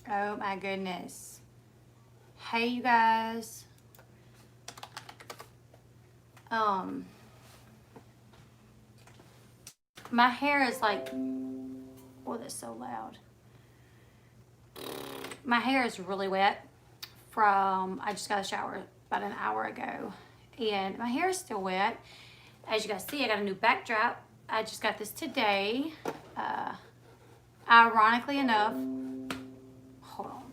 Oh my goodness. Hey you guys. My hair is like, oh, that's so loud. My hair is really wet I just got a shower about an hour ago. And my hair is still wet. As you guys see, I got a new backdrop. I just got this today. Ironically enough, hold on.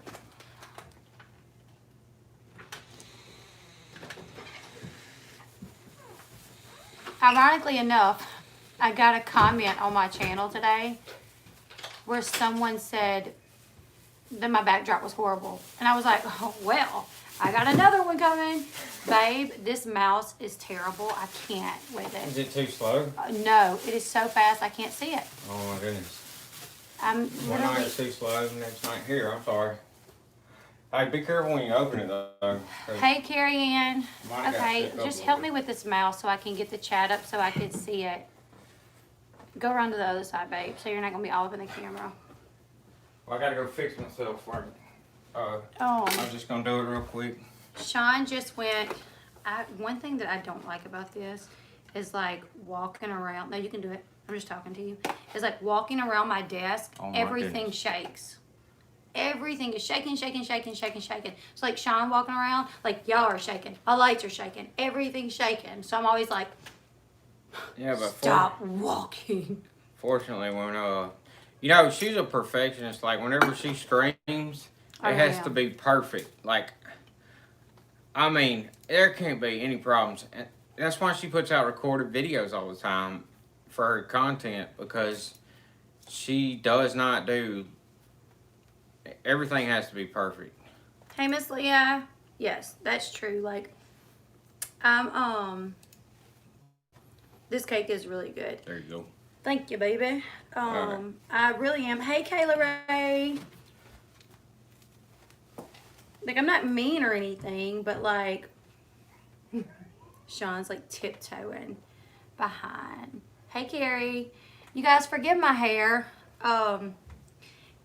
Ironically enough, I got a comment on my channel today where someone said that my backdrop was horrible. And I was like, oh, well, I got another one coming. Babe, this mouse is terrible. I can't with it. Is it too slow? No, it is so fast I can't see it. Oh my goodness. I'm One night it's too slow, next night here, I'm sorry. Hey, be careful when you open it though. Hey, Carrie Ann. Okay, just help me with this mouse so I can get the chat up so I can see it. Go around to the other side, babe, so you're not going to be all up in the camera. Well, I gotta go fix myself first. Oh. I'm just gonna do it real quick. Sean just went, one thing that I don't like about this is like walking around. No, you can do it. I'm just talking to you. It's like walking around my desk, everything shakes. Everything is shaking, shaking, shaking, shaking, shaking. It's like Sean walking around, like y'all are shaking. My lights are shaking. Everything's shaking. So I'm always like, yeah, but stop walking. Fortunately, when you know, she's a perfectionist. Like whenever she screams, it has to be perfect. Like, I mean, there can't be any problems. And that's why she puts out recorded videos all the time for her content, because she does not do. Everything has to be perfect. Hey, Miss Leah. Yes, that's true. Like, this cake is really good. There you go. Thank you, baby. I really am. Hey, Kayla Ray. Like, I'm not mean or anything, but like, Sean's like tiptoeing behind. Hey, Carrie. You guys forgive my hair.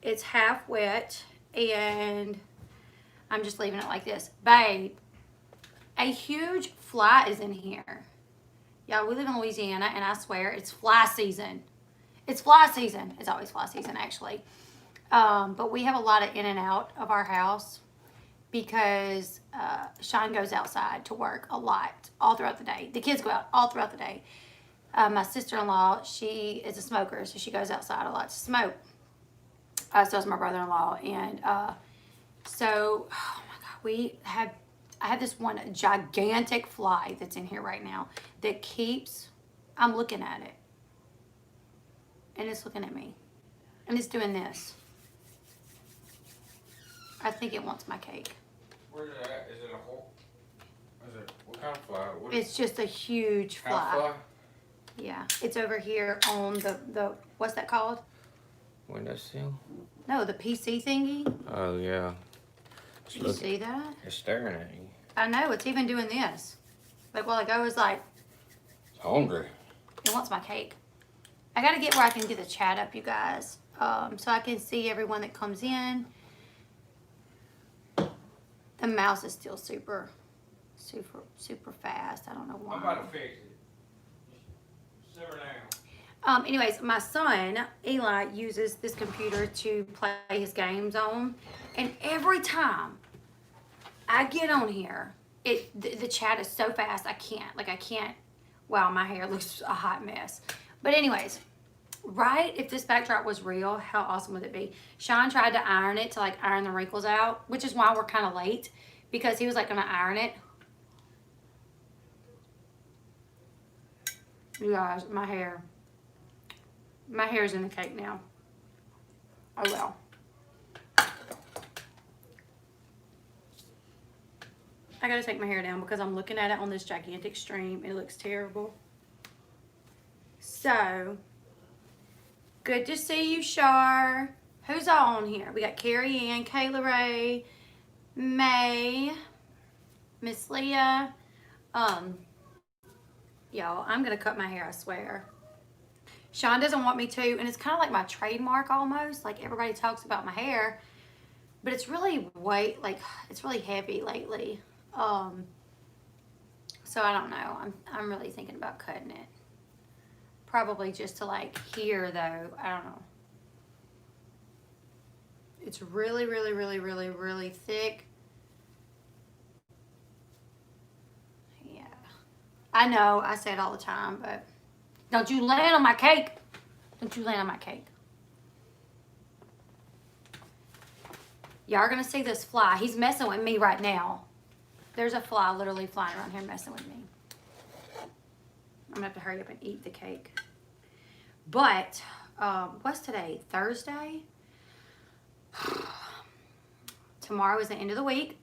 It's half wet and I'm just leaving it like this. Babe, a huge fly is in here. Y'all, we live in Louisiana and I swear it's fly season. It's fly season. It's always fly season actually. But we have a lot of in and out of our house because Sean goes outside to work a lot all throughout the day. The kids go out all throughout the day. My sister-in-law, she is a smoker, so she goes outside a lot to smoke. So is my brother-in-law. And so, oh my God, I have this one gigantic fly that's in here right now that keeps, I'm looking at it. And it's looking at me. And it's doing this. I think it wants my cake. Where's it at? Is it a hole? What kind of fly? It's just a huge fly. House fly? Yeah. It's over here on the what's that called? Windowsill? No, the PC thingy. Oh, yeah. Did you see that? It's staring at you. I know. It's even doing this. Like, while ago, it was like... It's hungry. It wants my cake. I got to get where I can get the chat up, you guys. So I can see everyone that comes in. The mouse is still super fast. I don't know why. I'm about to fix it. Simmer down. Anyways, my son, Eli, uses this computer to play his games on. And every time I get on here, the chat is so fast, I can't. Wow, my hair looks a hot mess. But anyways, right, if this backdrop was real, how awesome would it be? Sean tried to iron it to like iron the wrinkles out, which is why we're kind of late, because he was like gonna iron it. You guys, my hair's in the cake now. Oh well. I gotta take my hair down because I'm looking at it on this gigantic stream. It looks terrible. So, good to see you, Shar. Who's all on here? We got Carrie Ann, Kayla Ray, May, Miss Leah. Y'all, I'm gonna cut my hair, I swear. Sean doesn't want me to, and it's kind of like my trademark almost. Like everybody talks about my hair, but it's really it's really heavy lately. So I don't know. I'm really thinking about cutting it. Probably just to like here though. I don't know. It's really, really, really, really, really thick. Yeah. I know, I say it all the time, but don't you land on my cake. Don't you land on my cake. Y'all are going to see this fly. He's messing with me right now. There's a fly literally flying around here messing with me. I'm going to have to hurry up and eat the cake. But, what's today? Thursday? Tomorrow is the end of the week.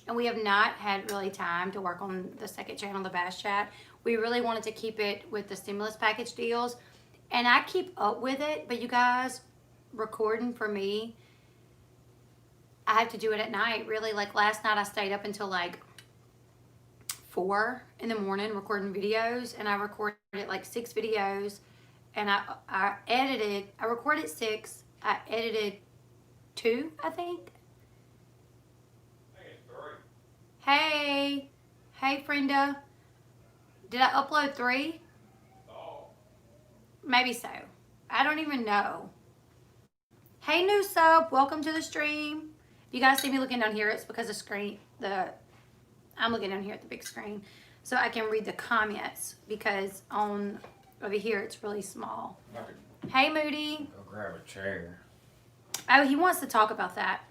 And we have not had really time to work on the second channel, the Bass Chat. We really wanted to keep it with the stimulus package deals. And I keep up with it. But you guys, recording for me, I have to do it at night. Really, like last night I stayed up until like 4 in the morning recording videos. And I recorded like 6 videos. And I recorded 6. I edited 2, I think. Hey, Frenda. Did I upload 3? Oh. Maybe so. I don't even know. Hey, new sub, welcome to the stream. If you guys see me looking down here, it's because I'm looking down here at the big screen, so I can read the comments because over here it's really small. Hey, Moody. Go grab a chair. Oh, he wants to talk about that.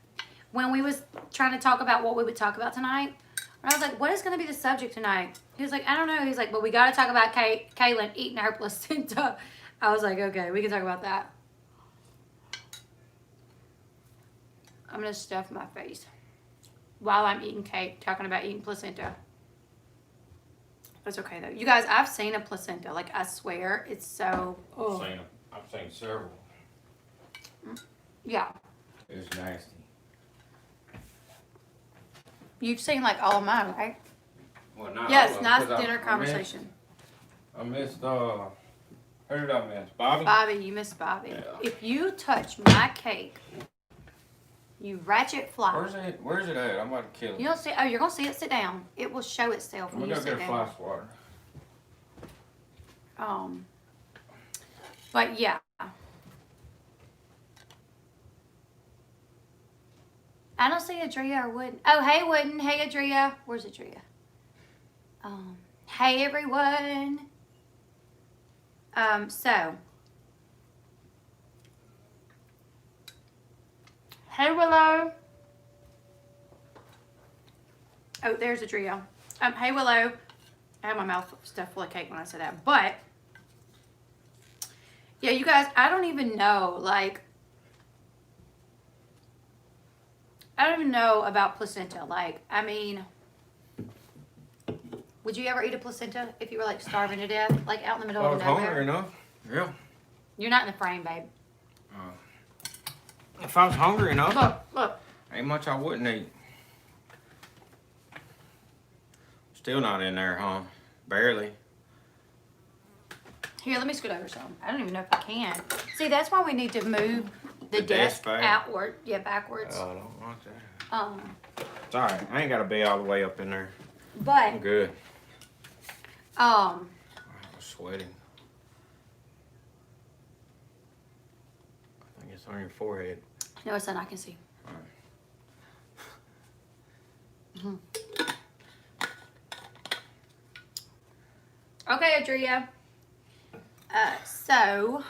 When we was trying to talk about what we would talk about tonight, and I was like, what is going to be the subject tonight? He was like, I don't know. He's like, but we got to talk about Kaylin eating her placenta. I was like, okay, we can talk about that. I'm going to stuff my face while I'm eating cake, talking about eating placenta. That's okay, though. You guys, I've seen a placenta. Like, I swear, it's so... Oh. I've seen several. Yeah. It's nasty. You've seen, like, all of mine, right? Well, not yes, all nice of them, dinner conversation. I missed, who did I miss? Bobby? Bobby, you missed Bobby. Yeah. If you touch my cake, you ratchet fly. Where's it at? I'm about to kill it. You don't see, oh, you're going to see it. Sit down. It will show itself when I'm you gonna sit go get a down. flash water. But yeah. I don't see Adria or Wooden. Oh, hey, Wooden. Hey, Adria. Where's Adria? Hey, everyone. So. Hey, Willow. Oh, there's Adria. Hey, Willow. I had my mouth stuffed full of cake when I said that. But, yeah, you guys, I don't even know, like, I don't even know about placenta. Like, I mean, would you ever eat a placenta if you were, like, starving to death? Like, out in the middle I of was nowhere? hungry enough. Yeah. You're not in the frame, babe. If I was hungry enough, Look. ain't much I wouldn't eat. Still not in there, huh? Barely. Here, let me scoot over some. I don't even know if I can. See, that's why we need to move the desk back? outward. Yeah, backwards. Oh, I don't want that. Um, It's alright. I ain't gotta be all the way up in there. I'm but, good. um, I'm sweating. I think it's on your forehead. no, it's not. I can see. Alright. Okay, Adria. So,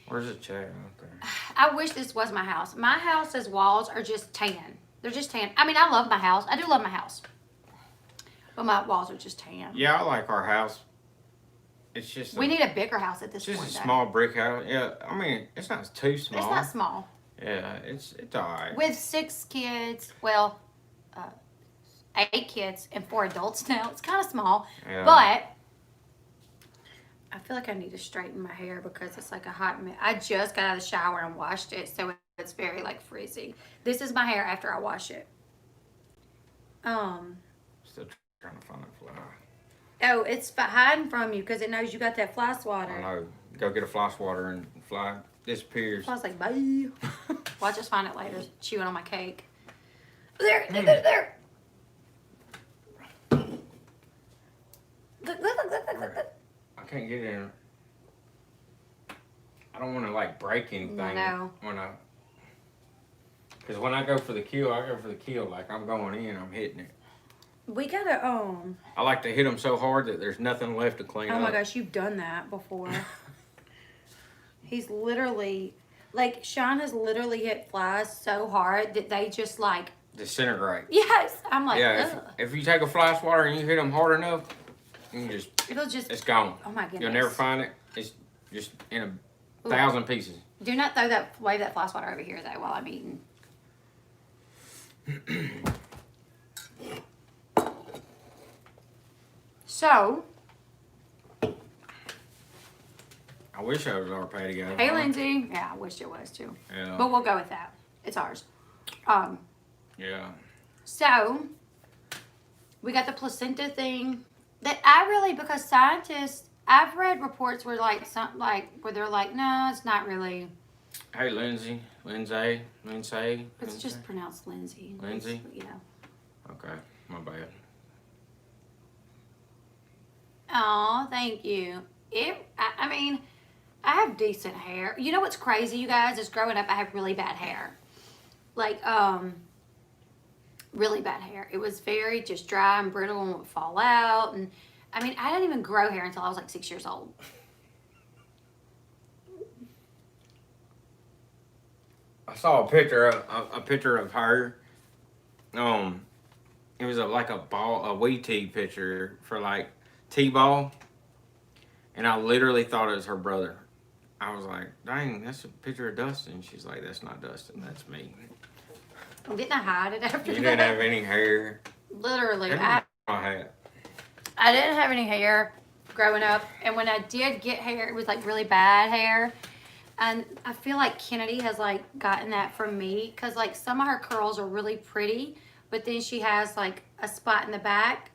Where's the chair? Okay. I wish this was my house. My house's walls are just tan. They're just tan. I mean, I love my house. I do love my house. But my walls are just tan. Yeah, I like our house. It's just We need a bigger house at this just point. a though. small brick house. Yeah, I mean, it's not too small. It's not small. Yeah, it's alright. With 6 kids, well, 8 kids and 4 adults now. It's kind of small. Yeah. But I feel like I need to straighten my hair because it's like a hot mess. I just got out of the shower and washed it, so it's very like frizzy. This is my hair after I wash it. Still trying to find that fly. Oh, it's hiding from you because it knows you got that fly swatter. I know. Go get a fly swatter and fly disappears. I was like, bye. Watch us find it later. Chewing on my cake. There. Look. I can't get in. I don't want to like break anything. No. Because when I go for the kill, I go for the kill. Like I'm going in, I'm hitting it. We gotta I like to hit them so hard that there's nothing left to clean up. Oh my gosh, you've done that before. He's literally, like, Sean has literally hit flies so hard that they just like disintegrate. Yes, I'm like, yeah. If you take a fly swatter and you hit them hard enough, you can it's gone. Oh my goodness. You'll never find it. It's just in a 1,000 pieces. Do not wave that fly swatter over here though while I'm eating. So, I wish I was our patty guy. Hey, Lindsay. Yeah, I wish it was too. Yeah. But we'll go with that. It's ours. Yeah. So, we got the placenta thing that I really, because scientists, I've read reports where where they're like, no, it's not really. Hey, Lindsay. It's just pronounced Lindsay. Lindsay? Yeah. Okay, my bad. Oh, thank you. I mean, I have decent hair. You know what's crazy, you guys, is growing up I had really bad hair. Like, really bad hair. It was very just dry and brittle and would fall out. And I mean, I didn't even grow hair until I was like 6 years old. I saw a picture of her. It was like a Wii T picture for like T-ball, and I literally thought it was her brother. I was like, dang, that's a picture of Dustin. She's like, that's not Dustin, that's me. Didn't I hide it after that? You didn't have any hair. Literally. I didn't have any hair growing up, and when I did get hair, it was like really bad hair. And I feel like Kennedy has like gotten that from me, because like some of her curls are really pretty, but then she has like a spot in the back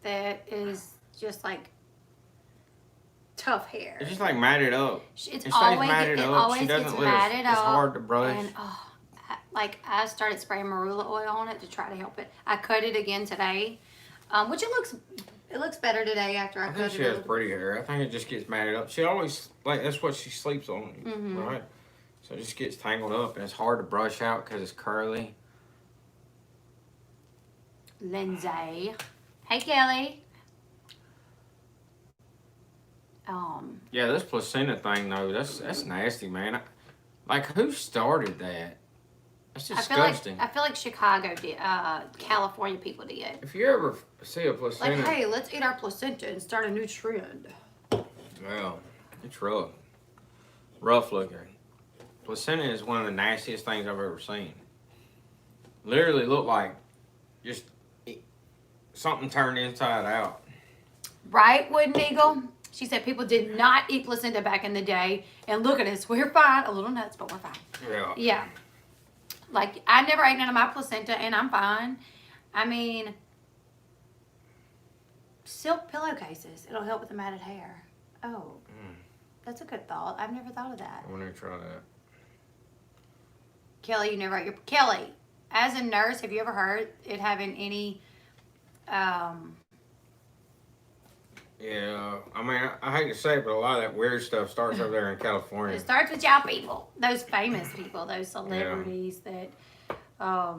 that is just like tough hair. It's just like matted up. It always gets matted up. It's hard to brush. And I started spraying marula oil on it to try to help it. I cut it again today, which it looks better today after I cut it. I think she has pretty hair. I think it just gets matted up. She always that's what she sleeps on, right? So it just gets tangled up, and it's hard to brush out because it's curly. Lindsay. Hey, Kelly. Yeah, this placenta thing though, that's nasty, man. Like, who started that? That's disgusting. I feel like Chicago did. California people did. If you ever see a placenta, like, hey, let's eat our placenta and start a new trend. Well, it's rough looking. Placenta is one of the nastiest things I've ever seen. Literally looked like just something turned inside out. Right, Wooden Eagle? She said people did not eat placenta back in the day. And look at us. We're fine. A little nuts, but we're fine. Yeah. Yeah. Like, I never ate none of my placenta, and I'm fine. I mean, silk pillowcases. It'll help with the matted hair. Oh. That's a good thought. I've never thought of that. I want to try that. Kelly, you never ate your... Kelly, as a nurse, have you ever heard it having any... Yeah, I mean, I hate to say it, but a lot of that weird stuff starts over there in California. It starts with y'all people. Those famous people, those celebrities that, I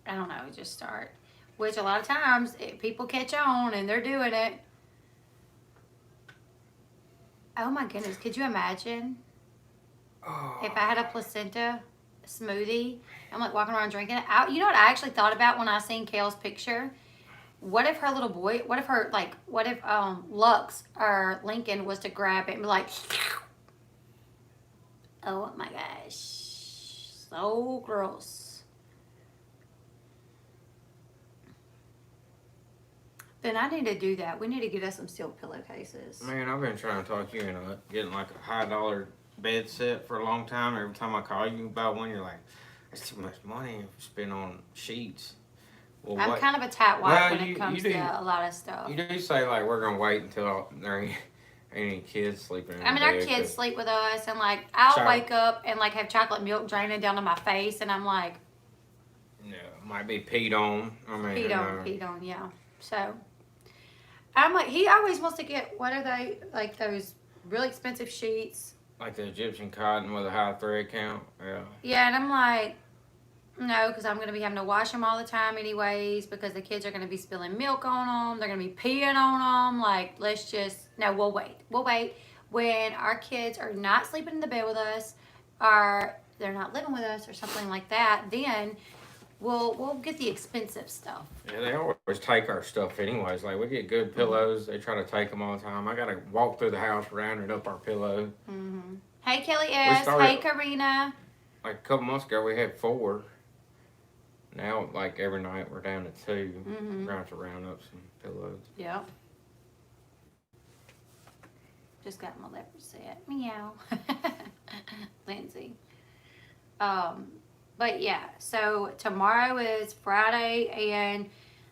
don't know, just start. Which a lot of times, people catch on and they're doing it. Oh my goodness, could you imagine if I had a placenta smoothie? I'm like walking around drinking it. You know what I actually thought about when I seen Kale's picture? What if her little boy, what if Lux or Lincoln was to grab it and be like, oh my gosh, so gross. Then I need to do that. We need to get us some silk pillowcases. Man, I've been trying to talk you into getting like a $high bed set for a long time. Every time I call you about one, you're like, that's too much money to spend on sheets. Well, I'm kind of a tightwad when it comes to a lot of stuff. You do say, like, we're going to wait until any kids sleeping in I mean, the our bed, kids 'cause sleep with us, and like I'll So- wake up and like have chocolate milk draining down to my face, and I'm like, Yeah, might be peed on. I mean, peed on, yeah. So I'm like, he always wants to get, what are they, like those really expensive sheets? like the Egyptian cotton with a high thread count. Yeah. Yeah, and I'm like, no, because I'm going to be having to wash them all the time anyways, because the kids are going to be spilling milk on them. They're going to be peeing on them. Like, let's just, no, we'll wait. We'll wait. When our kids are not sleeping in the bed with us, or they're not living with us or something like that, then we'll get the expensive stuff. Yeah, they always take our stuff anyways. Like, we get good pillows. They try to take them all the time. I got to walk through the house rounding up our pillow. Mm-hmm. Hey, Kelly S. Hey, Karina. Like, a couple months ago, we had 4. Now, like, every night, we're down to 2. We're going to have to round up some pillows. Yep. Just got my leopard set. Meow. Lindsay. But yeah, so tomorrow is Friday, and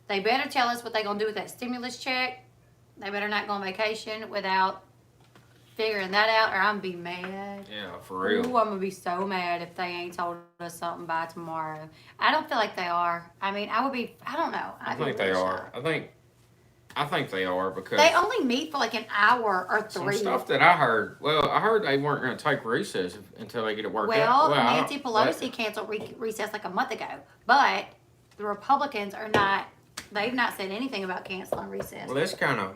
they better tell us what they're going to do with that stimulus check. They better not go on vacation without figuring that out, or I'm going to be mad. Yeah, for real. Ooh, I'm going to be so mad if they ain't told us something by tomorrow. I don't feel like they are. I mean, I don't know. I think they are. I think they are because they only meet for like an hour or 3. some stuff that I heard. Well, I heard they weren't going to take recess until they get it worked out. Well, Nancy Pelosi canceled recess like a month ago, but the Republicans are not. They've not said anything about canceling recess. Well, that's kind of.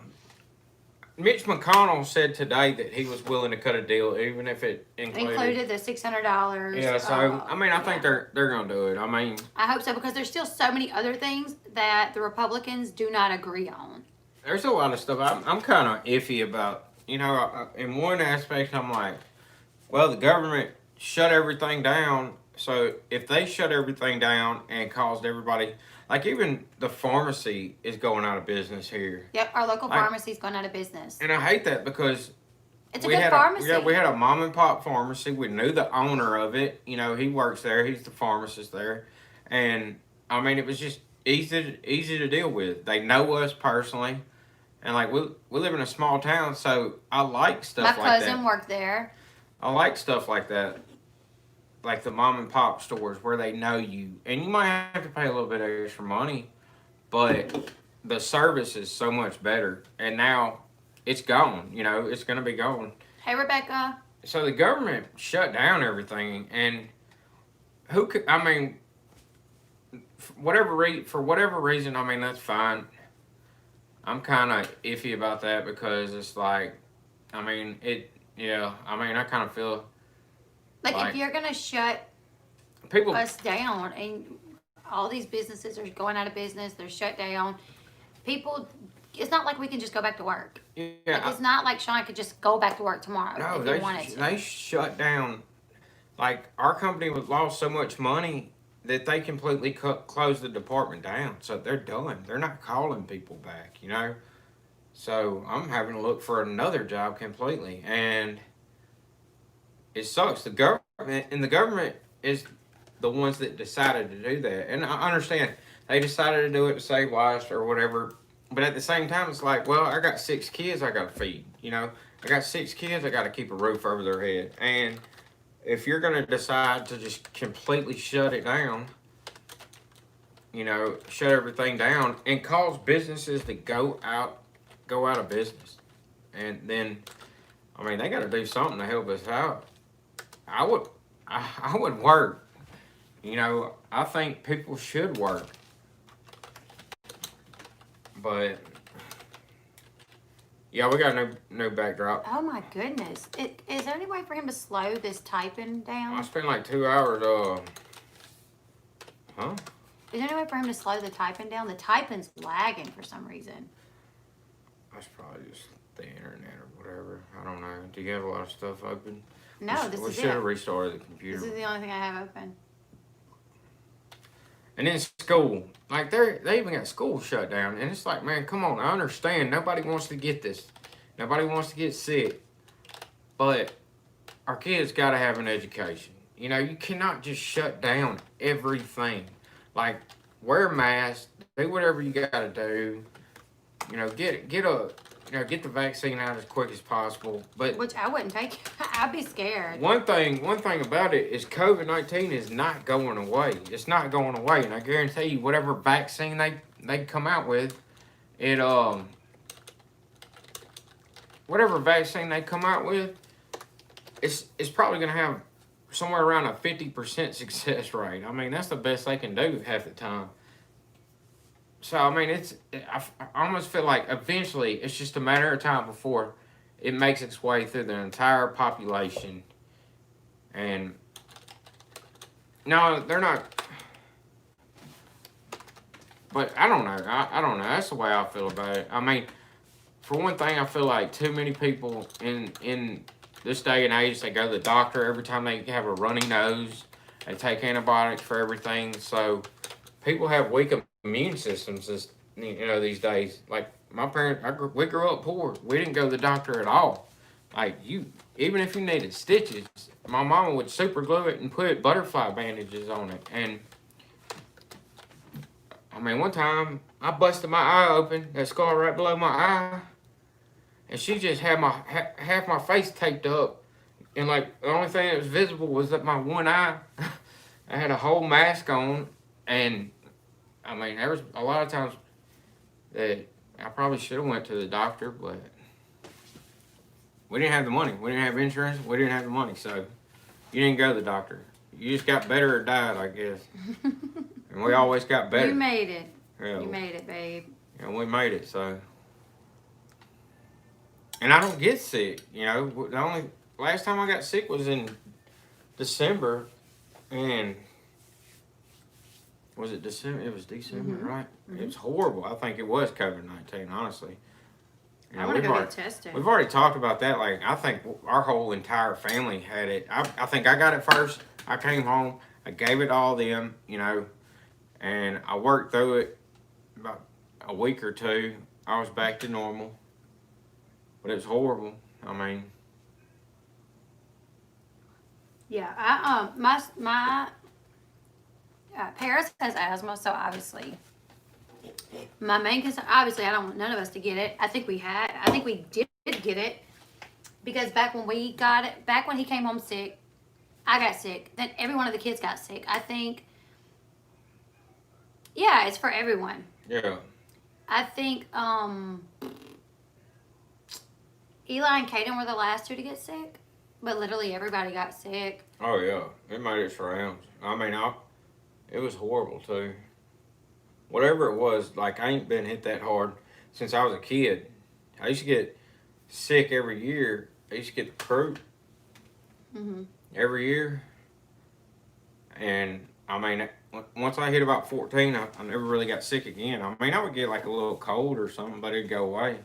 Mitch McConnell said today that he was willing to cut a deal, even if it included the $600. Yeah, so I mean, I think they're going to do it. I mean, I hope so, because there's still so many other things that the Republicans do not agree on. There's a lot of stuff I'm kind of iffy about. You know, in one aspect, I'm like, well, the government shut everything down. So if they shut everything down and caused everybody, like even the pharmacy is going out of business here. Yep, our local pharmacy's going out of business. And I hate that because it's a good pharmacy. We had a mom and pop pharmacy. We knew the owner of it. You know, he works there. He's the pharmacist there. And I mean, it was just easy to deal with. They know us personally. And like we live in a small town, so I like stuff like that. My cousin worked there. I like stuff like that. Like the mom and pop stores where they know you. And you might have to pay a little bit of extra money, but the service is so much better. And now it's gone. You know, it's going to be gone. Hey, Rebecca. So the government shut down everything. And I mean, for whatever reason, I mean, that's fine. I'm kind of iffy about that because it's like, I mean, I kind of feel like if you're going to shut us down and all these businesses are going out of business, they're shut down, it's not like we can just go back to work. Yeah. Like, it's not like Sean could just go back to work tomorrow if he wanted to. They shut down, like our company lost so much money that they completely closed the department down. So they're done. They're not calling people back, you know? So I'm having to look for another job completely. And it sucks. The government is the ones that decided to do that. And I understand they decided to do it to save lives or whatever. But at the same time, it's like, well, I got 6 kids I got to feed, you know? I got 6 kids I got to keep a roof over their head. And if you're going to decide to just completely shut it down, you know, shut everything down and cause businesses to go out of business. And then, I mean, they got to do something to help us out. I would work. You know, I think people should work. But yeah, we got no backdrop. Oh my goodness. Is there any way for him to slow this typing down? I spent like 2 hours, Is there any way for him to slow the typing down? The typing's lagging for some reason. That's probably just the internet or whatever. I don't know. Do you have a lot of stuff open? No, this is it. We should have restarted the computer. This is the only thing I have open. And then school. Like, they even got school shut down. And it's like, man, come on. I understand. Nobody wants to get this. Nobody wants to get sick. But our kids got to have an education. You know, you cannot just shut down everything. Like, wear masks. Do whatever you got to do. You know, get get the vaccine out as quick as possible. But Which I wouldn't take. I'd be scared. one thing about it is COVID-19 is not going away. It's not going away, and I guarantee you, whatever vaccine they come out with, it whatever vaccine they come out with, it's probably gonna have somewhere around a 50% success rate. I mean, that's the best they can do half the time. So I mean, I almost feel like eventually it's just a matter of time before it makes its way through the entire population. And no, they're not. But I don't know. I don't know. That's the way I feel about it. I mean, for one thing, I feel like too many people in this day and age, they go to the doctor every time they have a runny nose. They take antibiotics for everything. So people have weak immune systems, these days. Like my parents, we grew up poor. We didn't go to the doctor at all. Like even if you needed stitches, my mama would super glue it and put butterfly bandages on it. And I mean, one time I busted my eye open, that scar right below my eye, and she just had half my face taped up, and like the only thing that was visible was that my one eye. I had a whole mask on, and I mean, there was a lot of times that I probably should have went to the doctor, but we didn't have the money. We didn't have insurance. We didn't have the money, so you didn't go to the doctor. You just got better or died, I guess. And we always got better. You made it. Yeah, You made it, babe. and we made it, so. And I don't get sick, The only last time I got sick was in December, and was it December? It was December, right? Mm-hmm. It was horrible. I think it was COVID-19, honestly. I want to go get tested. We've already talked about that. Like, I think our whole entire family had it. I think I got it first. I came home. I gave it all them, and I worked through it about a week or two. I was back to normal. But it was horrible. I mean. Yeah, my Paris has asthma, so obviously my main concern, obviously I don't want none of us to get it. I think we did get it because back when we got it, back when he came home sick, I got sick. Then every one of the kids got sick. I think, yeah, it's for everyone. Yeah. I think Eli and Kaden were the last two to get sick, but literally everybody got sick. Oh yeah, it made its rounds. I mean, it was horrible too. Whatever it was, like I ain't been hit that hard since I was a kid. I used to get sick every year. I used to get the croup every year, and I mean, once I hit about 14, I never really got sick again. I mean, I would get like a little cold or something, but it'd go away,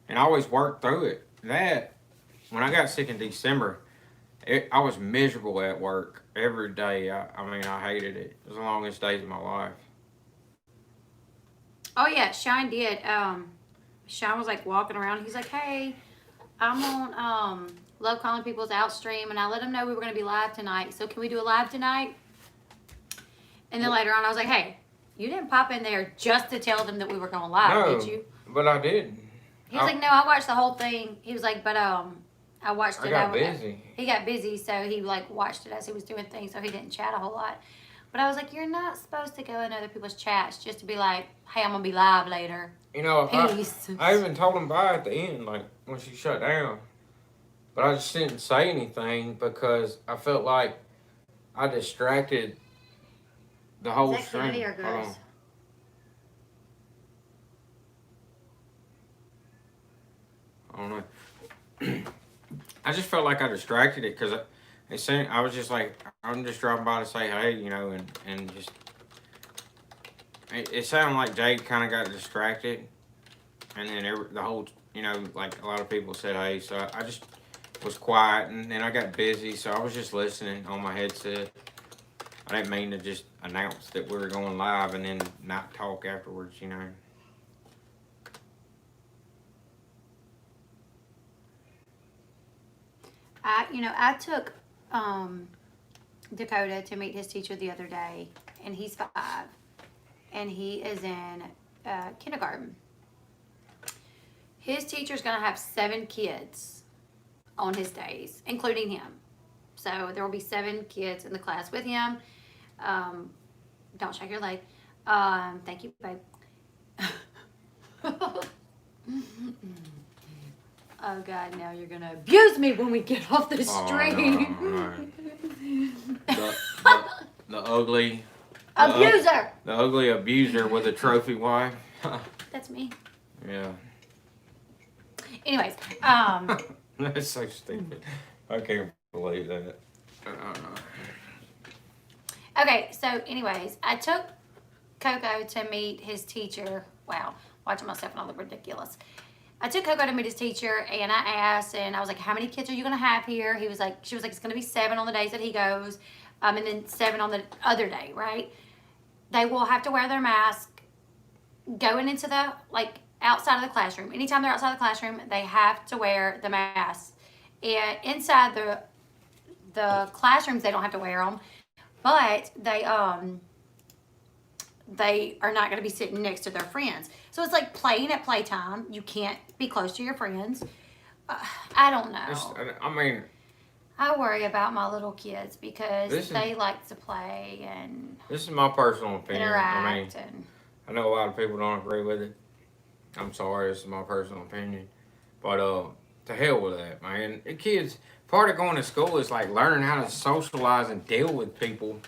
and I always worked through it. When I got sick in December, I was miserable at work every day. I mean, I hated it. It was the longest days of my life. Oh yeah, Shine did. Shine was like walking around. He's like, "Hey, I'm on Love Calling People's Outstream, and I let them know we were going to be live tonight. So can we do a live tonight?" And then later on, I was like, "Hey, you didn't pop in there just to tell them that we were going live, did you?" But I did. He was like, "No, I watched the whole thing." He was like, "But I watched it." I got busy. He got busy, so he like watched it as he was doing things, so he didn't chat a whole lot. But I was like, you're not supposed to go in other people's chats just to be like, hey, I'm going to be live later. Peace. I even told him bye at the end, like when she shut down. But I just didn't say anything because I felt like I distracted the whole stream. Is that Kennedy or Grace? I don't know. I just felt like I distracted it because I was just like, I'm just driving by to say hey, and just. It sounded like Jade kind of got distracted, and then the whole, like a lot of people said hey, so I just was quiet, and then I got busy, so I was just listening on my headset. I didn't mean to just announce that we were going live and then not talk afterwards, I took Dakota to meet his teacher the other day, and he's 5, and he is in kindergarten. His teacher's going to have 7 kids on his days, including him. So there will be 7 kids in the class with him. Don't shake your leg. Thank you, babe. Oh God, now you're gonna abuse me when we get off the stream. No. The ugly abuser. The ugly abuser with a trophy wife. That's me. Yeah. Anyways, That's so stupid. I can't believe that. Okay, so anyways, I took Coco to meet his teacher. Wow, watching myself and all the ridiculous. I took Coco to meet his teacher, and I asked, and I was like, how many kids are you going to have here? She was like, it's going to be 7 on the days that he goes, and then 7 on the other day, right? They will have to wear their mask going into the, like, outside of the classroom. Anytime they're outside the classroom, they have to wear the mask. And inside the classrooms, they don't have to wear them, but they are not going to be sitting next to their friends. So it's like playing at playtime. You can't be close to your friends. I don't know. I mean, I worry about my little kids because they like to play and this is my personal opinion. interact. I know a lot of people don't agree with it. I'm sorry, this is my personal opinion. But to hell with that, man. The kids, part of going to school is like learning how to socialize and deal with people.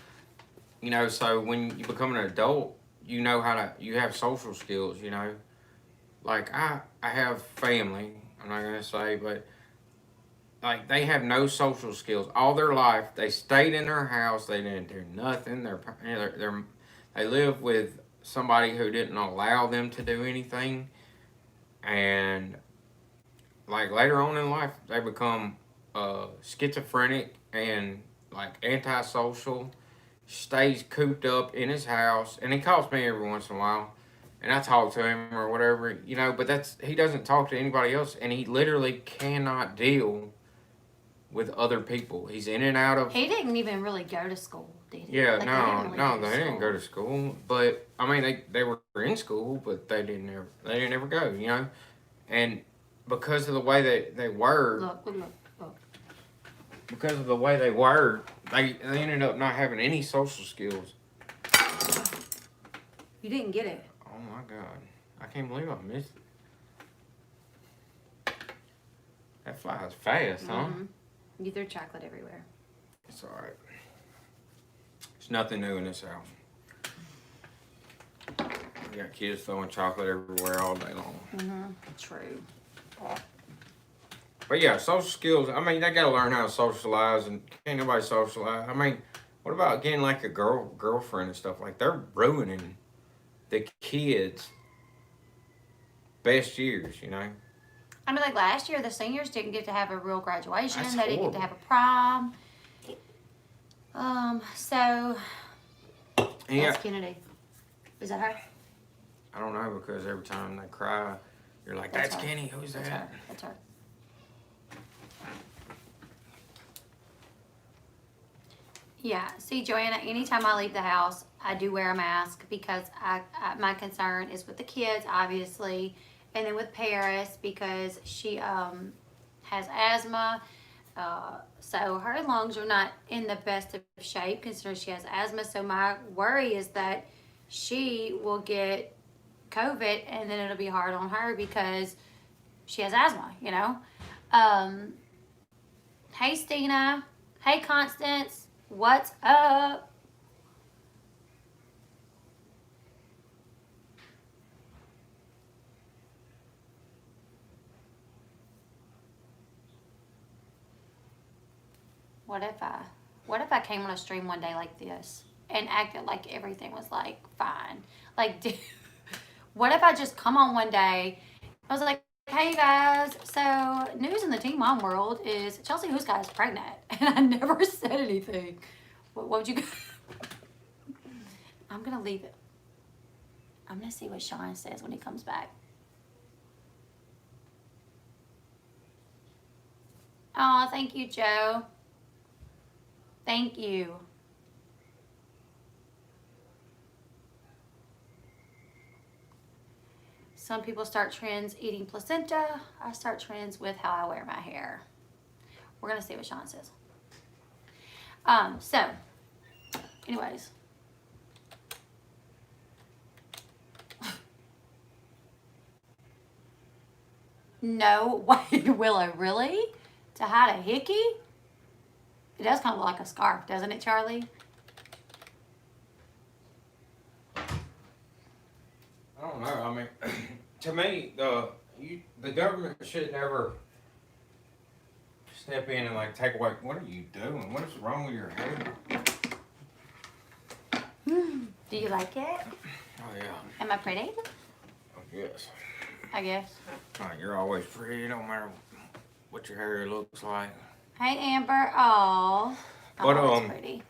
You know, so when you become an adult, you know you have social skills, you know. Like, I have family, I'm not going to say, but, like, they have no social skills. All their life, they stayed in their house, they didn't do nothing. They live with somebody who didn't allow them to do anything. And, like, later on in life, they become schizophrenic and, like, antisocial. Stays cooped up in his house, and he calls me every once in a while, and I talk to him or whatever, you know, but he doesn't talk to anybody else, and he literally cannot deal with other people. He's in and out of... He didn't even really go to school, did he? Yeah, like, they didn't go to school, but, I mean, they were in school, but they didn't ever go, you know, and because of the way that they were... Look. Because of the way they were, they ended up not having any social skills. You didn't get it. Oh my God. I can't believe I missed it. That flies fast, huh? You threw chocolate everywhere. It's alright. There's nothing new in this house. We got kids throwing chocolate everywhere all day long. True. But yeah, social skills, I mean, they gotta learn how to socialize, and can't nobody socialize. I mean, what about getting like a girlfriend and stuff? Like, they're ruining the kids' best years, you know? I mean, like last year, the seniors didn't get to have a real graduation. They didn't get to have a prom. So, that's Kennedy. Is that her? I don't know, because every time they cry, you're like, that's Kenny, who's that? That's her. Yeah, see, Joanna, anytime I leave the house, I do wear a mask because my concern is with the kids, obviously, and then with Paris because she has asthma, so her lungs are not in the best of shape considering she has asthma, so my worry is that she will get COVID and then it'll be hard on her because she has asthma, you know? Hey, Stina. Hey, Constance. What's up? What if I came on a stream one day like this and acted like everything was like fine? Like, what if I just come on one day? I was like, hey you guys, so news in the Teen Mom world is Chelsea Huska is pregnant, and I never said anything. What would you? I'm gonna leave it. I'm gonna see what Sean says when he comes back. Oh, thank you, Joe. Thank you. Some people start trends eating placenta. I start trends with how I wear my hair. We're going to see what Sean says. So, anyways. No, wait, Willow, really? To hide a hickey? It does kind of look like a scarf, doesn't it, Charlie? I don't know. I mean, to me, the government should never step in and like take away. What are you doing? What is wrong with your hair? Do you like it? Oh yeah. Am I pretty? Yes. I guess. You're always pretty. It don't matter what your hair looks like. Hey, Amber. Oh, But always pretty.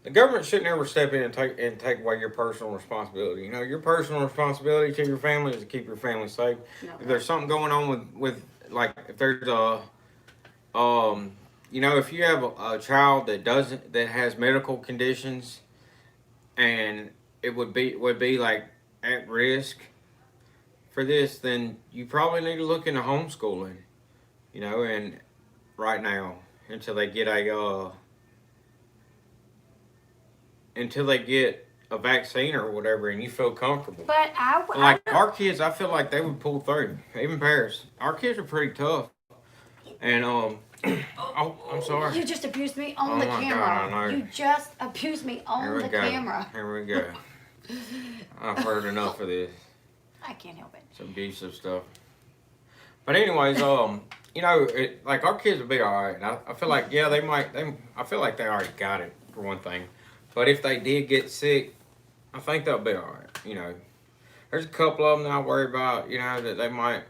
The government should never step in and take away your personal responsibility. You know, your personal responsibility to your family is to keep your family safe. No. If there's something going on with like if there's a you know, if you have a child that has medical conditions and it would be like at risk for this, then you probably need to look into homeschooling, you know, and right now until they get a vaccine or whatever and you feel comfortable. But like our kids, I feel like they would pull through. Even Paris, our kids are pretty tough. And oh, I'm sorry. You just abused me on the camera. God, I know. You just abused me on the camera. Here we go. I've heard enough of this. I can't help it. It's abusive stuff. But anyways, you know, like our kids will be all right. I feel like I feel like they already got it for one thing. But if they did get sick, I think they'll be all right. You know, there's a couple of them that I worry about. You know, that they might.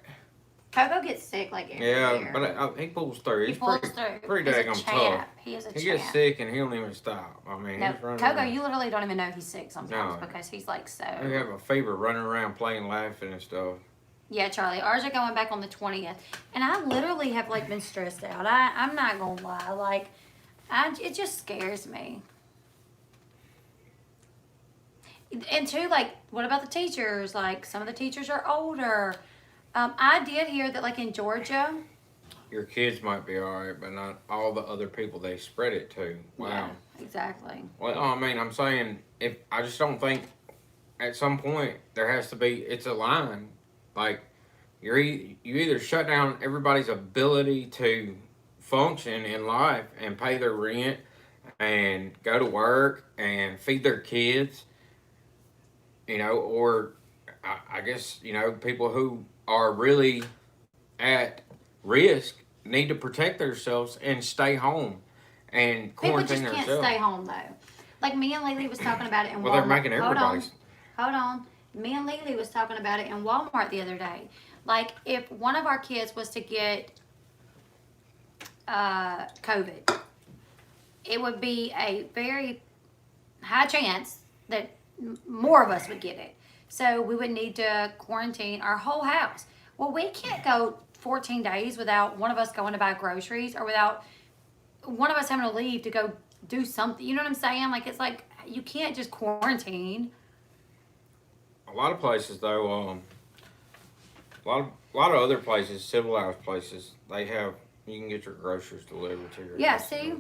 Coco gets sick like every year. But he pulls through. He pulls through. Pretty daggum tough. He is a champ. He gets sick and he don't even stop. I mean, no, he's running Coco, around. you literally don't even know he's sick sometimes because he's like so. They have a fever, running around, playing, laughing and stuff. Yeah, Charlie. Ours are going back on the 20th, and I literally have like been stressed out. I'm not gonna lie. Like, it just scares me. And two, like, what about the teachers? Like, some of the teachers are older. I did hear that, like, in Georgia. Your kids might be all right, but not all the other people they spread it to. Wow. Yeah, exactly. Well, I mean, I'm saying, I just don't think at some point there has to be, it's a line. Like, you either shut down everybody's ability to function in life and pay their rent and go to work and feed their kids, you know, or I guess, you know, people who are really at risk need to protect themselves and stay home and quarantine People just themselves. can't stay home though. Like me and Lily was talking about it in Walmart. Well, they're making everybody's. Hold on. Me and Lily was talking about it in Walmart the other day. Like if one of our kids was to get COVID, it would be a very high chance that more of us would get it. So we would need to quarantine our whole house. Well, we can't go 14 days without one of us going to buy groceries or without one of us having to leave to go do something. You know what I'm saying? Like, it's like, you can't just quarantine. A lot of places, though, a lot of other places, civilized places, you can get your groceries delivered to your house. Yeah, see?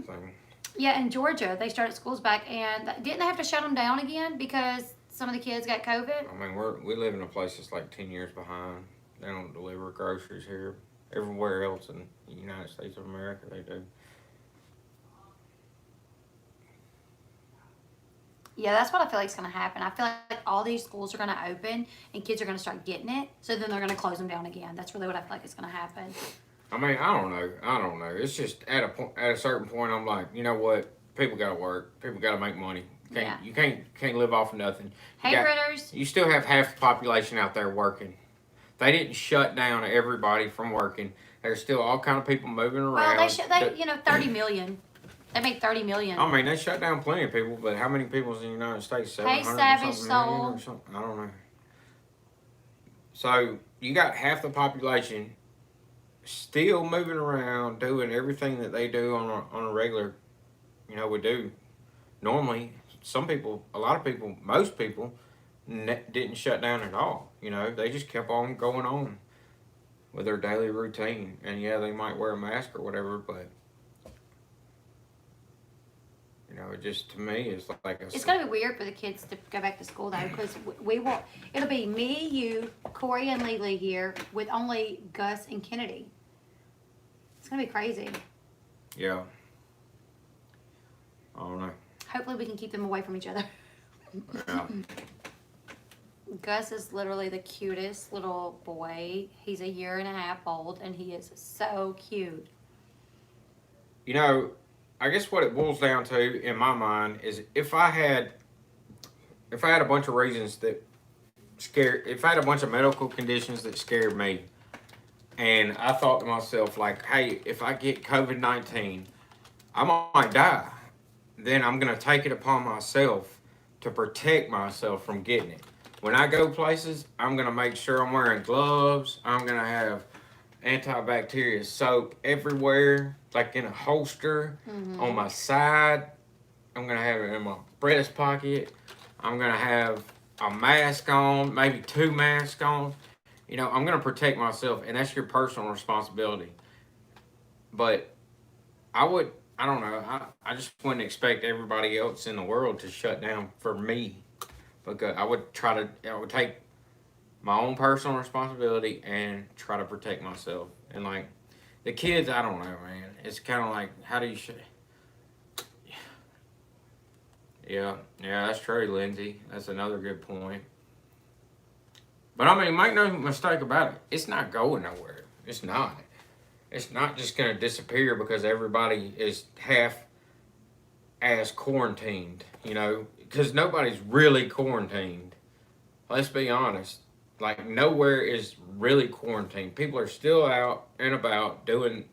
Yeah, in Georgia, they started schools back, and didn't they have to shut them down again because some of the kids got COVID? I mean, we live in a place that's like 10 years behind. They don't deliver groceries here. Everywhere else in the United States of America, they do. Yeah, that's what I feel like is going to happen. I feel like all these schools are going to open, and kids are going to start getting it, so then they're going to close them down again. That's really what I feel like is going to happen. I mean, I don't know. It's just at a certain point, I'm like, you know what? People got to work. People got to make money. You can't live off of nothing. Critters. You still have half the population out there working. They didn't shut down everybody from working. There's still all kind of people moving around. Well, they 30 million. They make 30 million. I mean, they shut down plenty of people, but how many people's in the United States? 700 Savage something Soul. million or something? I don't know. So you got half the population still moving around, doing everything that they do on a regular, would do normally. Some people, a lot of people, most people didn't shut down at all. You know, they just kept on going on with their daily routine. And yeah, they might wear a mask or whatever, but you know, it just to me is like a. It's gonna be weird for the kids to go back to school though, because we won't. It'll be me, you, Corey, and Lily here with only Gus and Kennedy. It's gonna be crazy. Yeah. I don't know. Hopefully, we can keep them away from each other. Yeah. Gus is literally the cutest little boy. He's a year and a half old, and he is so cute. You know, I guess what it boils down to in my mind is if I had a bunch of reasons that if I had a bunch of medical conditions that scared me, and I thought to myself like, hey, if I get COVID-19, I might die. Then I'm gonna take it upon myself to protect myself from getting it. When I go places, I'm gonna make sure I'm wearing gloves. I'm gonna have antibacterial soap everywhere, like in a holster, on my side. I'm gonna have it in my breast pocket. I'm gonna have a mask on, maybe 2 masks on. You know, I'm gonna protect myself, and that's your personal responsibility. But I don't know, I just wouldn't expect everybody else in the world to shut down for me. Because I would take my own personal responsibility and try to protect myself. And like the kids, I don't know, man. It's kind of like, how do you Yeah, that's true, Lindsay. That's another good point. But I mean, make no mistake about it. It's not going nowhere. It's not. It's not just going to disappear because everybody is half-ass quarantined, you know? Because nobody's really quarantined. Let's be honest. Like, nowhere is really quarantined. People are still out and about doing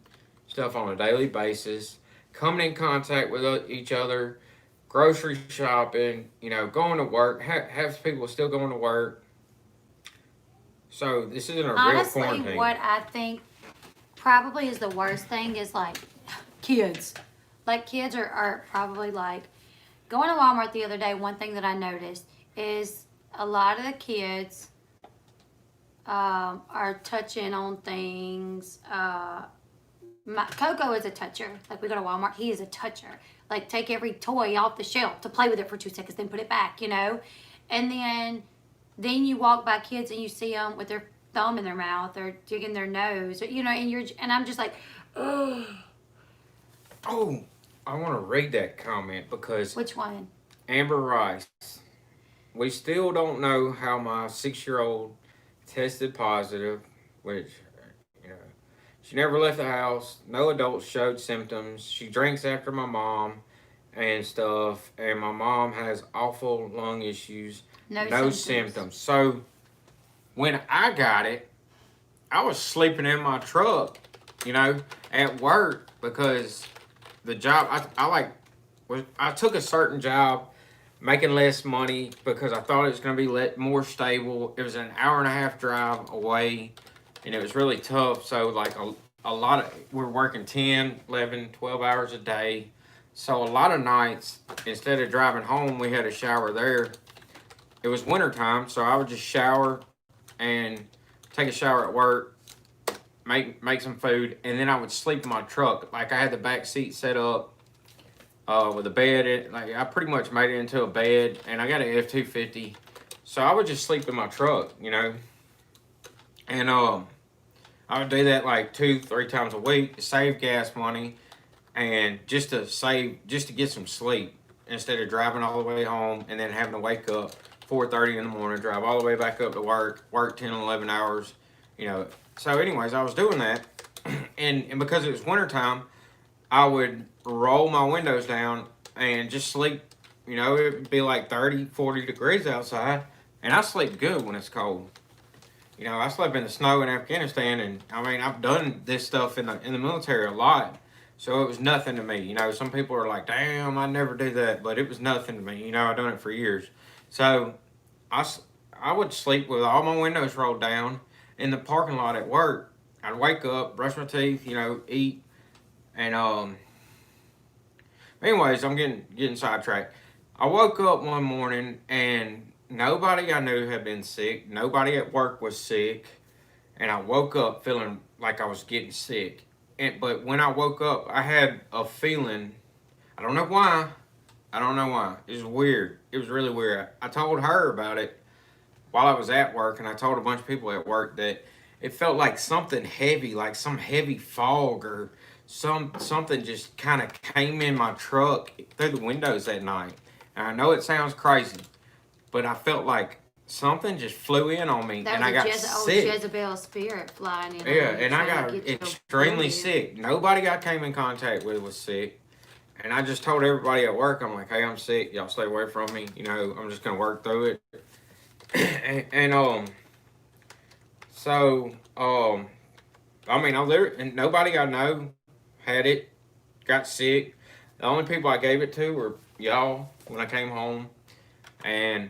stuff on a daily basis, coming in contact with each other, grocery shopping, you know, going to work. Have people still going to work. So this isn't a real quarantine. Honestly, what I think probably is the worst thing is like kids. Like kids are probably like going to Walmart the other day. One thing that I noticed is a lot of the kids are touching on things. Coco is a toucher. Like we go to Walmart, he is a toucher. Like take every toy off the shelf to play with it for 2 seconds, then put it back, you know. And then you walk by kids and you see them with their thumb in their mouth or digging their nose, or, you know. And I'm just like, ugh. Oh, I want to read that comment because Which one? Amber Rice. We still don't know how my 6-year-old tested positive, which, you know, she never left the house. No adults showed symptoms. She drinks after my mom and stuff, and my mom has awful lung issues. No symptoms. So when I got it, I was sleeping in my truck, you know, at work because the job I took a certain job making less money because I thought it was going to be more stable. It was an hour and a half drive away, and it was really tough. So like a lot of, we're working 10, 11, 12 hours a day. So a lot of nights, instead of driving home, we had a shower there. It was wintertime, so I would just shower and take a shower at work, make some food, and then I would sleep in my truck. Like I had the back seat set up with a bed. Like I pretty much made it into a bed, and I got an F-250, so I would just sleep in my truck, you know. And I would do that like 2-3 times a week to save gas money, and just to get some sleep instead of driving all the way home and then having to wake up 4:30 in the morning, drive all the way back up to work 10 or 11 hours, you know. So anyways, I was doing that, and because it was wintertime, I would roll my windows down and just sleep. You know, it would be like 30, 40 degrees outside, and I sleep good when it's cold. You know, I slept in the snow in Afghanistan, and I mean, I've done this stuff in the military a lot, so it was nothing to me. You know, some people are like, damn, I never do that, but it was nothing to me. You know, I've done it for years. So I would sleep with all my windows rolled down in the parking lot at work. I'd wake up, brush my teeth, you know, eat, and anyways, I'm getting sidetracked. I woke up one morning and nobody I knew had been sick. Nobody at work was sick. And I woke up feeling like I was getting sick. But when I woke up, I had a feeling. I don't know why. I don't know why. It was weird. It was really weird. I told her about it while I was at work, and I told a bunch of people at work that it felt like something heavy, like some heavy fog or something just kind of came in my truck through the windows that night. And I know it sounds crazy, but I felt like something just flew in on me, That and was I got sick. Jezebel spirit flying in. Yeah, and I got extremely sick. Nobody I came in contact with was sick. And I just told everybody at work, I'm like, hey, I'm sick. Y'all stay away from me. You know, I'm just going to work through it. I mean, and nobody I know had it, got sick. The only people I gave it to were y'all when I came home. And,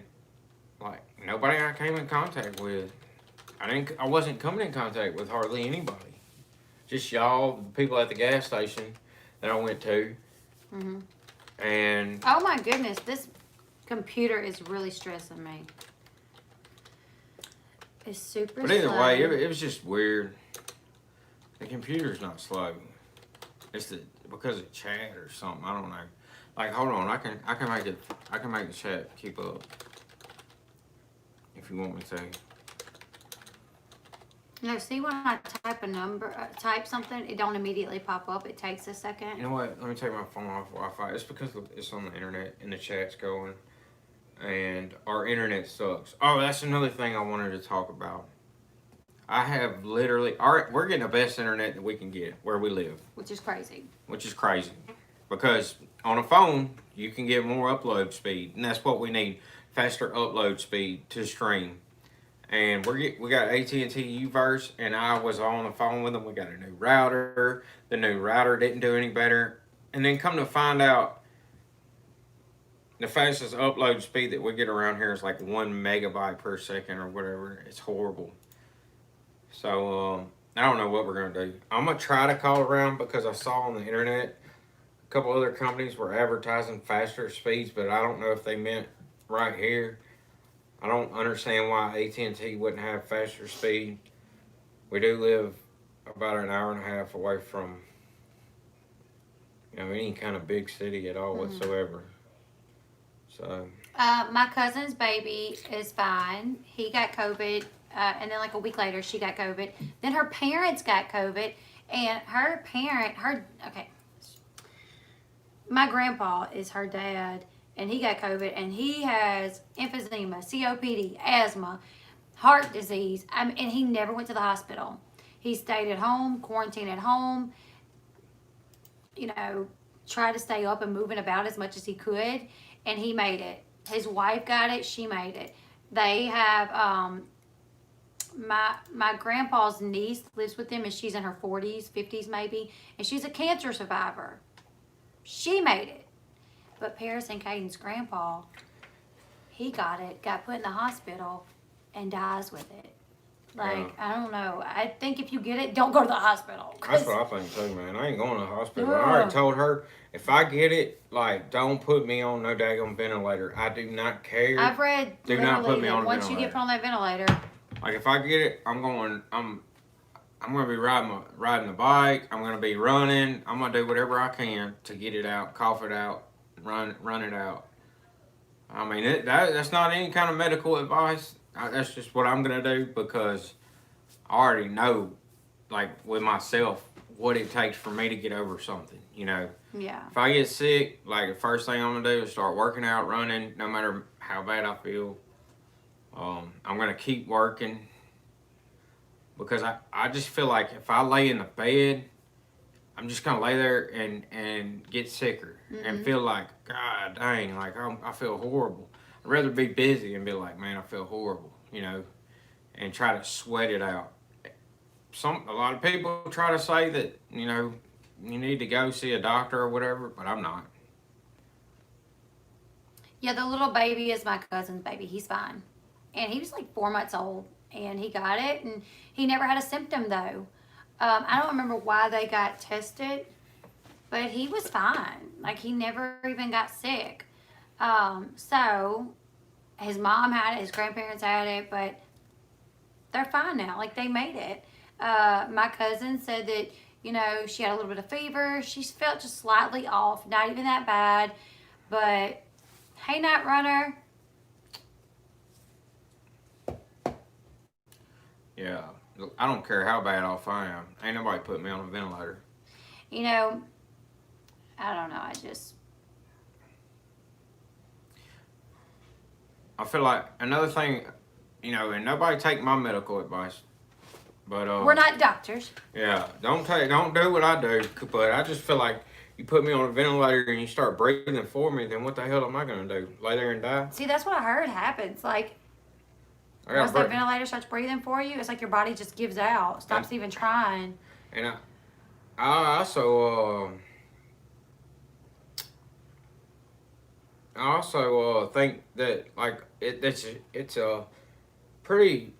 like, nobody I came in contact with. I wasn't coming in contact with hardly anybody. Just y'all, the people at the gas station that I went to. Mm-hmm. And oh my goodness, this computer is really stressing me. It's super. But either slow. way, it was just weird. The computer's not slow. It's because of chat or something. I don't know. Like, hold on, I can make the chat keep up if you want me to. No, see when I type something, it don't immediately pop up. It takes a second. You know what? Let me take my phone off Wi-Fi. It's because it's on the internet and the chat's going, and our internet sucks. Oh, that's another thing I wanted to talk about. I have literally, we're getting the best internet that we can get where we live. Which is crazy. Because on a phone, you can get more upload speed, and that's what we need, faster upload speed to stream. And we got AT&T Uverse, and I was on the phone with them. We got a new router. The new router didn't do any better. And then come to find out, the fastest upload speed that we get around here is like 1 megabyte per second or whatever. It's horrible. So I don't know what we're going to do. I'm going to try to call around because I saw on the internet a couple other companies were advertising faster speeds, but I don't know if they meant right here. I don't understand why AT&T wouldn't have faster speed. We do live about an hour and a half away from, any kind of big city at all whatsoever. So. My cousin's baby is fine. He got COVID, and then like a week later, she got COVID. Then her parents got COVID, and my grandpa is her dad. And he got COVID, and he has emphysema, COPD, asthma, heart disease. And he never went to the hospital. He stayed at home, quarantined at home, tried to stay up and moving about as much as he could, and he made it. His wife got it, she made it. They have, my grandpa's niece lives with them, and she's in her 40s, 50s maybe, and she's a cancer survivor. She made it. But Paris and Caden's grandpa, he got it, got put in the hospital, and dies with it. I don't know. I think if you get it, don't go to the hospital. That's what I think too, man. I ain't going to the hospital. I already told her, if I get it, don't put me on no daggone ventilator. I do not care. I've read do not put me on a once ventilator. You get put on that ventilator. Like, if I get it, I'm going to be riding the bike. I'm going to be running. I'm going to do whatever I can to get it out, cough it out. Run it out. I mean, that's not any kind of medical advice. That's just what I'm going to do because I already know, with myself, what it takes for me to get over something, Yeah. If I get sick, the first thing I'm going to do is start working out, running, no matter how bad I feel. I'm going to keep working because I just feel like if I lay in the bed, I'm just going to lay there and get sicker and feel like, God dang, I feel horrible. I'd rather be busy and be like, man, I feel horrible, and try to sweat it out. A lot of people try to say that, you need to go see a doctor or whatever, but I'm not. Yeah, the little baby is my cousin's baby. He's fine. And he was 4 months old, and he got it, and he never had a symptom, though. I don't remember why they got tested, but he was fine. He never even got sick. His mom had it, his grandparents had it, but they're fine now. Like, they made it. My cousin said that, you know, she had a little bit of fever. She felt just slightly off, not even that bad. But, hey, Night Runner. Yeah. I don't care how bad off I am. Ain't nobody put me on a ventilator. You know, I don't know. I feel like another thing, you know, and nobody take my medical advice, but we're not doctors. Yeah, don't do what I do. But I just feel like you put me on a ventilator and you start breathing for me, then what the hell am I gonna do? Lay there and die? See, that's what I heard happens. Like, once that ventilator starts breathing for you, it's like your body just gives out, stops even trying. And I also think that like it's a pretty.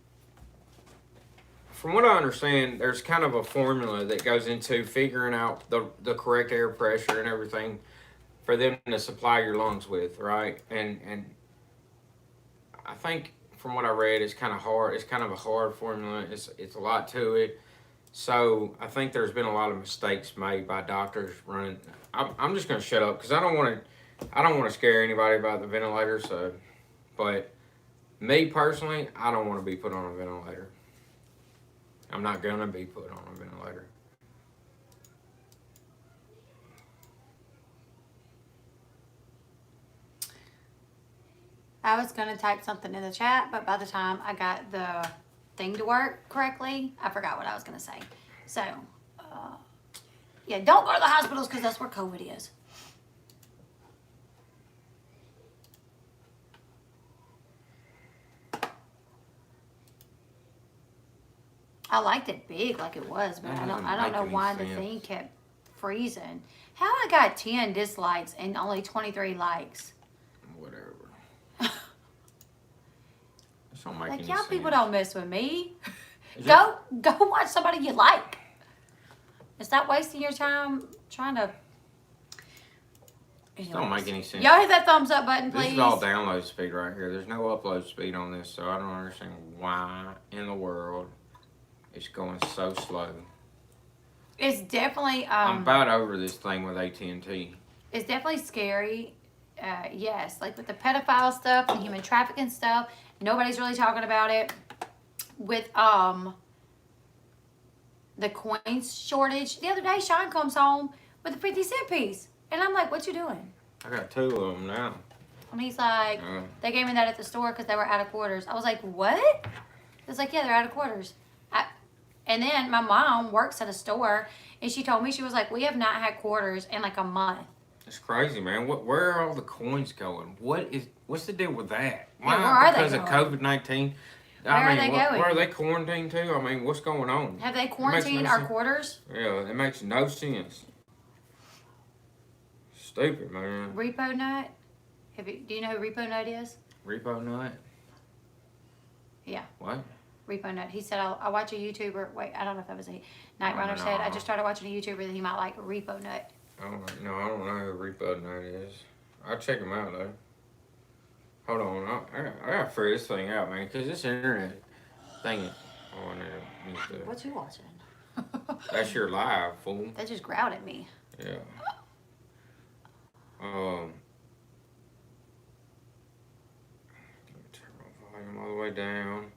From what I understand, there's kind of a formula that goes into figuring out the correct air pressure and everything for them to supply your lungs with, right? And I think from what I read, it's kind of hard. It's kind of a hard formula. It's a lot to it. So I think there's been a lot of mistakes made by doctors running. I'm just gonna shut up because I don't want to scare anybody about the ventilator. So, but me personally, I don't want to be put on a ventilator. I'm not gonna be put on a ventilator. I was going to type something in the chat, but by the time I got the thing to work correctly, I forgot what I was going to say. So, yeah, don't go to the hospitals because that's where COVID is. I liked it big like it was, but I don't know why the thing kept freezing. How I got 10 dislikes and only 23 likes? Whatever. Don't make like, any y'all sense. people don't mess with me. Go watch somebody you like. Stop wasting your time trying to. Anyways. Don't make any sense. Y'all hit that thumbs up button, please. This is all download speed right here. There's no upload speed on this, so I don't understand why in the world it's going so slow. It's definitely. I'm about over this thing with AT&T. It's definitely scary. Yes, like with the pedophile stuff, the human trafficking stuff, nobody's really talking about it. With the coins shortage, the other day Sean comes home with a 50-cent piece, and I'm like, "What you doing?" I got 2 of them now. And he's like, "They gave me that at the store because they were out of quarters." I was like, "What?" It's like, "Yeah, they're out of quarters." And then my mom works at a store, and she told me, she was like, "We have not had quarters in like a month." It's crazy, man. Where are all the coins going? What's the deal with that? Why? Yeah, where are because they of going? COVID-19. Where are they going? Where are they quarantined to? I mean, what's going on? Have they quarantined our quarters? Yeah, it makes no sense. Stupid, man. Repo Nut? Do you know who Repo Nut is? Repo Nut? Yeah. What? Repo Nut. He said, I watch a YouTuber. Wait, I don't know if that was a Night Runner said, I just started watching a YouTuber that he might like, Repo Nut. I don't know who Repo Nut is. I'll check him out, though. Hold on. I gotta figure this thing out, man, because this internet thing on there. What you watching? That's your live, fool. That just growled at me. Yeah. Turn my volume all the way down.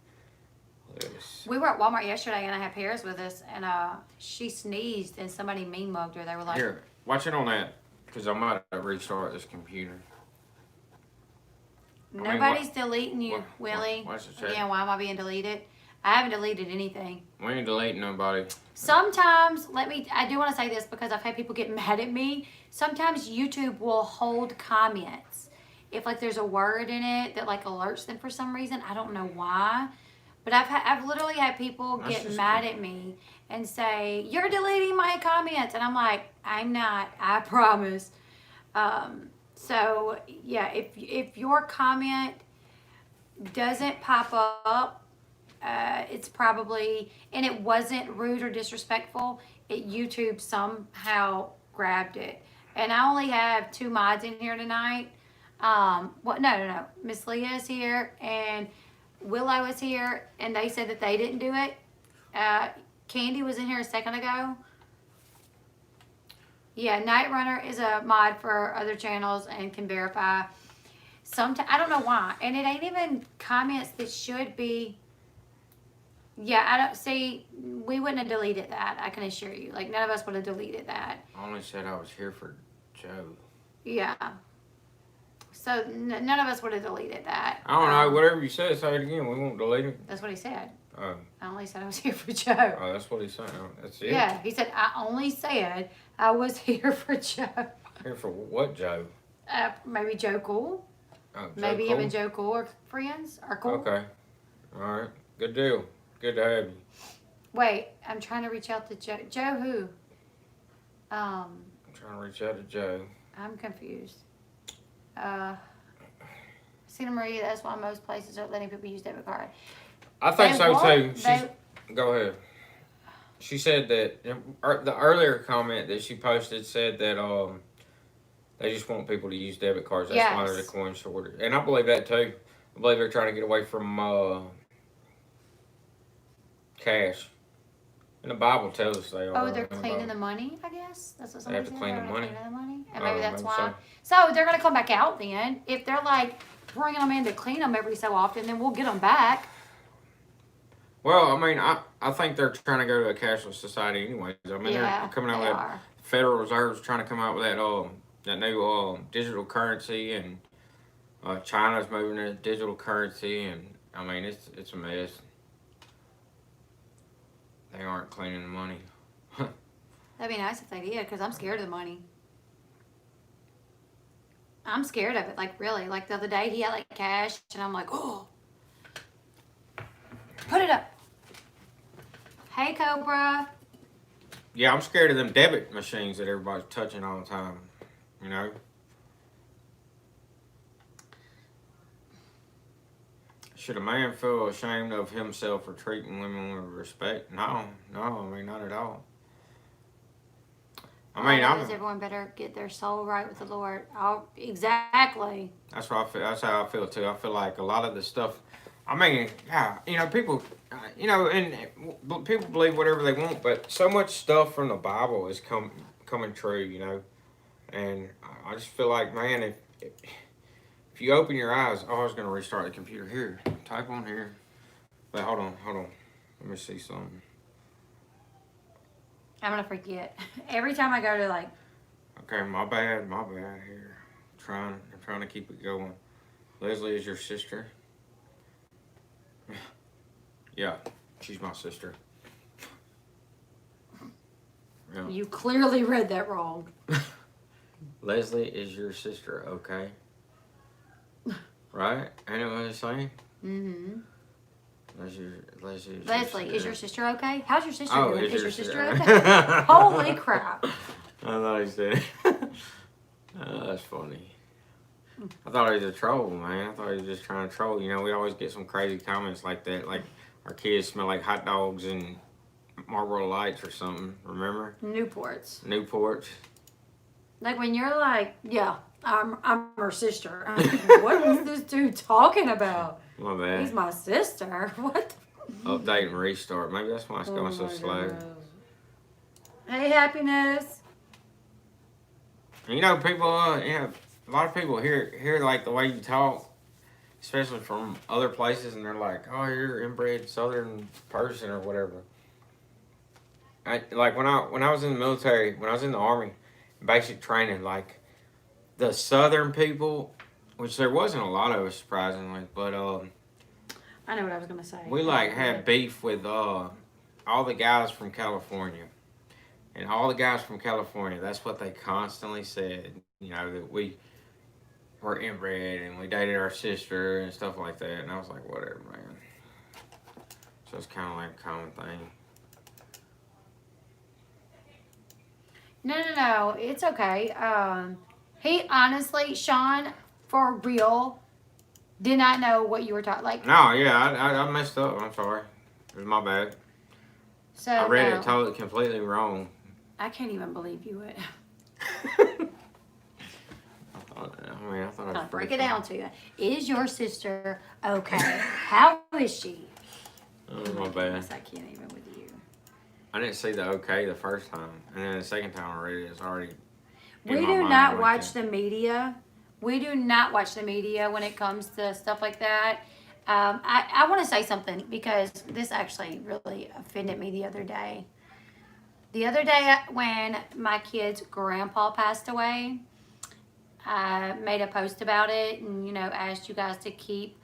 We were at Walmart yesterday, and I had Paris with us, and she sneezed, and somebody mean mugged her. They were like, "Here, watch it on that, because I might restart this computer." Nobody's deleting you, Willie. Again, why am I being deleted? I haven't deleted anything. We ain't deleting nobody. Sometimes, I do want to say this because I've had people get mad at me. Sometimes YouTube will hold comments. If like there's a word in it that like alerts them for some reason, I don't know why. But I've literally had people get mad at me and say, "You're deleting my comments." And I'm like, "I'm not, I promise." So yeah, if your comment doesn't pop up, it's probably, and it wasn't rude or disrespectful, YouTube somehow grabbed it. And I only have 2 mods in here tonight. What? No. Miss Leah is here and Willow is here, and they said that they didn't do it. Candy was in here a second ago. Yeah, Night Runner is a mod for other channels and can verify. Sometimes I don't know why, and it ain't even comments that should be. Yeah, I don't see. We wouldn't have deleted that. I can assure you. Like none of us would have deleted that. I only said I was here for Joe. Yeah. So none of us would have deleted that. I don't know. Whatever you said, say it again. We won't delete it. That's what he said. Oh. I only said I was here for Joe. Oh, that's what he said. Oh, that's it. Yeah, he said I only said I was here for Joe. Here for what, Joe? Maybe Joe Cool. Oh, Joe Maybe Cole? him and Joe Cool are friends. Are cool. Okay. All right. Good deal. Good to have you. Wait, I'm trying to reach out to Joe. Joe who? I'm trying to reach out to Joe. I'm confused. Santa Maria, that's why most places are letting people use debit card. I think so too. They, Go ahead. She said that the earlier comment that she posted said that they just want people to use debit cards. That's why there's a coin shortage, and I believe that too. I believe they're trying to get away from cash. And the Bible tells us they are. Oh, they're cleaning the money, I guess? That's what somebody said. They have to clean the money. Cleaning the money? And maybe that's maybe why. So they're going to come back out then. If they're like bringing them in to clean them every so often, then we'll get them back. Well, I mean, I think they're trying to go to a cashless society anyways. I mean, they're coming out with that. Federal Reserve's trying to come out with that new digital currency, and China's moving to digital currency, and I mean, it's a mess. They aren't cleaning the money. That'd be nice if they did, because I'm scared of the money. I'm scared of it, like really. Like the other day, he had like cash, and I'm like, oh, put it up. Hey, Cobra. Yeah, I'm scared of them debit machines that everybody's touching all the time. You know. Should a man feel ashamed of himself for treating women with respect? No, I mean, not at all. I mean, everyone better get their soul right with the Lord. Exactly. That's what I feel. That's how I feel too. I feel like a lot of the stuff. I mean, yeah, you know, people, you know, and people believe whatever they want, but so much stuff from the Bible is coming true, you know. And I just feel like, man, if you open your eyes, I was going to restart the computer here. Type on here. But hold on. Let me see something. I'm going to forget. Every time I go to like... Okay, my bad here. I'm trying to keep it going. Leslie is your sister? Yeah, she's my sister. Yeah. You clearly read that wrong. Leslie is your sister, okay? Right? Ain't that what it's saying? Mm-hmm. Leslie, is your sister okay? How's your sister doing? Is your sister okay? Holy crap. I thought he said. Oh, that's funny. I thought he was a troll, man. I thought he was just trying to troll. You know, we always get some crazy comments like that. Like, our kids smell like hot dogs and Marlboro Lights or something. Remember? Newports. Like when you're like, yeah, I'm her sister. I'm like, what is this dude talking about? My bad. He's my sister. What? Update and restart. Maybe that's why it's going so slow. Goodness. Hey, Happiness. You know, people, a lot of people hear like the way you talk, especially from other places, and they're like, "Oh, you're an inbred Southern person or whatever." Like when I was in the military, when I was in the Army, basic training, like the Southern people, which there wasn't a lot of us surprisingly, but I know what I was gonna say. we like had beef with all the guys from California. And all the guys from California, that's what they constantly said. You know, that we were inbred and we dated our sister and stuff like that. And I was like, whatever, man. So it's kind of like a common thing. No. It's okay. He honestly, Sean, for real, did not know what you were talking. Like, no, yeah, I messed up. I'm sorry. It was my bad. So I read it totally completely wrong. I can't even believe you would. Hold I mean, I thought it was I'll break pretty it down to you. Is your sister okay? How is she? Oh, my bad. I can't even with you. I didn't see the okay the first time, and then the second time I read it, it's already. We do not watch the media. We do not watch the media when it comes to stuff like that. I want to say something because this actually really offended me the other day. The other day when my kid's grandpa passed away, I made a post about it and, asked you guys to keep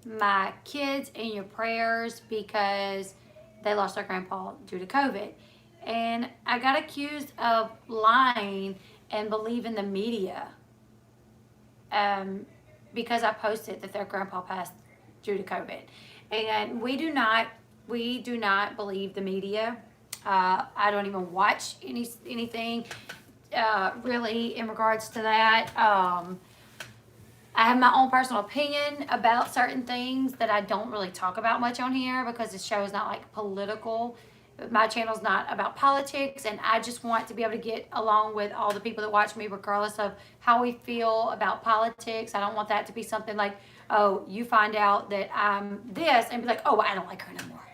my kids in your prayers because they lost their grandpa due to COVID. And I got accused of lying and believing the media because I posted that their grandpa passed due to COVID. And we do not believe the media. I don't even watch anything really in regards to that. I have my own personal opinion about certain things that I don't really talk about much on here because the show is not like political. My channel's not about politics, and I just want to be able to get along with all the people that watch me regardless of how we feel about politics. I don't want that to be something like, oh, you find out that I'm this and be like, oh, I don't like her no more.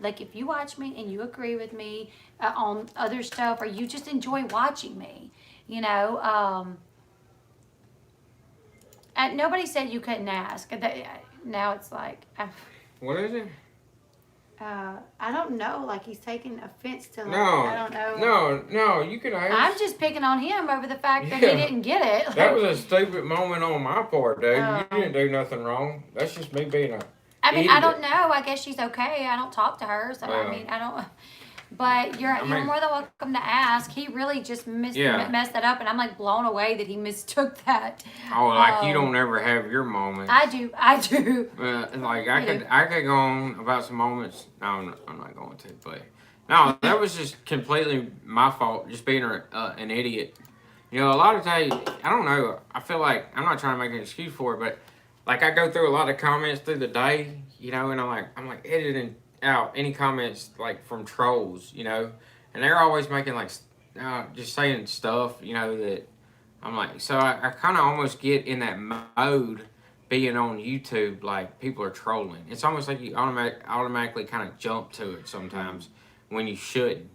Like, if you watch me and you agree with me on other stuff, or you just enjoy watching me, nobody said you couldn't ask. Now it's like, What is it? I don't know. Like, he's taking offense to. No, I don't know. No. You could ask. I'm just picking on him over the fact that he didn't get it. That was a stupid moment on my part, dude. You Oh. didn't do nothing wrong. That's just me being a. I mean, idiot. I don't know. I guess she's okay. I don't talk to her, so I mean, I don't. But you're more than welcome to ask. He really just messed that up, and I'm like blown away that he mistook that. Oh, like you don't ever have your moments. I do. Like I could go on about some moments. No, I'm not going to. But no, that was just completely my fault. Just being an idiot. A lot of times, I don't know. I feel like I'm not trying to make an excuse for it, but like I go through a lot of comments through the day, and I'm like editing out any comments like from trolls, and they're always making like just saying stuff, that I'm like, so I kind of almost get in that mode being on YouTube, like people are trolling. It's almost like you automatically kind of jump to it sometimes when you shouldn't,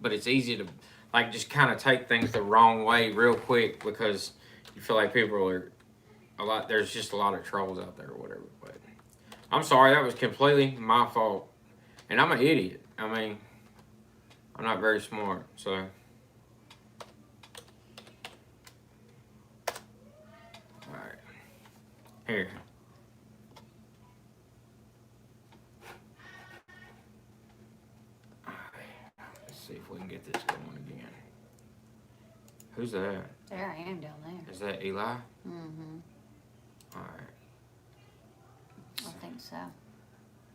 but it's easy to like just kind of take things the wrong way real quick because you feel like people are there's just a lot of trolls out there or whatever, but I'm sorry, that was completely my fault. And I'm an idiot. I mean, I'm not very smart, so. Alright. Here. Alright. Let's see if we can get this going again. Who's that? There I am down there. Is that Eli? Mm-hmm. Alright. I think so.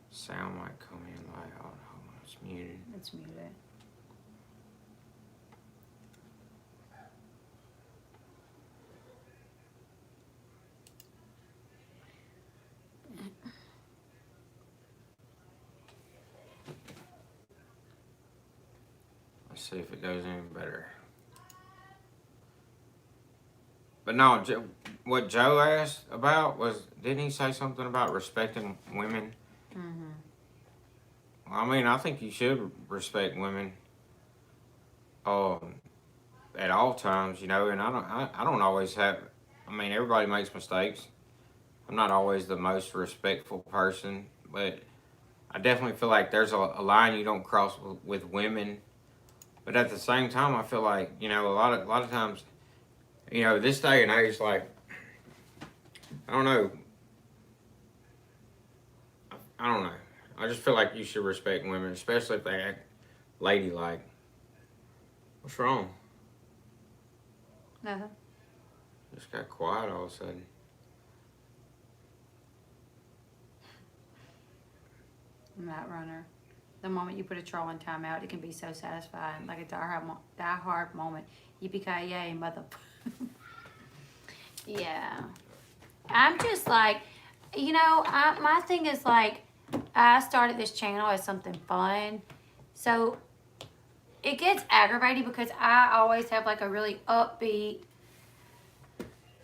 Sound might come in like, oh no, it's muted. It's muted. Let's see if it goes any better. But no, what Joe asked about was, didn't he say something about respecting women? Mm-hmm. Well, I mean, I think you should respect women at all times, and I don't always have, I mean, everybody makes mistakes. I'm not always the most respectful person, but I definitely feel like there's a line you don't cross with women. But at the same time, I feel like, a lot of times, this day and age, like, I don't know. I just feel like you should respect women, especially if they act ladylike. What's wrong? Nothing. Just got quiet all of a sudden. Matt Runner. The moment you put a troll in timeout, it can be so satisfying. Like a die-hard moment. Yippee-ki-yay, mother. Yeah. I'm just like, my thing is like, I started this channel as something fun. So it gets aggravating because I always have like a really upbeat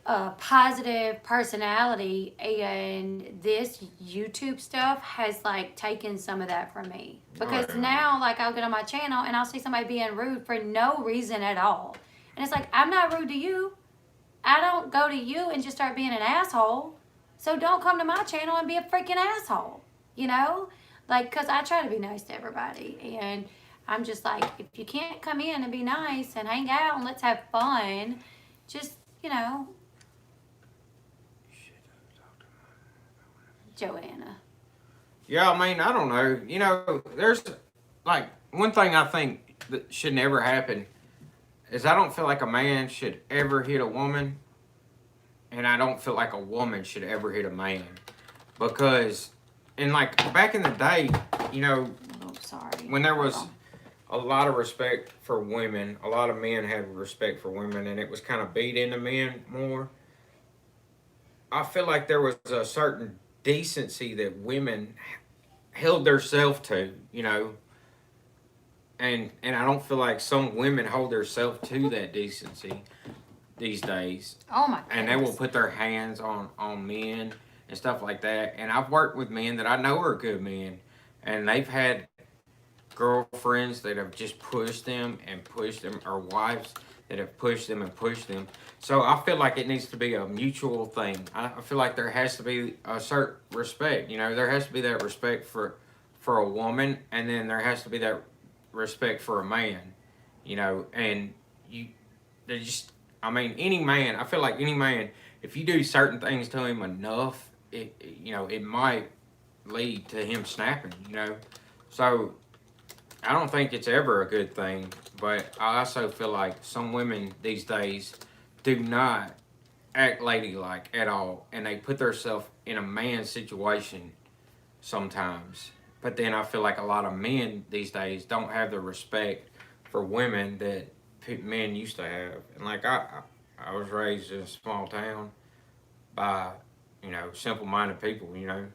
a positive personality, and this YouTube stuff has like taken some of that from me. Because now, like, I'll get on my channel and I'll see somebody being rude for no reason at all. And it's like, I'm not rude to you. I don't go to you and just start being an asshole. So don't come to my channel and be a freaking asshole. You know? Like, because I try to be nice to everybody. And I'm just like, if you can't come in and be nice and hang out and let's have fun, just, you know, Joanna. Yeah, I mean, I don't know. You know, there's like one thing I think that should never happen is I don't feel like a man should ever hit a woman, and I don't feel like a woman should ever hit a man. Because, and like back in the day, you know, Oh, sorry. when there was a lot of respect for women, a lot of men had respect for women, and it was kind of beat into men more. I feel like there was a certain decency that women held themselves to, you know, and I don't feel like some women hold themselves to that decency these days. Oh my goodness. And they will put their hands on men and stuff like that. And I've worked with men that I know are good men, and they've had girlfriends that have just pushed them and pushed them, or wives that have pushed them and pushed them. So I feel like it needs to be a mutual thing. I feel like there has to be a certain respect. You know, there has to be that respect for a woman, and then there has to be that respect for a man. You know, and they just, I mean, any man. I feel like any man, if you do certain things to him enough, you know, it might lead to him snapping. You know, so I don't think it's ever a good thing, but I also feel like some women these days do not act ladylike at all, and they put themselves in a man's situation sometimes. But then I feel like a lot of men these days don't have the respect for women that men used to have. And like I was raised in a small town by, you know, simple-minded people, you know,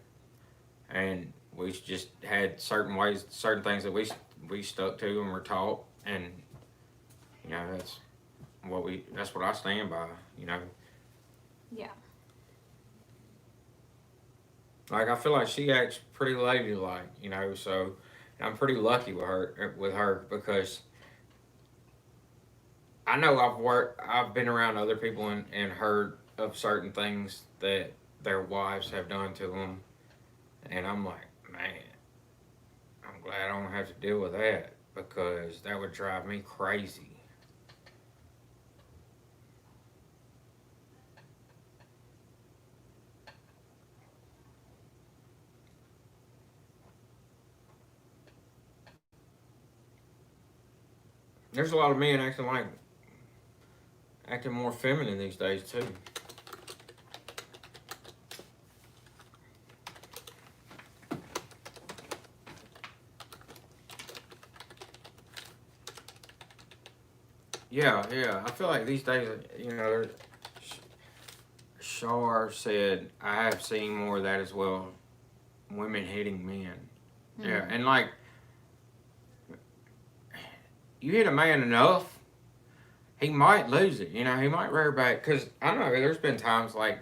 and we just had certain ways, certain things that we stuck to and were taught, and you know that's what I stand by, you know. Yeah. Like I feel like she acts pretty ladylike, you know, so I'm pretty lucky with her because I know I've been around other people and heard of certain things that their wives have done to them, and I'm like, man, I'm glad I don't have to deal with that because that would drive me crazy. There's a lot of men acting more feminine these days too. Yeah. I feel like these days, you know, Shar said, I have seen more of that as well. Women hitting men. Mm-hmm. Yeah, and like, you hit a man enough, he might lose it. You know, he might rear back. Because I know there's been times like,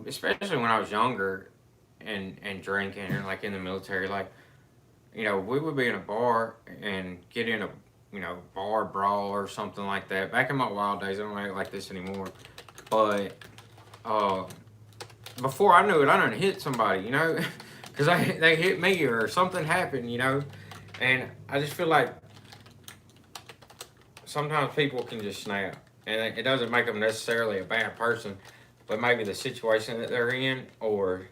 especially when I was younger and drinking and like in the military, like, you know, we would be in a bar and get in a, you know, bar brawl or something like that. Back in my wild days, I don't act like this anymore. But before I knew it, I done hit somebody, you know, because they hit me or something happened, you know. And I just feel like sometimes people can just snap. And it doesn't make them necessarily a bad person, but maybe the situation that they're in, or,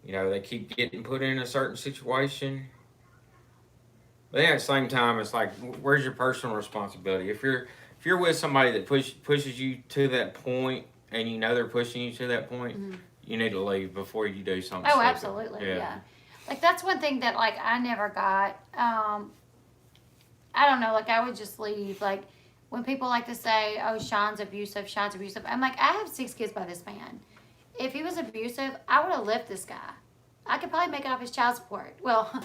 you know, they keep getting put in a certain situation. But then at the same time, it's like, where's your personal responsibility? If you're with somebody that pushes you to that point, and you know they're pushing you to that point, mm-hmm. you need to leave before you do something. Oh, stupid. absolutely, yeah. Like that's one thing that like I never got. I don't know. Like I would just leave. Like when people like to say, "Oh, Sean's abusive," I'm like, I have 6 kids by this man. If he was abusive, I would have left this guy. I could probably make it off his child support. Well.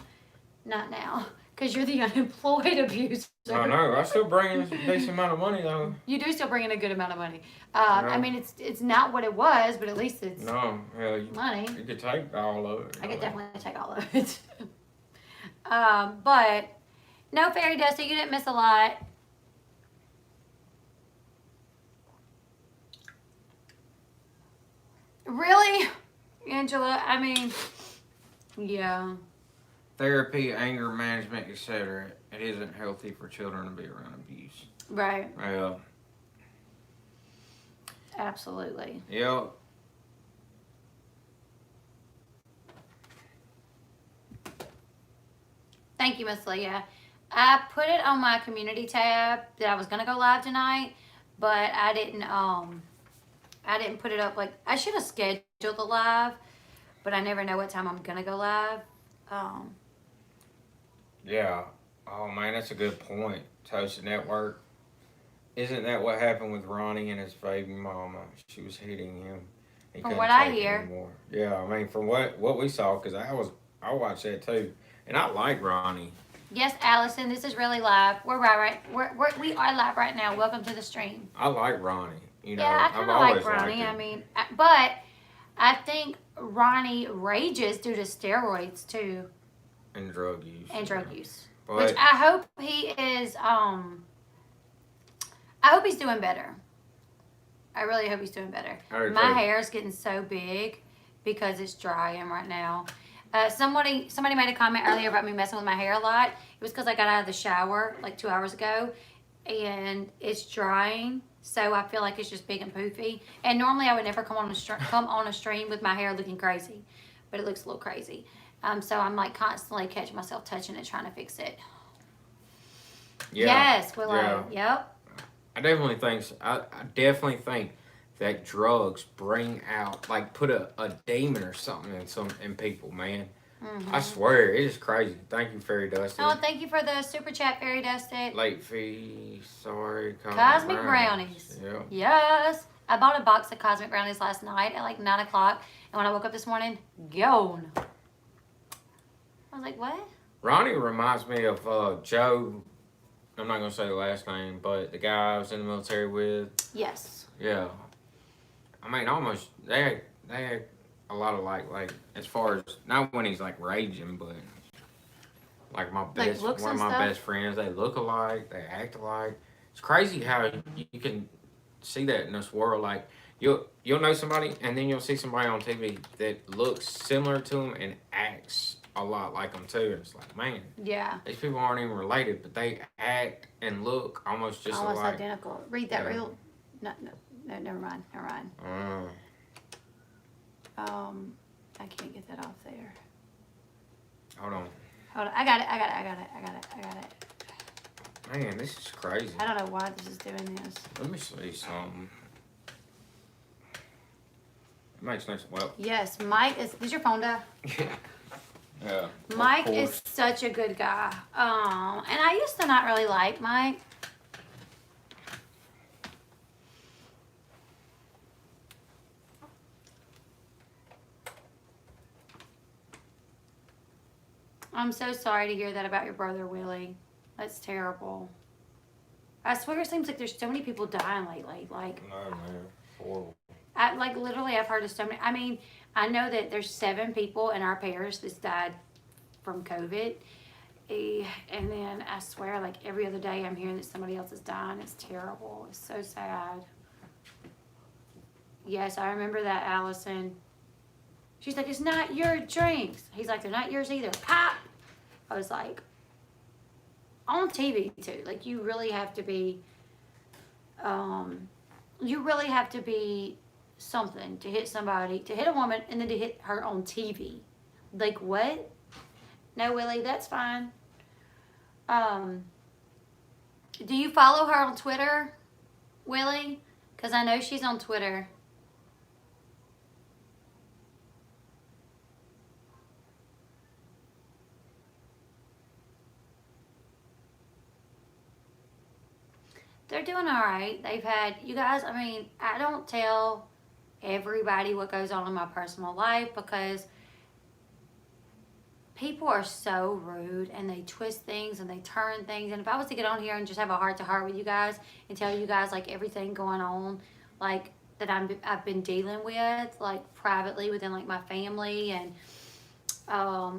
Not now. Because you're the unemployed abuser. I know. I still bring in a decent amount of money though. You do still bring in a good amount of money. No. I mean, it's not what it was, but at least it's No, hell, money. you could take all of it. I could definitely take all of it. But no, Fairy Dusty, you didn't miss a lot. Really, Angela? I mean, yeah. Therapy, anger management, etc. It isn't healthy for children to be around abuse. Right. Yeah. Absolutely. Yeah. Thank you, Miss Leah. I put it on my community tab that I was gonna go live tonight, but I didn't put it up. Like, I should have scheduled the live, but I never know what time I'm gonna go live. Yeah. Oh man, that's a good point. Toasted Network. Isn't that what happened with Ronnie and his baby mama? She was hitting him. He From couldn't what I take it hear. anymore. Yeah, I mean, from what we saw, because I watched that too, and I like Ronnie. Yes, Allison, this is really live. We are live right now. Welcome to the stream. I like Ronnie. You know, Yeah, I I've kind of always like Ronnie. liked I him. mean, but I think Ronnie rages due to steroids too And drug use. and drug use. But Which I hope he is. I hope he's doing better. I really hope he's doing better. My hair is getting so big because it's drying right now. Somebody made a comment earlier about me messing with my hair a lot. It was because I got out of the shower like 2 hours ago, and it's drying. So I feel like it's just big and poofy. And normally I would never come on a stream with my hair looking crazy, but it looks a little crazy. So I'm like constantly catching myself touching it, trying to fix it. yeah, Yes, Willow. yeah. Yep. I definitely think that drugs bring out, like, put a demon or something in people, man. I swear, it is crazy. Thank you, Fairy Dusty. Oh, thank you for the super chat, Fairy Dusty. Late fee, sorry. Cosmic brownies. Yeah. Yes. I bought a box of cosmic brownies last night at like 9 o'clock, and when I woke up this morning, gone. I was like, what? Ronnie reminds me of Joe. I'm not gonna say the last name, but the guy I was in the military with. Yes. Yeah. I mean, almost they had a lot of like as far as not when he's like raging, but like one of my best friends. They look alike. They act alike. It's crazy how you can see that in this world. Like you'll know somebody, and then you'll see somebody on TV that looks similar to them and acts a lot like them too. And it's like, man, Yeah. these people aren't even related, but they act and look almost just Almost alike. identical. Read that Yeah. real. No, never mind. I can't get that off there. Hold on. Hold on. I got it. Man, this is crazy. I don't know why this is doing this. Let me see something. It makes no sense. Well, Yes, Mike is your phone die? yeah. Mike is such a good guy. And I used to not really like Mike. I'm so sorry to hear that about your brother, Willie. That's terrible. I swear it seems like there's so many people dying lately. Like, No, man. Horrible. literally, I've heard of so many. I mean, I know that there's 7 people in our parish that's died from COVID. And then I swear, like, every other day I'm hearing that somebody else is dying. It's terrible. It's so sad. Yes, I remember that, Allison. She's like, it's not your drinks. He's like, they're not yours either. Pop! I was like, on TV too. Like, you really have to be, something to hit somebody, to hit a woman, and then to hit her on TV. Like, what? No, Willie, that's fine. Do you follow her on Twitter, Willie? Because I know she's on Twitter. They're doing all right. They've had, you guys, I mean, I don't tell everybody what goes on in my personal life because people are so rude and they twist things and they turn things. And if I was to get on here and just have a heart to heart with you guys and tell you guys like everything going on, like that I've been dealing with, like privately within like my family and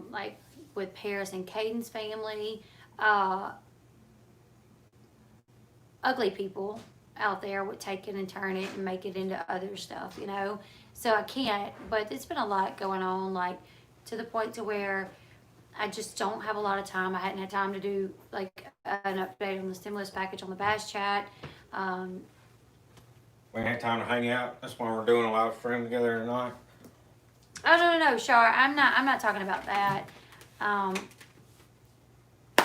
like with Paris and Caden's family, ugly people out there would take it and turn it and make it into other stuff, you know. So I can't. But it's been a lot going on, like to the point to where I just don't have a lot of time. I hadn't had time to do like an update on the stimulus package on the Bash Chat. We ain't had time to hang out. That's why we're doing a live stream together tonight. Oh no, Shar, I'm not talking about that.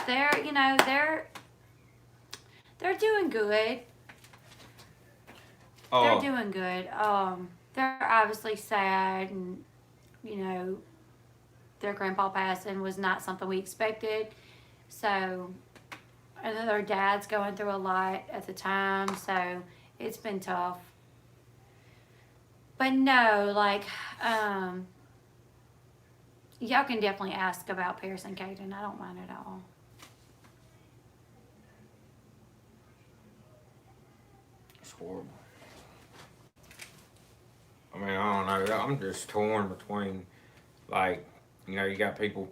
They're you know they're doing good. They're doing good. They're obviously sad, and you know their grandpa passing was not something we expected. So, and then their dad's going through a lot at the time, so it's been tough. But no, like, y'all can definitely ask about Paris and Caden. I don't mind at all. It's horrible. I mean, I don't know. I'm just torn between, like, you know, you got people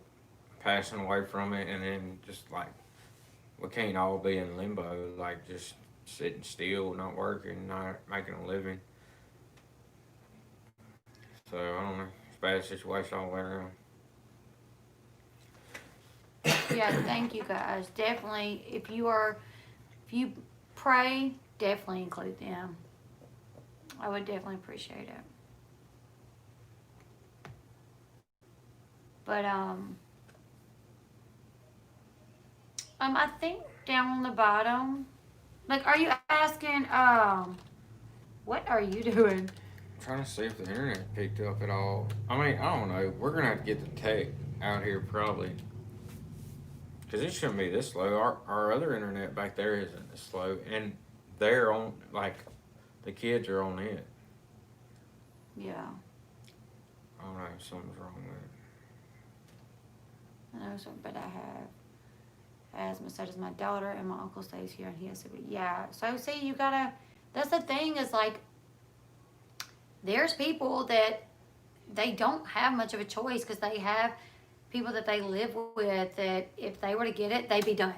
passing away from it, and then just like, we can't all be in limbo, like just sitting still, not working, not making a living. So I don't know. It's a bad situation all the way around. Yeah, thank you guys. Definitely, if you pray, definitely include them. I would definitely appreciate it. But I think down on the bottom, like, are you asking what are you doing? I'm trying to see if the internet picked up at all. I mean, I don't know. We're gonna have to get the tech out here probably, because it shouldn't be this slow. Our other internet back there isn't this slow, and they're on, like, the kids are on it. Yeah, I don't know. Something's wrong with it. I know, so, but I have asthma, so does my daughter, and my uncle stays here, and he has to be, yeah. So, see, you gotta, that's the thing is, like, there's people that they don't have much of a choice because they have people that they live with that if they were to get it, they'd be done.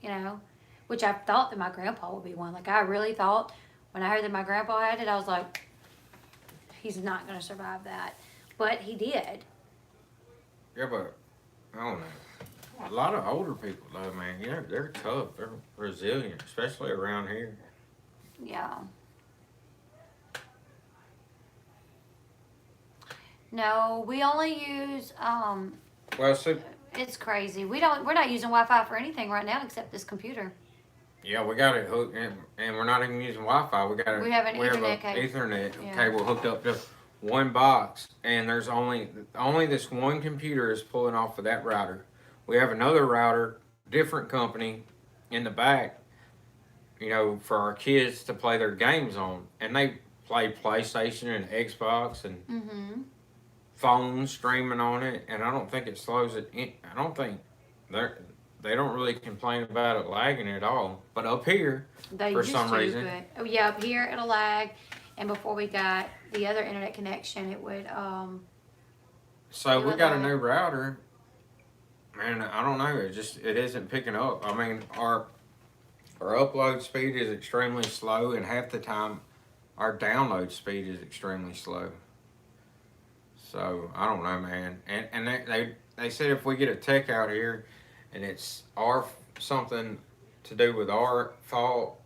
You know? Which I thought that my grandpa would be one. Like, I really thought when I heard that my grandpa had it, I was like, he's not going to survive that. But he did. Yeah, but I don't know. A lot of older people, though, man, you know, they're tough. They're resilient, especially around here. Yeah. No, we only use, Well, see, it's crazy. We're not using Wi-Fi for anything right now except this computer. yeah, we got it hooked, and we're not even using Wi-Fi. We have an Ethernet cable. Ethernet Yeah. cable hooked up to one box, and there's only this one computer is pulling off of that router. We have another router, different company, in the back, you know, for our kids to play their games on, and they play PlayStation and Xbox and phones streaming on it, and I don't think it slows it. I don't think they don't really complain about it lagging at all. But up here, for some reason, oh yeah, up here it'll lag, and before we got the other internet connection, it would So we got a new router. Man, I don't know. It isn't picking up. I mean, our upload speed is extremely slow, and half the time, our download speed is extremely slow. So I don't know, man. And they said if we get a tech out here, and it's something to do with our fault.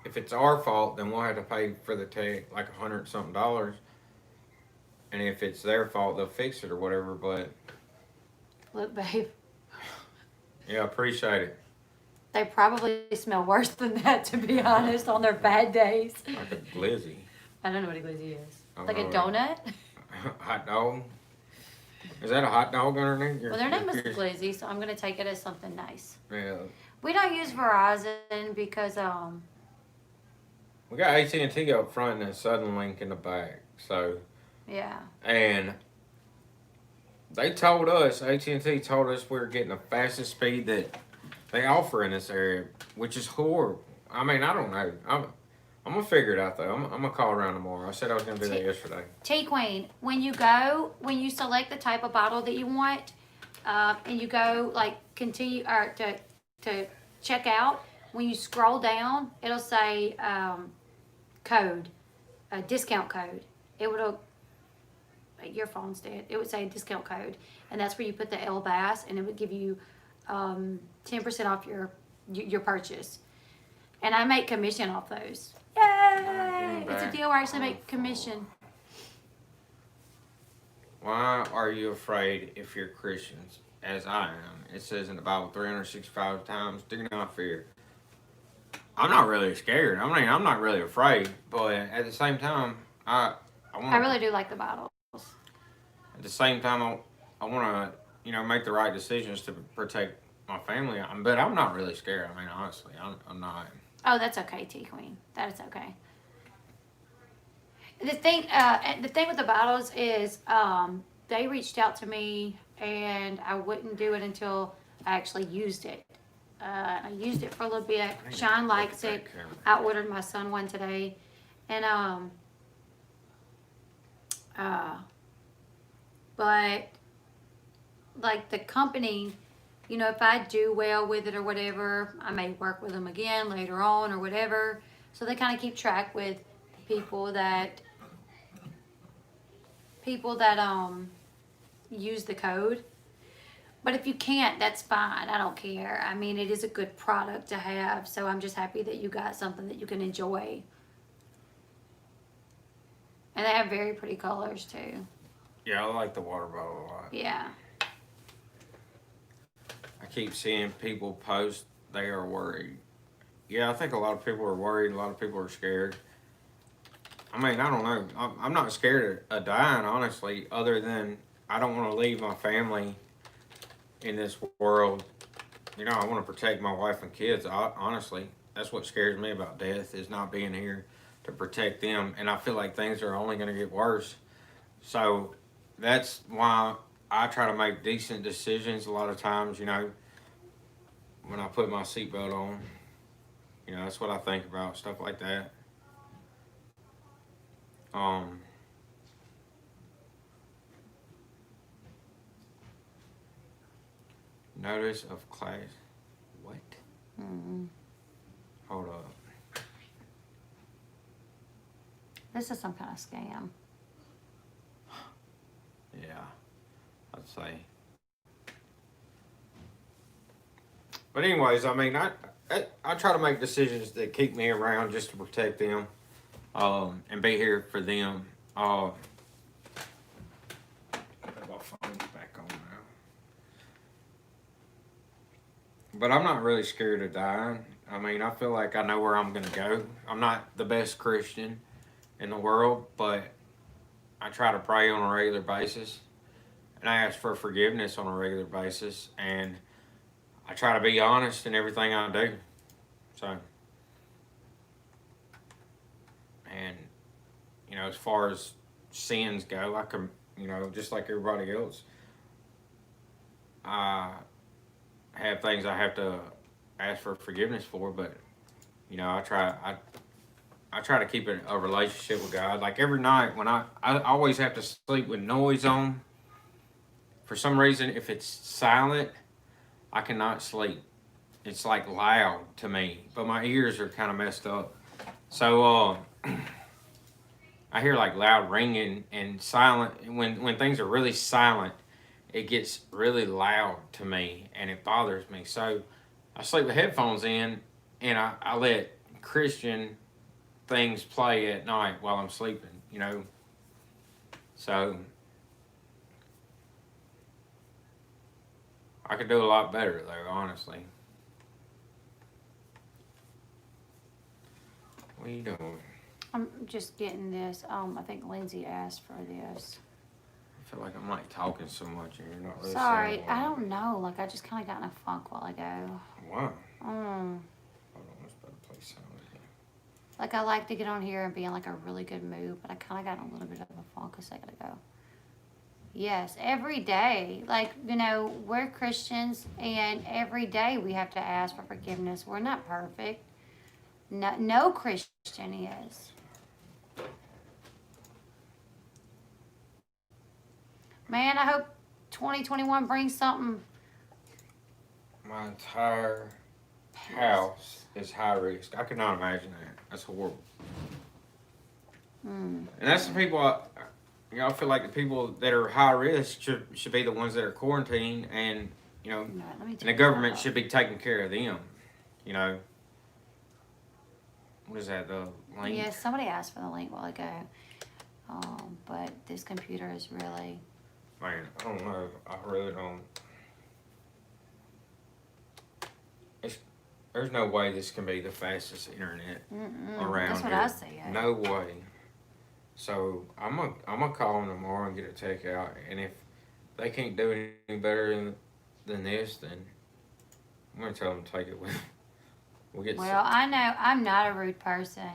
If it's our fault, then we'll have to pay for the tech like $100 something. And if it's their fault, they'll fix it or whatever. But look, babe. Yeah, appreciate it. They probably smell worse than that, to be honest, on their bad days. Like a glizzy. I don't know what a glizzy is. Oh, like a donut? Hot dog? Is that a hot dog underneath? Well, their name is glizzy, so I'm going to take it as something nice. Yeah. We don't use Verizon because, we got AT&T up front and then Southern Link in the back, so. yeah. And They told us, AT&T told us we were getting the fastest speed that they offer in this area, which is horrible. I mean, I don't know. I'm gonna figure it out though. I'm gonna call around tomorrow. I said I was gonna do that yesterday. T-Queen, when you select the type of bottle that you want, and you go like continue or to check out, when you scroll down, it'll say code, a discount code. It would your phone's dead. It would say discount code, and that's where you put the L Bass, and it would give you 10% off your purchase. And I make commission off those. Yay! It's a deal where I actually make commission. Why are you afraid if you're Christians, as I am? It says in the Bible 365 times, do not fear. I'm not really scared. I mean, I'm not really afraid, but at the same time, I really do like the bottles. At the same time, I want to, make the right decisions to protect my family. But I'm not really scared. I mean, honestly, I'm not. Oh, that's okay, T-Queen. That is okay. The thing with the bottles is, they reached out to me, and I wouldn't do it until I actually used it. I used it for a little bit. Sean likes it. I ordered my son one today, and but like the company, if I do well with it or whatever, I may work with them again later on or whatever. So they kind of keep track with people that use the code. But if you can't, that's fine. I don't care. I mean, it is a good product to have, so I'm just happy that you got something that you can enjoy. And they have very pretty colors too. Yeah, I like the water bottle a lot. Yeah. I keep seeing people post they are worried. Yeah, I think a lot of people are worried. A lot of people are scared. I mean, I don't know. I'm not scared of dying, honestly, other than I don't want to leave my family in this world. I want to protect my wife and kids. Honestly, that's what scares me about death, is not being here to protect them. And I feel like things are only going to get worse. So that's why I try to make decent decisions a lot of times, when I put my seatbelt on. That's what I think about, stuff like that. Notice of class. What? Mm-hmm. Hold up. This is some kind of scam. Yeah, I'd say. But anyways, I mean, I try to make decisions that keep me around just to protect them, and be here for them. My phone's back on now. But I'm not really scared of dying. I mean, I feel like I know where I'm going to go. I'm not the best Christian in the world, but I try to pray on a regular basis, and I ask for forgiveness on a regular basis, and I try to be honest in everything I do. So, and, as far as sins go, I can, just like everybody else, I have things I have to ask for forgiveness for, but, I try to keep a relationship with God. Like every night when I always have to sleep with noise on. For some reason, if it's silent, I cannot sleep. It's like loud to me, but my ears are kind of messed up. So I hear like loud ringing and silent. When things are really silent, it gets really loud to me and it bothers me. So I sleep with headphones in, and I let Christian things play at night while I'm sleeping, So I could do a lot better though, honestly. What are you doing? I'm just getting this. I think Lindsay asked for this. I feel like I'm like talking so much and you're not really Sorry, saying I don't know. Like I just kind of got in a funk while ago. Why? Hold Mm. on, let's better play sound again. Like I like to get on here and be in like a really good mood, but I kind of got in a little bit of a funk a second ago. Yes, every day. Like, you know, we're Christians and every day we have to ask for forgiveness. We're not perfect. No Christian is. Man, I hope 2021 brings something. My entire house is high risk. I could not imagine that. That's horrible. Mm. And that's the people. I feel like the people that are high risk should be the ones that are quarantined, and No, and the government should be taking care of them. You know, what is that? The link? Yes, somebody asked for the link a while ago. But this computer is really. Man, I don't know. I really don't. There's no way this can be the fastest internet around That's what here. I said. No way. So I'm gonna call them tomorrow and get a tech out, and if they can't do any better than this, then I'm gonna tell them to take it with. Well, I know I'm not a rude person.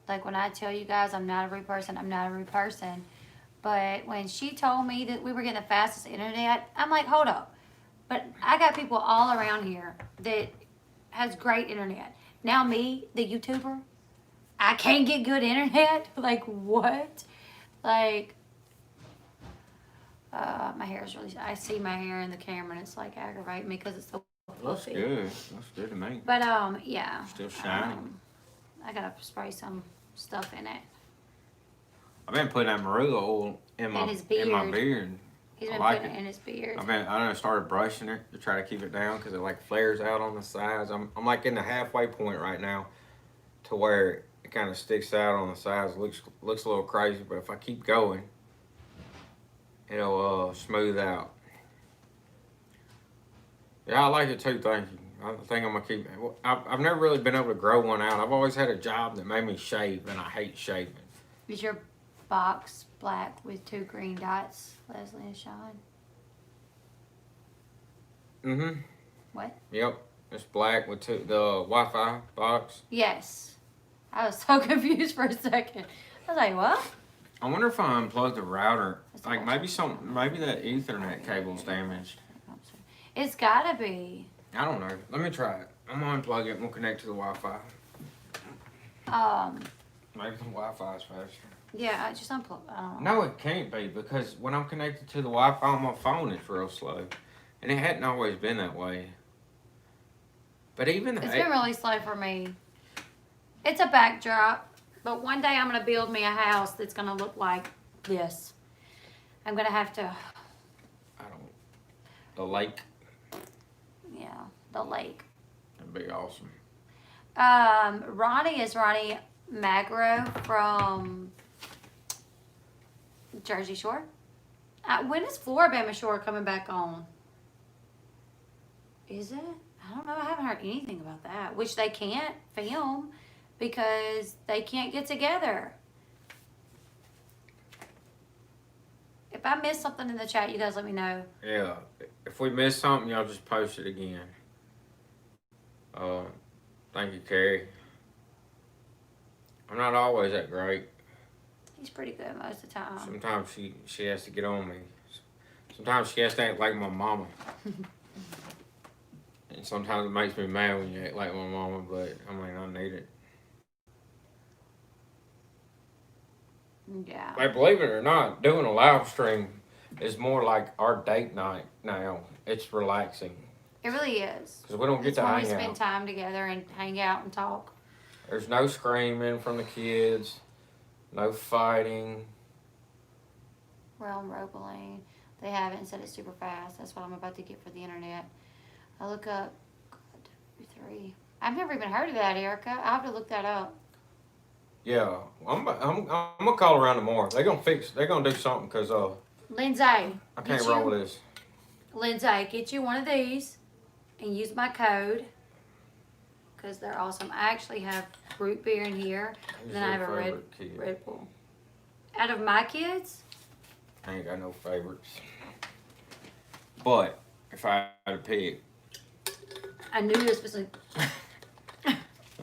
Like when I tell you guys I'm not a rude person, I'm not a rude person. But when she told me that we were getting the fastest internet, I'm like, hold up. But I got people all around here that has great internet. Now me, the YouTuber, I can't get good internet. Like what? Like my hair is really. I see my hair in the camera and it's like aggravating me because it's so Looks fluffy. good. Looks good to me. But yeah. Still shiny. I gotta spray some stuff in it. I've been putting that marula oil in my beard. He's been like putting it in his beard. I done started brushing it to try to keep it down because it like flares out on the sides. I'm like in the halfway point right now, to where it kind of sticks out on the sides. Looks a little crazy, but if I keep going, it'll smooth out. Yeah, I like it too. Thank you. I think I'm gonna keep. I've never really been able to grow one out. I've always had a job that made me shave, and I hate shaving. Is your box black with 2 green dots, Leslie and Sean? Mm-hmm. What? Yep. It's black with the Wi-Fi box. Yes. I was so confused for a second. I was like, what? I wonder if I unplugged the router. Like maybe that Ethernet cable's damaged. It's gotta be. I don't know. Let me try it. I'm gonna unplug it and we'll connect to the Wi-Fi. Maybe the Wi-Fi is faster. Yeah, I just unplug. I don't know. No, it can't be because when I'm connected to the Wi-Fi on my phone, it's real slow, and it hadn't always been that way. But even it's been really slow for me. It's a backdrop, but one day I'm gonna build me a house that's gonna look like this. I'm gonna have to. The lake. Yeah, the lake. That'd be awesome. Ronnie is Ronnie Magro from Jersey Shore. When is Floribama Shore coming back on? Is it? I don't know. I haven't heard anything about that. Which they can't film because they can't get together. If I miss something in the chat, you guys let me know. Yeah. If we miss something, y'all just post it again. Thank you, Carrie. I'm not always that great. He's pretty good most of the time. Sometimes she has to get on me. Sometimes she has to act like my mama. And sometimes it makes me mad when you act like my mama, but I mean, I need it. Yeah. Like, believe it or not, doing a live stream is more like our date night now. It's relaxing. It really is. Because we don't get to hang out. We spend time together and hang out and talk. There's no screaming from the kids. No fighting. We're on Robolane. They haven't said it super fast. That's what I'm about to get for the internet. I look up W3. I've never even heard of that, Erica. I'll have to look that up. Yeah, I'm gonna call around tomorrow. They're gonna do something because Lindsay, I can't roll with this. Lindsay, get you one of these and use my code because they're awesome. I actually have root beer in here, and then I have a Red Bull. Out of my kids, I ain't got no favorites. But if I had to pick, I knew this was a.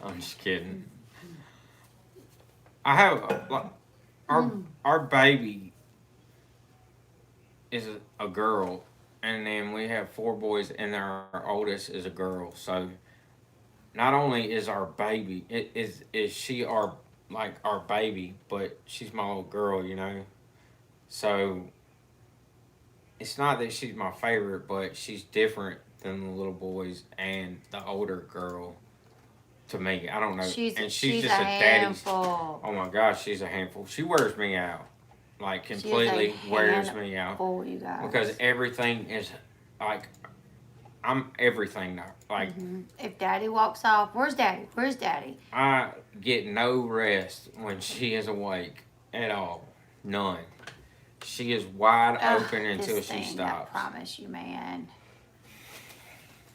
I'm just kidding. I have our baby is a girl, and then we have 4 boys, and our oldest is a girl. So not only is our baby, is she our baby, but she's my little girl, you know. So it's not that she's my favorite, but she's different than the little boys and the older girl to me. I don't know. And she's just a daddy's. handful. Oh my gosh, she's a handful. She wears me out. Like completely wears me out. You guys. Because everything is like I'm everything now. Like if Daddy walks off, where's Daddy? Where's Daddy? I get no rest when she is awake at all. None. She is wide open until she stops. I promise you, man.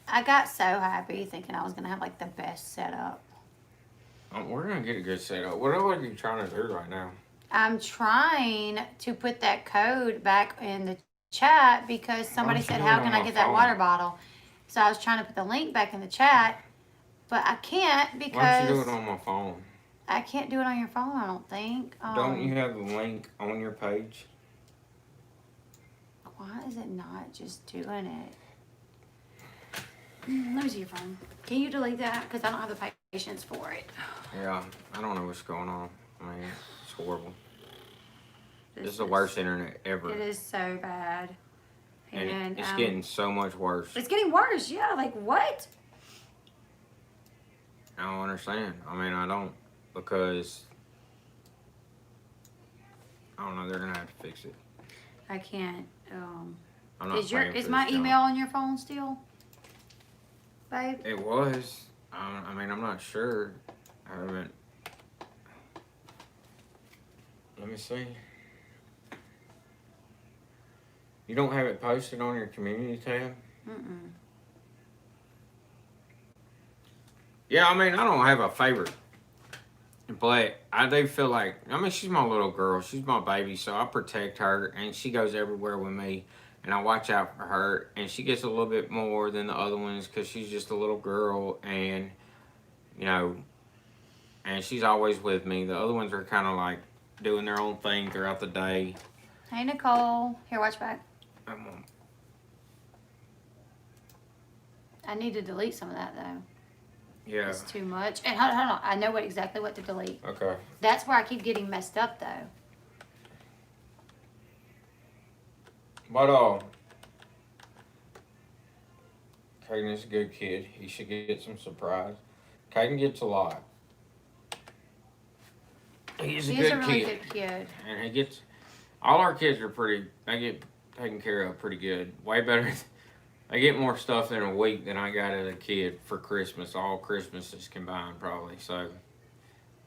I got so happy thinking I was gonna have like the best setup. We're gonna get a good setup. What are you trying to do right now? I'm trying to put that code back in the chat because somebody said, "How can I get that water bottle?" So I was trying to put the link back in the chat, but I can't because. Why don't you do it on my phone? I can't do it on your phone. I don't think. Don't you have the link on your page? Why is it not just doing it? Let me see your phone. Can you delete that? Because I don't have the patience for it. Yeah, I don't know what's going on. I mean, it's horrible. This is the worst internet ever. It is so bad. And it's getting so much worse. It's getting worse, yeah. Like, what? I don't understand. I mean, I don't. Because, I don't know, they're going to have to fix it. I can't. I'm not is my email on your phone still? Babe? It was. I mean, I'm not sure. I haven't. Let me see. You don't have it posted on your community tab? Mm-mm. Yeah, I mean, I don't have a favorite. But I do feel like, I mean, she's my little girl. She's my baby, so I protect her, and she goes everywhere with me, and I watch out for her, and she gets a little bit more than the other ones because she's just a little girl, and, you know, and she's always with me. The other ones are kind of like doing their own thing throughout the day. Hey, Nicole. Here, watch back. I need to delete some of that, though. Yeah. It's too much. And hold on. I know exactly what to delete. Okay. That's where I keep getting messed up, though. But, Caden is a good kid. He should get some surprise. Caden gets a lot. He's a really good kid. And he gets, all our kids are they get taken care of pretty good. Way better. I get more stuff in a week than I got as a kid for Christmas. All Christmases combined, probably. So,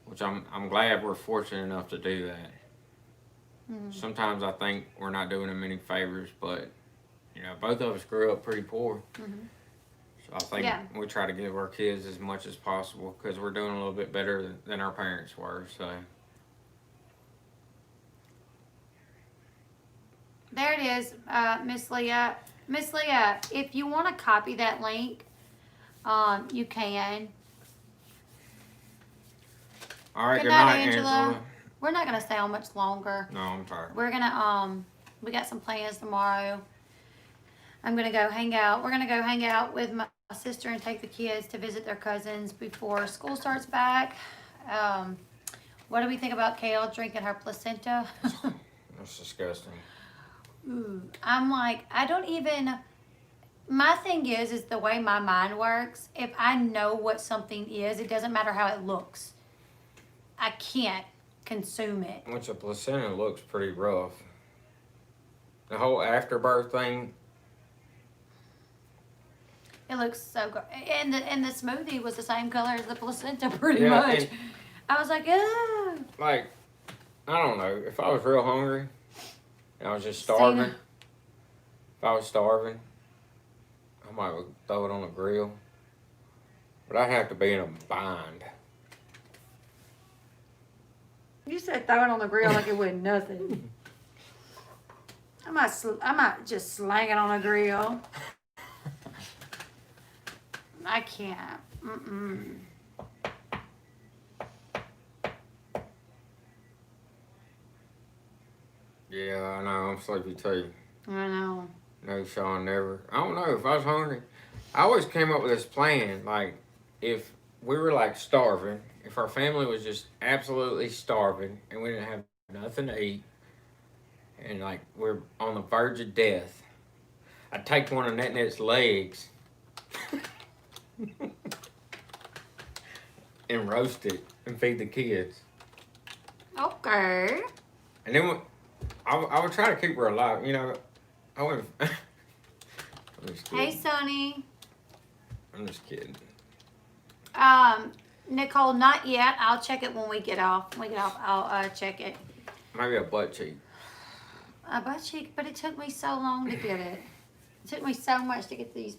which I'm glad we're fortunate enough to do that. Mm. Sometimes I think we're not doing them any favors, but you know, both of us grew up pretty poor. Mm-hmm. So I think we try to give our kids as much as possible because we're doing a little bit better than our parents were. So. There it is, Miss Leah. Miss Leah, if you want to copy that link, you can. All right, good night, Angela. We're not going to stay on much longer. No, I'm tired. We're going to, we got some plans tomorrow. I'm going to go hang out. We're going to go hang out with my sister and take the kids to visit their cousins before school starts back. What do we think about Kale drinking her placenta? That's disgusting. Ooh, I'm like, I don't even, my thing is the way my mind works. If I know what something is, it doesn't matter how it looks. I can't consume it. Which a placenta looks pretty rough. The whole afterbirth thing. It looks so good. And the smoothie was the same color as the placenta pretty much. I was like, ugh. Like, I don't know. If I was real hungry, and I was just starving. If I was starving, I might throw it on the grill. But I'd have to be in a bind. You said throw it on the grill like it wasn't nothing. I might just slang it on a grill. I can't. Mm-mm. Yeah, I know. I'm sleepy too. I know. No, Sean, never. I don't know if I was hungry. I always came up with this plan, like if we were like starving, if our family was just absolutely starving and we didn't have nothing to eat, and like we're on the verge of death, I'd take one of Net's legs and roast it and feed the kids. Okay. And then I would try to keep her alive. You know, I wouldn't. I'm just kidding. Hey, Sonny. I'm just kidding. Nicole, not yet. I'll check it when we get off. When we get off, I'll check it. Maybe a butt cheek. A butt cheek, but it took me so long to get it. It took me so much to get these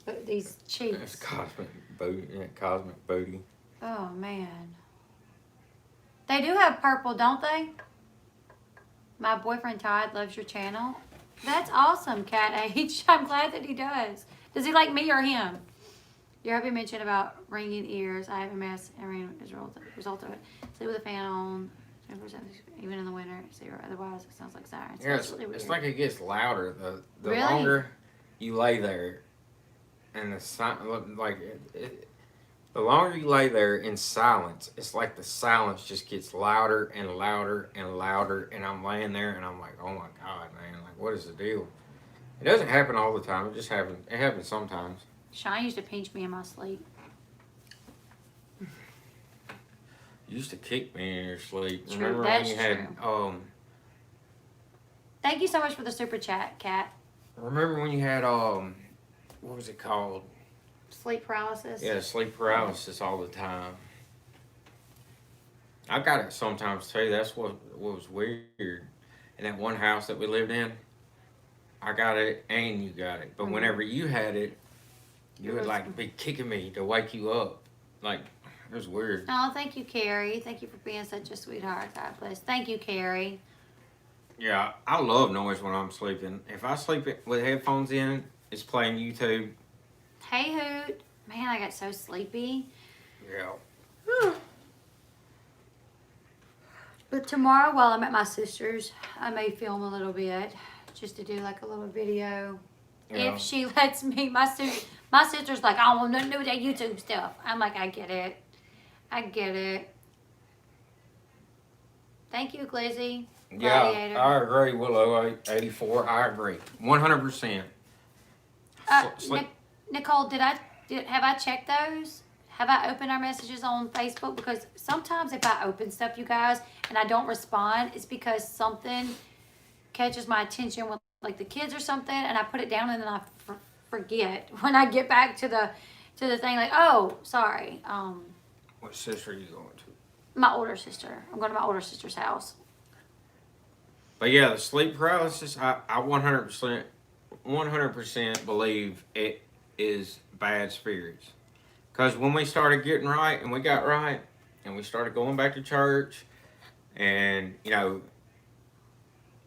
cheeks. It's cosmic booty. Yeah, cosmic booty. Oh man. They do have purple, don't they? My boyfriend Todd loves your channel. That's awesome, Cat H. I'm glad that he does. Does he like me or him? Your hubby mentioned about ringing ears. I have a mess and rain as a result of it. Sleep with a fan on. Even in the winter, zero. Otherwise, it sounds like sirens. Yeah, it's like it gets louder the Really? longer you lay there, and the longer you lay there in silence, it's like the silence just gets louder and louder and louder, and I'm laying there and I'm like, oh my god, man, like what is the deal? It doesn't happen all the time. It just happens. It happens sometimes. Sean used to pinch me in my sleep. You used to kick me in your sleep. True, Remember that's when you had Thank you so much for the super chat, Kat. remember when you had what was it called? Sleep paralysis. Yeah, sleep paralysis all the time. I got it sometimes too. That's what was weird. In that one house that we lived in, I got it and you got it. But whenever you had it, you would like be kicking me to wake you up. Like, it was weird. Oh, thank you, Carrie. Thank you for being such a sweetheart. God bless. Thank you, Carrie. Yeah, I love noise when I'm sleeping. If I sleep with headphones in, it's playing YouTube. Hey, Hoot. Man, I got so sleepy. Yeah. But tomorrow, while I'm at my sister's, I may film a little bit, just to do like a little video. Yeah. If she lets me. My sister's like, I don't want nothing to do with that YouTube stuff. I'm like, I get it. I get it. Thank you, Glizzy. Gladiator. Yeah, I agree, Willow 84. I agree. 100%. Nicole, have I checked those? Have I opened our messages on Facebook? Because sometimes if I open stuff, you guys, and I don't respond, it's because something catches my attention with like the kids or something, and I put it down and then I forget when I get back to the thing. Like, oh, sorry. What sister are you going to? My older sister. I'm going to my older sister's house. But yeah, the sleep paralysis, I 100% believe it is bad spirits. Because when we started getting right and we got right and we started going back to church and, you know,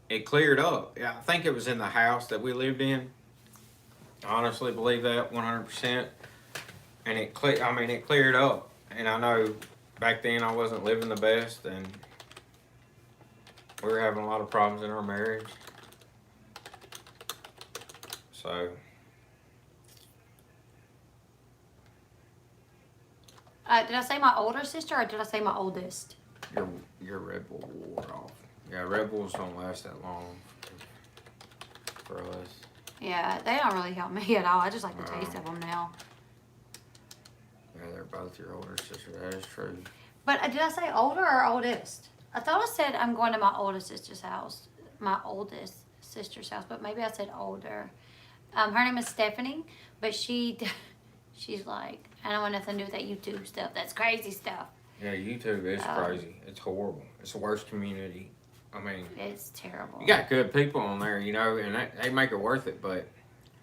it cleared up. I think it was in the house that we lived in. I honestly believe that 100%. And it cleared up. And I know back then I wasn't living the best and we were having a lot of problems in our marriage. So... did I say my older sister or did I say my oldest? Your Red Bull wore off. Yeah, Red Bulls don't last that long for us. Yeah, they don't really help me at all. I just like the taste of them now. Yeah, they're both your older sister. That is true. But did I say older or oldest? I thought I said I'm going to my oldest sister's house. My oldest sister's house. But maybe I said older. Her name is Stephanie. But she's like, I don't want nothing to do with that YouTube stuff. That's crazy stuff. Yeah, YouTube is crazy. It's horrible. It's the worst community. I mean, it's terrible. You got good people on there, you know, and they make it worth it. But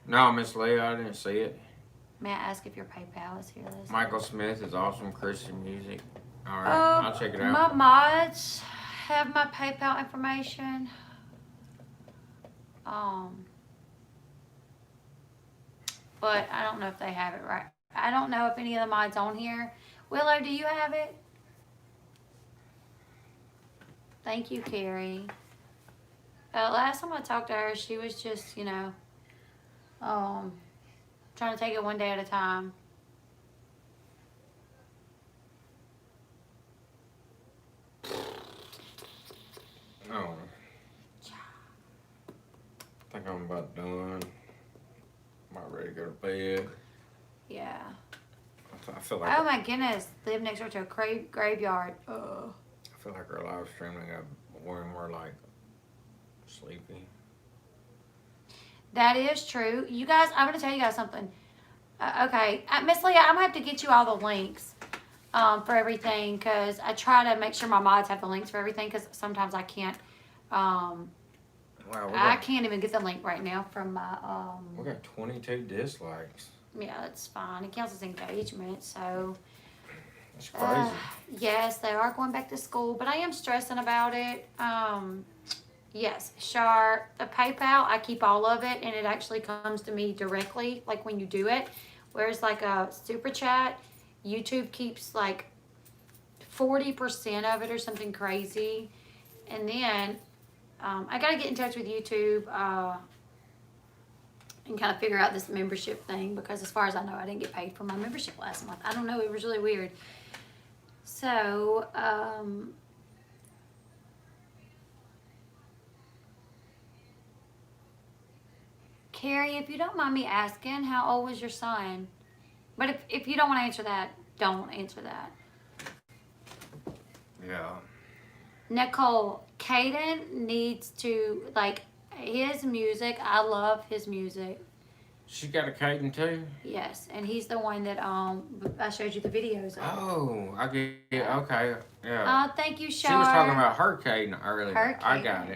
no, Miss Leah, I didn't see it. May I ask if your PayPal is here? Liz? Michael Smith is awesome Christian music. All right, I'll check it out. My mods have my PayPal information. But I don't know if they have it right. I don't know if any of the mods on here. Willow, do you have it? Thank you, Carrie. Last time I talked to her, she was just, trying to take it one day at a time. Oh. I think I'm about done. About ready to go to bed. Yeah. I feel like Oh my goodness, live next door to a graveyard. I feel like our live streaming got more and more like sleepy. That is true. You guys, I'm going to tell you guys something. Okay, Miss Leah, I'm going to have to get you all the links for everything because I try to make sure my mods have the links for everything because sometimes I can't. Wow, I can't even get the link right now from my. We got 22 dislikes. Yeah, that's fine. It counts as engagement, so. That's crazy. Yes, they are going back to school, but I am stressing about it. Yes, Shar, the PayPal, I keep all of it, and it actually comes to me directly, like when you do it. Whereas like a super chat, YouTube keeps like 40% of it or something crazy. And then I got to get in touch with YouTube and kind of figure out this membership thing because as far as I know, I didn't get paid for my membership last month. I don't know. It was really weird. So, Carrie, if you don't mind me asking, how old was your son? But if you don't want to answer that, don't answer that. Yeah. Nicole, Caden needs to, like, his music. I love his music. She got a Caden too? Yes, and he's the one that I showed you the videos of. Oh, I get it. Okay. Yeah. Oh, thank you, Shar. She was talking about her Caden earlier. Her I Caden. got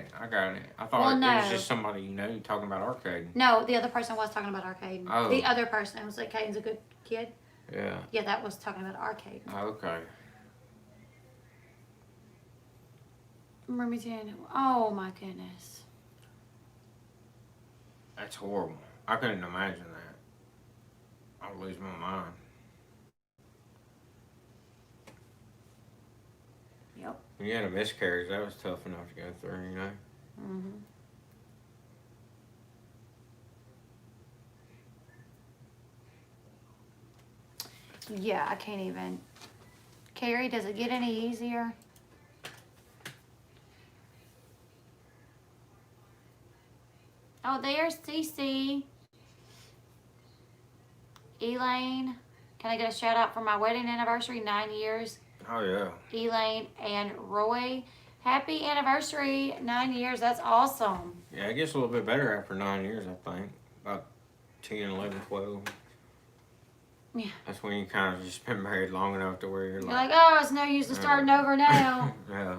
it. I thought Well, it no. was just somebody you know talking about our Caden. No, the other person was talking about Arcade. Oh. The other person was like, Caden's a good kid. Yeah. Yeah, that was talking about Arcade. Okay. Mermaid. Oh my goodness. That's horrible. I couldn't imagine that. I would lose my mind. Yep. When you had a miscarriage, that was tough enough to go through, you know? Mhm. Yeah, I can't even. Carrie, does it get any easier? Oh, there's Cece. Elaine. Can I get a shout out for my wedding anniversary, 9 years? Oh, yeah. Elaine and Roy. Happy anniversary, 9 years. That's awesome. Yeah, it gets a little bit better after 9 years, I think. About 10, 11, 12. Yeah. That's when you kind of just been married long enough to where you're You're like, like, oh, it's no use to starting over now. yeah.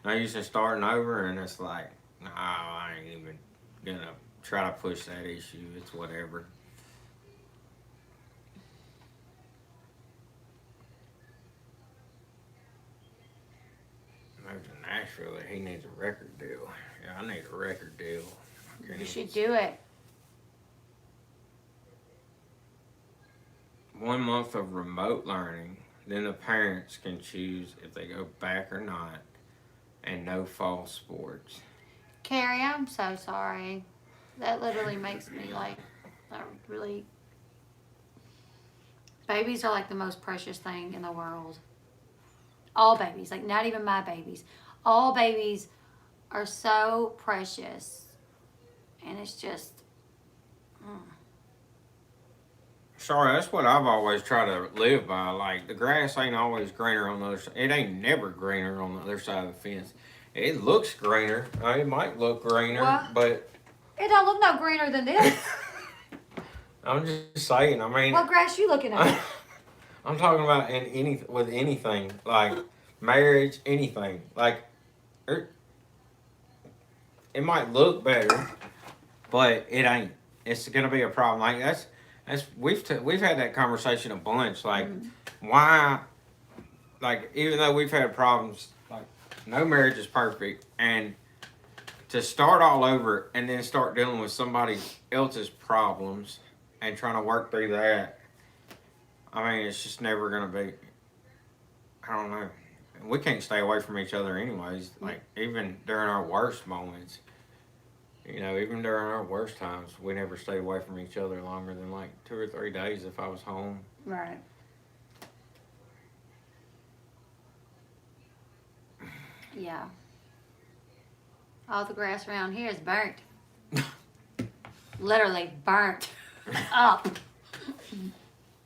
No use in starting over, and it's like, no, I ain't even gonna try to push that issue. It's whatever. Moved to Nashville, he needs a record deal. Yeah, I need a record deal. You should do it. 1 month of remote learning, then the parents can choose if they go back or not, and no fall sports. Carrie, I'm so sorry. That literally makes me like, really. Babies are like the most precious thing in the world. All babies, like not even my babies. All babies are so precious. And it's just. Sorry, that's what I've always tried to live by. Like, the grass ain't always greener on the other side. It ain't never greener on the other side of the fence. It looks greener. It might look greener, What? but It don't look no greener than this. I'm just saying. I mean, What grass you looking at? I'm talking about with anything like marriage, anything. Like, it might look better, but it ain't. It's gonna be a problem. Like that's we've had that conversation a bunch. Like, why? Like, even though we've had problems, like no marriage is perfect, and to start all over and then start dealing with somebody else's problems and trying to work through that. I mean, it's just never gonna be. I don't know. We can't stay away from each other anyways. Like, even during our worst moments, You know, even during our worst times, we never stayed away from each other longer than like 2 or 3 days if I was home. Right. Yeah. All the grass around here is burnt. Literally burnt up.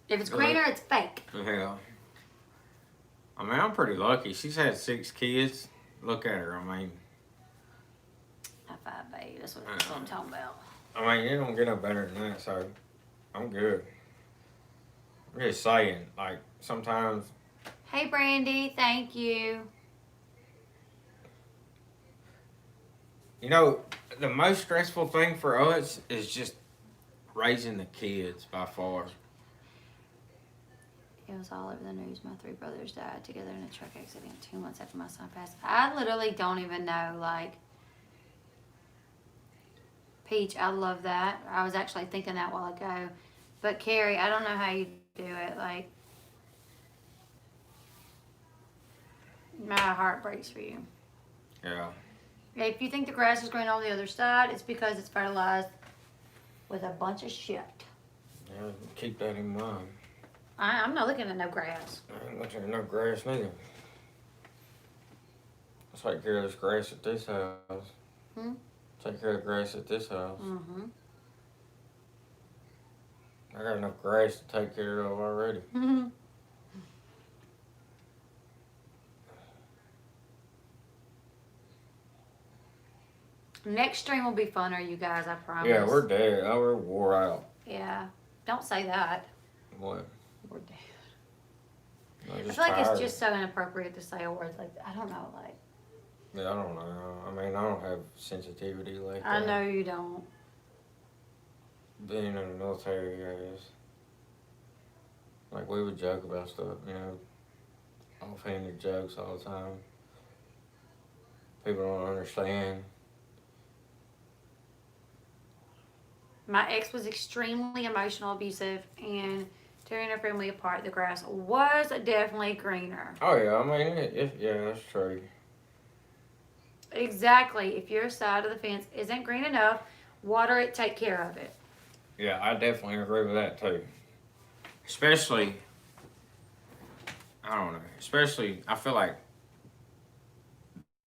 If it's greener, it's fake. Yeah. I mean, I'm pretty lucky. She's had 6 kids. Look at her. I mean, High five, babe. That's what I'm talking about. I mean, it don't get no better than that, so I'm good. I'm just saying, like, sometimes, Hey, Brandy. Thank you. you know, the most stressful thing for us is just raising the kids by far. It was all over the news. My 3 brothers died together in a truck accident 2 months after my son passed. I literally don't even know, like, Peach, I love that. I was actually thinking that a while ago. But Carrie, I don't know how you do it. Like, my heart breaks for you. Yeah. If you think the grass is green on the other side, it's because it's fertilized with a bunch of shit. Yeah, keep that in mind. I'm not looking at no grass. I ain't looking at no grass neither. I'll take care of this grass at this house. Hmm? Take care of the grass at this house. Mm-hmm. I got enough grass to take care of already. Mm-hmm. Next stream will be funner, you guys, I promise. Yeah, we're dead. Oh, we're wore out. Yeah. Don't say that. What? We're dead. I'm I just feel like tired. it's just so inappropriate to say a word like that. I don't know, like. Yeah, I don't know. I mean, I don't have sensitivity like that. I know you don't. Being in the military, guys. Like, we would joke about stuff, you know, offhanded jokes all the time. People don't understand. My ex was extremely emotional, abusive, and tearing our family apart. The grass was definitely greener. Oh, yeah, I mean, yeah, that's true. Exactly. If your side of the fence isn't green enough, water it, take care of it. Yeah, I definitely agree with that, too. Especially, I don't know, I feel like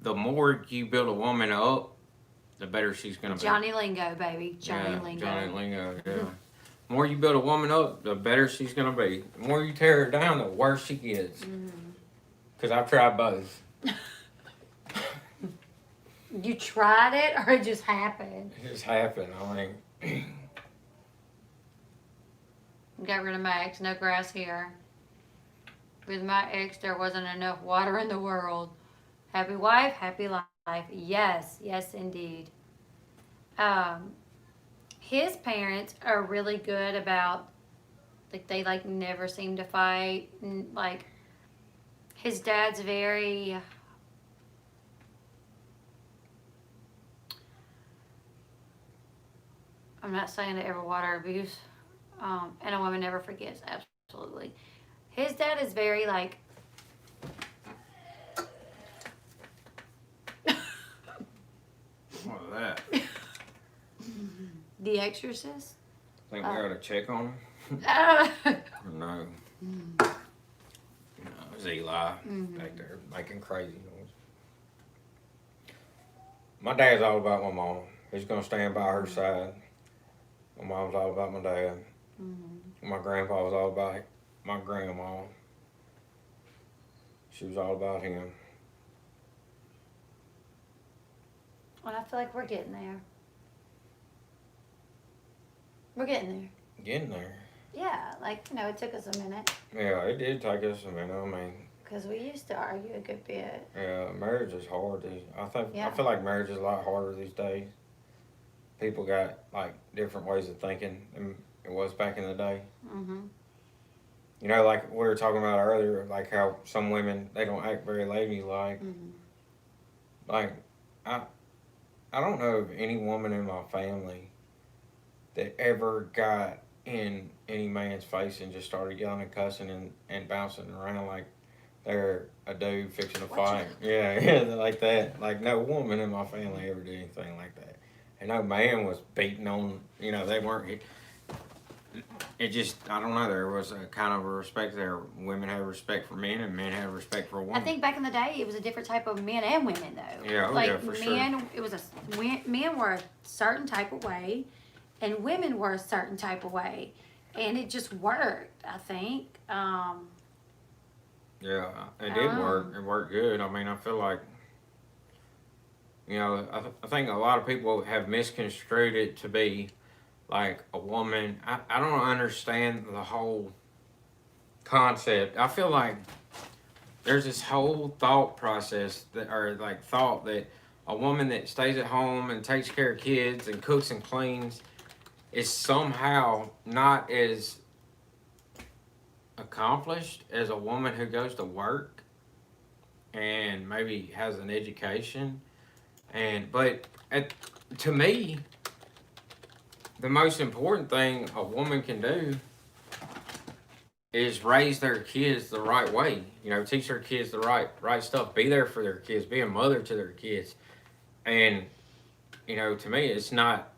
the more you build a woman up, the better she's going to be. Johnny Lingo, baby. Johnny Lingo. Johnny Lingo, yeah. The more you build a woman up, the better she's going to be. The more you tear her down, the worse she gets. Because I've tried both. You tried it or it just happened? It just happened. I mean, Got rid of my ex, no grass here. With my ex, there wasn't enough water in the world. Happy wife, happy life. Yes, yes, indeed. His parents are really good about, like, they, like, never seem to fight. And, like, his dad's very... I'm not saying to ever water abuse. And a woman never forgets, absolutely. His dad is very, like... what was that? The Exorcist? Think we ought to check on him? No. No, it was Eli back there making crazy noise. My dad's all about my mom. He's going to stand by her side. My mom's all about my dad. My grandpa was all about my grandma. She was all about him. Well, I feel like we're getting there. We're getting there. Getting there. Yeah, like, you know, it took us a minute. Yeah, it did take us a minute. I mean, Because we used to argue a good bit. yeah, marriage is hard. I Yeah. feel like marriage is a lot harder these days. People got like different ways of thinking than it was back in the day. Mm-hmm. You know, like we were talking about earlier, like how some women they don't act very ladylike. Mm-hmm. Like, I don't know of any woman in my family that ever got in any man's face and just started yelling and cussing and bouncing around like they're a dude fixing a fight. Yeah, like that. Like, no woman in my family ever did anything like that. and no man was beating on. They weren't. It just, I don't know. There was a kind of a respect there. Women have respect for men, and men have respect for I women. think back in the day, it was a different type of men and women, though. Yeah, like yeah, for men, sure. it was men were a certain type of way, and women were a certain type of way, and it just worked. I think. Yeah, it did work. It worked good. I mean, I feel like, I think a lot of people have misconstrued it to be like a woman. I don't understand the whole concept. I feel like there's this whole thought process thought that a woman that stays at home and takes care of kids and cooks and cleans is somehow not as accomplished as a woman who goes to work and maybe has an education. To me, the most important thing a woman can do is raise their kids the right way. Teach their kids the right stuff. Be there for their kids. Be a mother to their kids. And to me, it's not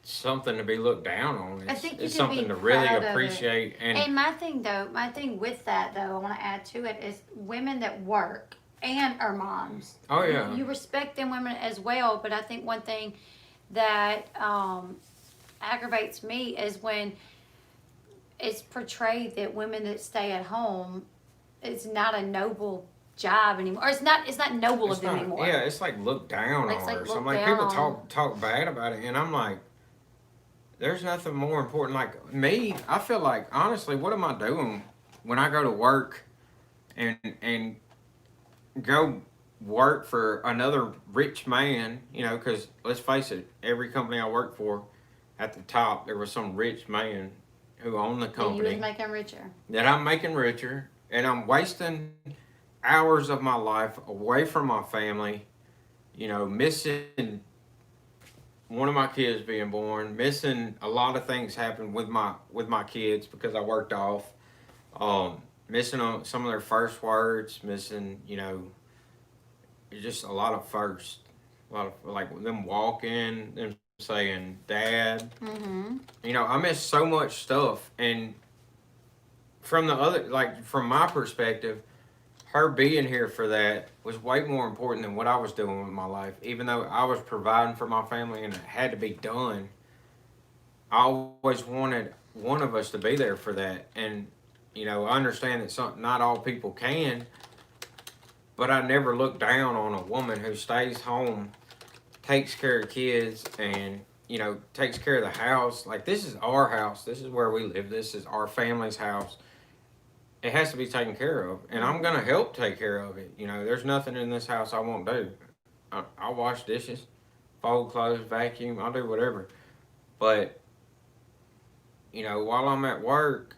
something to be looked down on. I think It's you can be something to really proud of it. appreciate. And my thing with that though, I want to add to it is women that work and are moms. oh yeah, You respect them women as well, but I think one thing that aggravates me is when it's portrayed that women that stay at home is not a noble job anymore. Or it's not noble of them anymore. Yeah, it's like looked down It's on like or looked something. Like down people on. talk bad about it, and I'm like, there's nothing more important. Like me, I feel like honestly, what am I doing when I go to work and go work for another rich man? Because let's face it, every company I worked for, at the top there was some rich man who owned the And you company was making richer. that I'm making richer, and I'm wasting hours of my life away from my family, missing one of my kids being born, missing a lot of things happen with my kids because I worked off, missing on some of their first words, missing, just a lot of first, a lot of like them walking, them saying dad. Mm-hmm. I miss so much stuff, and from my perspective, her being here for that was way more important than what I was doing with my life. Even though I was providing for my family and it had to be done, I always wanted one of us to be there for that. And I understand that not all people can, but I never look down on a woman who stays home, takes care of kids, and takes care of the house. Like, this is our house. This is where we live. This is our family's house. It has to be taken care of, and I'm gonna help take care of it. There's nothing in this house I won't do. I'll wash dishes, fold clothes, vacuum. I'll do whatever. But while I'm at work,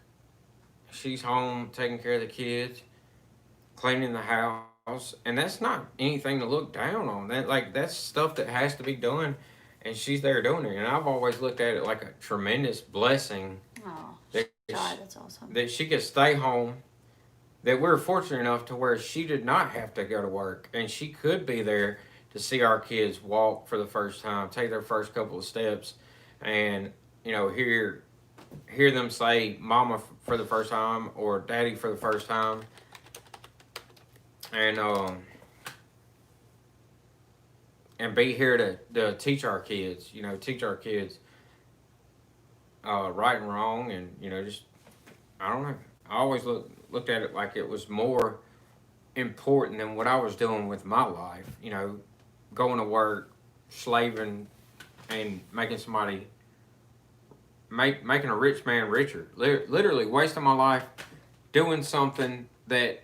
she's home taking care of the kids, cleaning the house, and that's not anything to look down on. That's stuff that has to be done, and she's there doing it. And I've always looked at it like a tremendous blessing. Oh, that God, that's awesome. That she could stay home, that we're fortunate enough to where she did not have to go to work, and she could be there to see our kids walk for the first time, take their first couple of steps, and hear them say mama for the first time or daddy for the first time, and be here to teach our kids, right and wrong, and just, I don't know. I always looked at it like it was more important than what I was doing with my life. Going to work, slaving, and making making a rich man richer. Literally wasting my life doing something that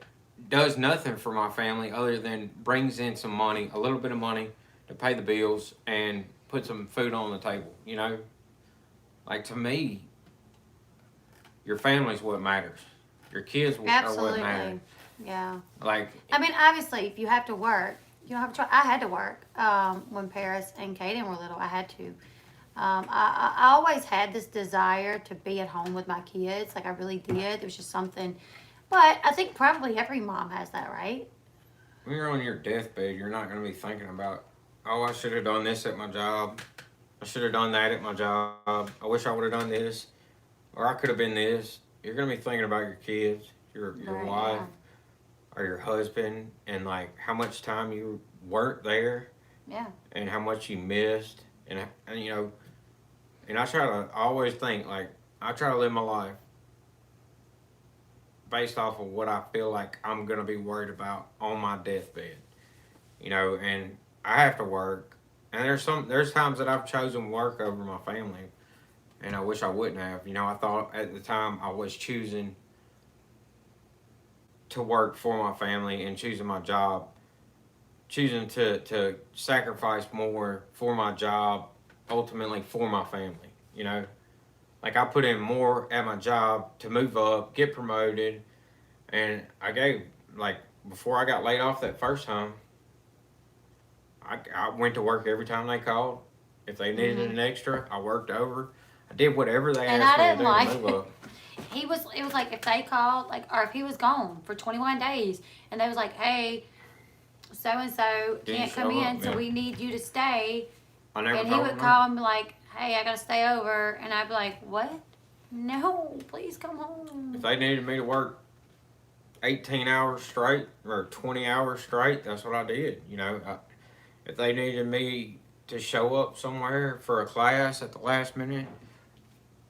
does nothing for my family other than brings in some money, a little bit of money to pay the bills and put some food on the table. Like, to me, your family's what matters. Your kids are what matter. Yeah. Like, I mean, obviously, if you have to work, you don't have a choice. I had to work when Paris and Kaden were little. I had to. I always had this desire to be at home with my kids. Like, I really did. It was just something. But I think probably every mom has that, right? when you're on your deathbed, you're not going to be thinking about oh, I should have done this at my job. I should have done that at my job. I wish I would have done this, or I could have been this. You're gonna be thinking about your kids, your Right, wife, yeah. or your husband, and like how much time you weren't there, Yeah. and how much you missed, and you know, and I try to always think like I try to live my life based off of what I feel like I'm gonna be worried about on my deathbed. You know, and I have to work. And there's times that I've chosen work over my family, and I wish I wouldn't have. You know, I thought at the time I was choosing to work for my family and choosing my job, choosing to sacrifice more for my job, ultimately for my family. You know, like I put in more at my job to move up, get promoted, and I gave like before I got laid off that first time. I went to work every time they called. If they needed an extra, I worked over. I did whatever they And asked I me to didn't do to move up. it was like if they called, like, or if he was gone for 21 days and they was like, hey, so and so Did you can't come show in, up? so Yeah. we need you to stay. I never And he told would them call and be like, hey, I gotta stay over. And I'd be like, what? No, please come If home. they needed me to work 18 hours straight or 20 hours straight, that's what I did. You know, if they needed me to show up somewhere for a class at the last minute,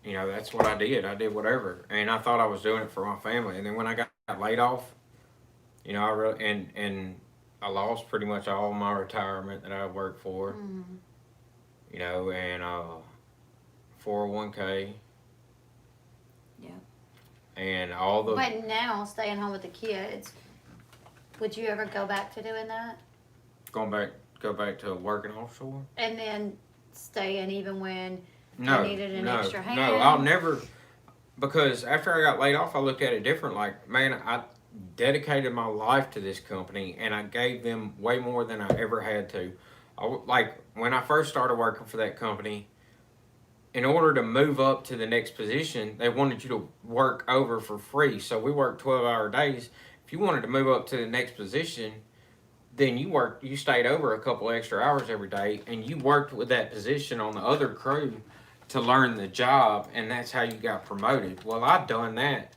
you know, that's what I did. I did whatever. And I thought I was doing it for my family. And then when I got laid off, you know, I really, and I lost pretty much all my retirement that I worked for, you know, and 401k. Yeah. And all the But now, staying home with the kids, would you ever go back to doing that? go back to working offshore. And then staying even when No, you needed an extra hand? no, I'll never. Because after I got laid off, I looked at it different. Like, man, I dedicated my life to this company, and I gave them way more than I ever had to. Like when I first started working for that company, in order to move up to the next position, they wanted you to work over for free. So we worked 12-hour days. If you wanted to move up to the next position, then you stayed over a couple extra hours every day, and you worked with that position on the other crew to learn the job, and that's how you got promoted. Well, I've done that.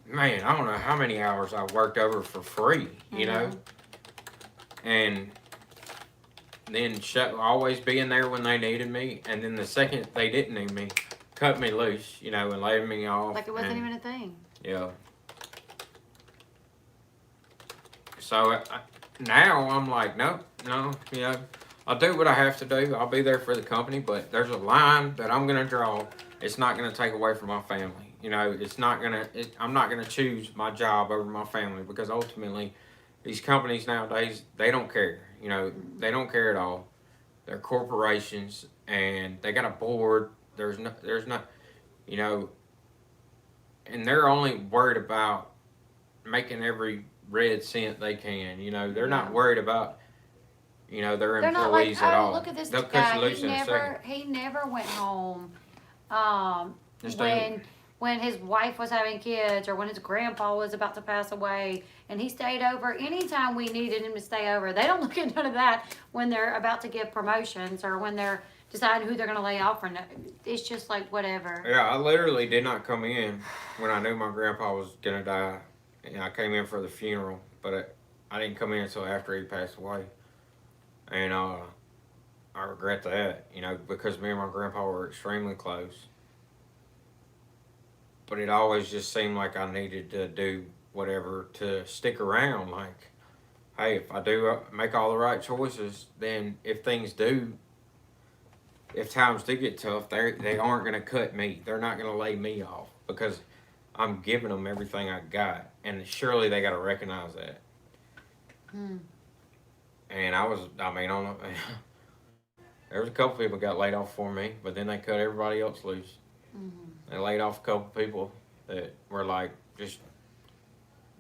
Man, I don't know how many hours I worked over for free, you know? And then always being there when they needed me, and then the second they didn't need me, cut me loose, you know, and laid me off. Like it wasn't even a thing. Yeah. So now I'm like, no, you know, I'll do what I have to do. I'll be there for the company, but there's a line that I'm going to draw. It's not going to take away from my family. You know, I'm not going to choose my job over my family, because ultimately these companies nowadays, they don't care. You know, they don't care at all. They're corporations, and they got a board. There's not, you know, and they're only worried about making every red cent they can. You know, they're not worried about, you know, their They're not like, employees at all. look at this They'll cut guy. you loose in a second. He never went home. Just When his wife was having kids, or when his grandpa was about to pass away, and he stayed over anytime we needed him to stay over. They don't look at none of that when they're about to give promotions, or when they're deciding who they're going to lay off. It's just like whatever. Yeah, I literally did not come in when I knew my grandpa was gonna die. And I came in for the funeral, but I didn't come in until after he passed away. And I regret that, you know, because me and my grandpa were extremely close. But it always just seemed like I needed to do whatever to stick around. Like, hey, if I do make all the right choices, then if times do get tough, they aren't going to cut me. They're not going to lay me off, because I'm giving them everything I got, and surely they got to recognize that. And I mean, there was a couple people got laid off for me, but then they cut everybody else loose. They laid off a couple people that were like, just,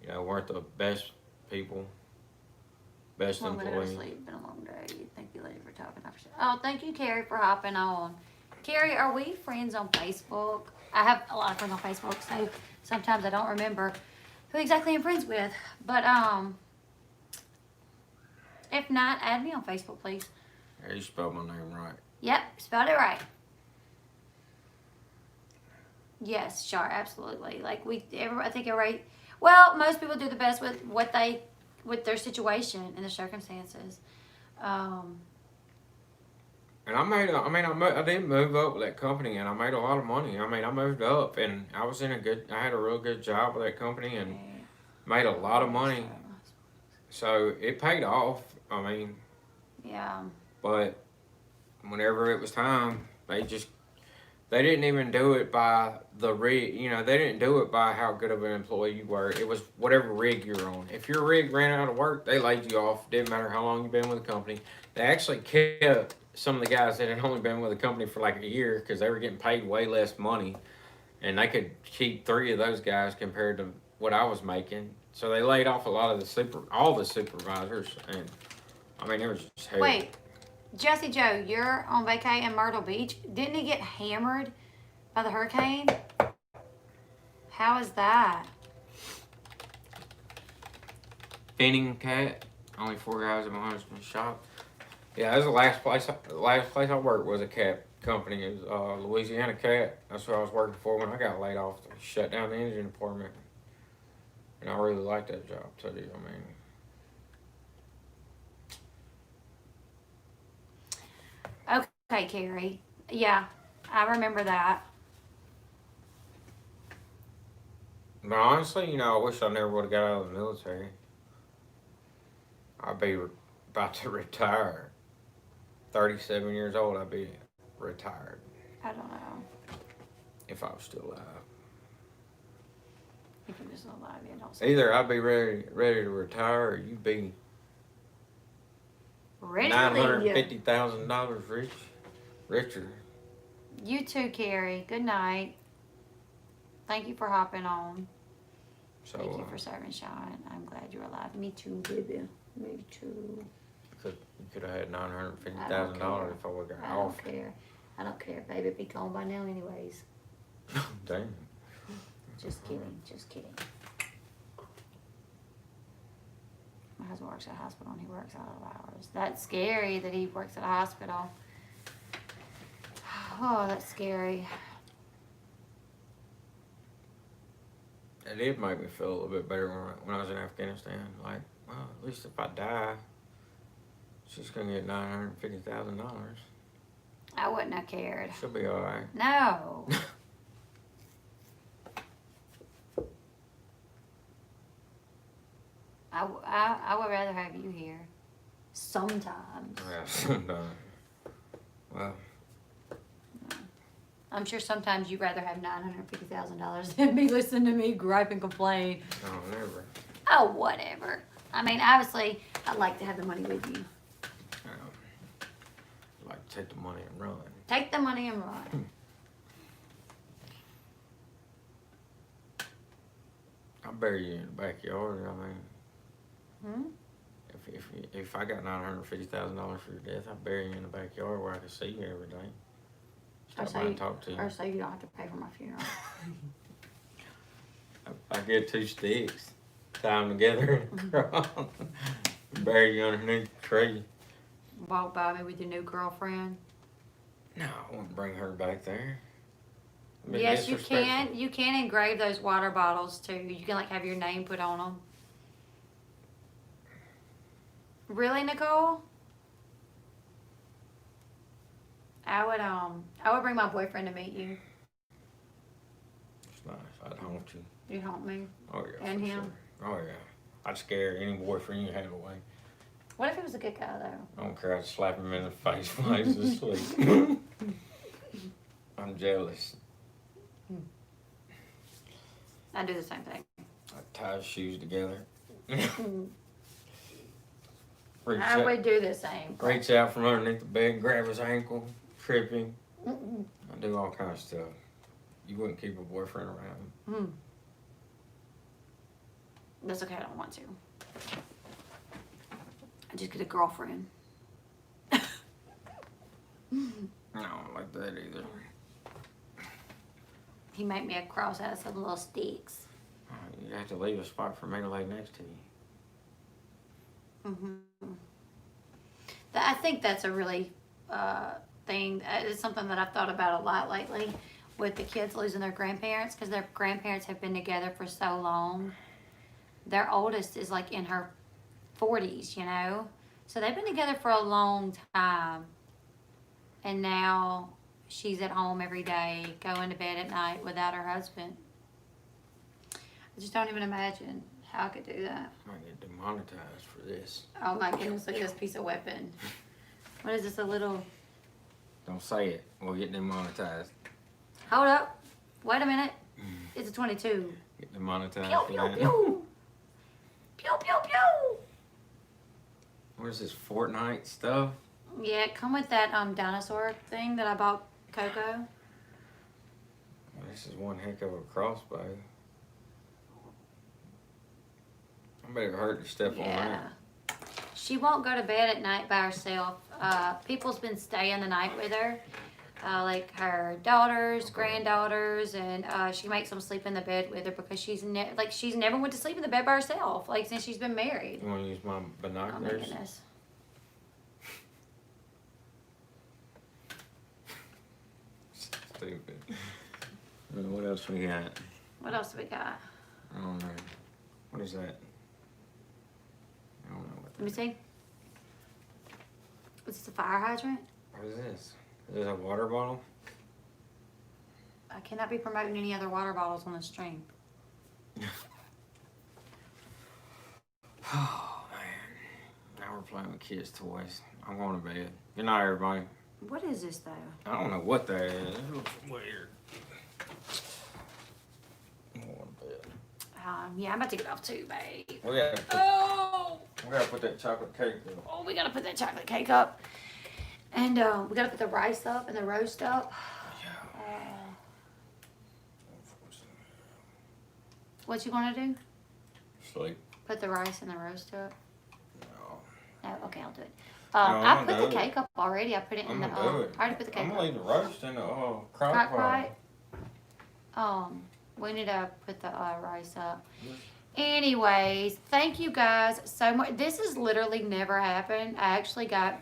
you know, weren't the best people, best I'm gonna go to employees. sleep. It's been a long day. Thank you, lady, for talking. Oh, thank you, Carrie, for hopping on. Carrie, are we friends on Facebook? I have a lot of friends on Facebook, so sometimes I don't remember who exactly I'm friends with. But if not, add me on Facebook, please. Yeah, you spelled my name right. Yep, spelled it right. Yes, sure, absolutely. Like I think everybody. Well, most people do the best with with their situation and their circumstances. Um, And I did move up with that company, and I made a lot of money. I mean, I moved up, and I had a real good job with that company, and made a lot of money. So it paid off. I mean, yeah. but whenever it was time, they didn't even do it by the rig. You know, they didn't do it by how good of an employee you were. It was whatever rig you're on. If your rig ran out of work, they laid you off. Didn't matter how long you've been with the company. They actually kept some of the guys that had only been with the company for like a year because they were getting paid way less money, and they could keep 3 of those guys compared to what I was making. So they laid off a lot of all the supervisors, and I mean it was just hell. Wait, Jesse Joe, you're on vacay in Myrtle Beach. Didn't he get hammered by the hurricane? How is that? Finning cat. Only 4 guys in my husband's shop. Yeah, that was the last place. The last place I worked was a cat company. It was Louisiana Cat. That's what I was working for when I got laid off. They shut down the engine department, and I really liked that job too. I mean, Okay, Carrie. Yeah, I remember that. but honestly, I wish I never would have got out of the military. I'd be about to retire. 37 years old, I'd be retired I don't know if I was still alive. if he was alive. Yeah, don't say Either I'd be ready to retire, or you'd be ready to leave you. $950,000 richer. You too, Carrie. Good night. Thank you for hopping on. So Thank you for serving Sean. I'm glad you're alive. Me too, baby. Me too. you could have had $950,000 if I would have got off. I don't care. I don't care, baby. Be gone by now, anyways. Damn. Just kidding. Just kidding. My husband works at a hospital and he works out of hours. That's scary that he works at a hospital. Oh, that's scary. It did make me feel a little bit better when I was in Afghanistan. Like, well, at least if I die, she's gonna get $950,000. I wouldn't have cared. She'll be all right. No. I would rather have you here. Sometimes. Yeah, sometimes. Well, I'm sure sometimes you'd rather have $950,000 than be listening to me gripe and complain. no, never. Oh, whatever. I mean, obviously, I'd like to have the money with you. Like, take the money and run. Take the money and run. I'll bury you in the backyard. I mean, Hmm? if I got $950,000 for your death, I'll bury you in the backyard where I can see you every day. Stop by and talk to you. Or so you don't have to pay for my funeral. I get 2 sticks, tie them together, and bury you underneath the tree. Walk by me with your new girlfriend. No, I wouldn't bring her back there. It'd be Yes, you disrespectful. can. You can engrave those water bottles too. You can like have your name put on them. Really, Nicole? I would bring my boyfriend to meet you. It's nice. I'd haunt you. You'd haunt me. Oh yeah. And for him? Sure. Oh yeah. I'd scare any boyfriend you had away. What if he was a good guy though? I don't care. I'd slap him in the face while he's asleep. I'm jealous. I do the same thing. I'd tie his shoes together. I would do the same. Reach out from underneath the bed, grab his ankle, trip him. Mm-mm. I do all kinds of stuff. You wouldn't keep a boyfriend around. That's okay. I don't want to. I just get a girlfriend. I don't like that either. He made me a cross out of some little sticks. You have to leave a spot for me to lay next to you. I think that's a really thing. It's something that I've thought about a lot lately with the kids losing their grandparents because their grandparents have been together for so long. Their oldest is like in her 40s, you know? So they've been together for a long time. And now she's at home every day, going to bed at night without her husband. I just don't even imagine how I could do that. I might get demonetized for this. Oh my goodness, look at this piece of weapon. What is this, a little... Don't say it. We'll get demonetized. Hold up. Wait a minute. It's a 22. Get demonetized Pew, for pew, that. pew. Pew, pew, pew. What is this, Fortnite stuff? Yeah, it come with that dinosaur thing that I bought Coco. This is one heck of a crossbow. I bet it hurt to step on that. She won't go to bed at night by herself. People's been staying the night with her. Like her daughters, granddaughters, and she makes them sleep in the bed with her because she's never went to sleep in the bed by herself, like since she's been married. You want to use my Oh my binoculars? goodness. Stupid. What else we got? What else we got? I don't know. What is that? I don't know what Let me that see. Is this a fire hydrant? What is this? Is this a water bottle? I cannot be promoting any other water bottles on the stream. Oh, man. Now we're playing with kids' toys. I'm going to bed. Good night, everybody. What is this though? I don't know what that is. It looks weird. I'm going to bed. Yeah, I'm about to get off too, babe. We gotta put that chocolate cake up. Oh, we gotta put that chocolate cake up. And we gotta put the rice up and the roast up. What you gonna do? Sleep. Put the rice and the roast up? No. No, okay, I'll do it. No, I I'm put gonna the do cake up already. I put it in I'm the gonna do it. I already put the cake I'm up. gonna leave the roast in the Crock crock pot. pot. We need to put the rice up. Anyways, thank you guys so much. This has literally never happened. I've actually got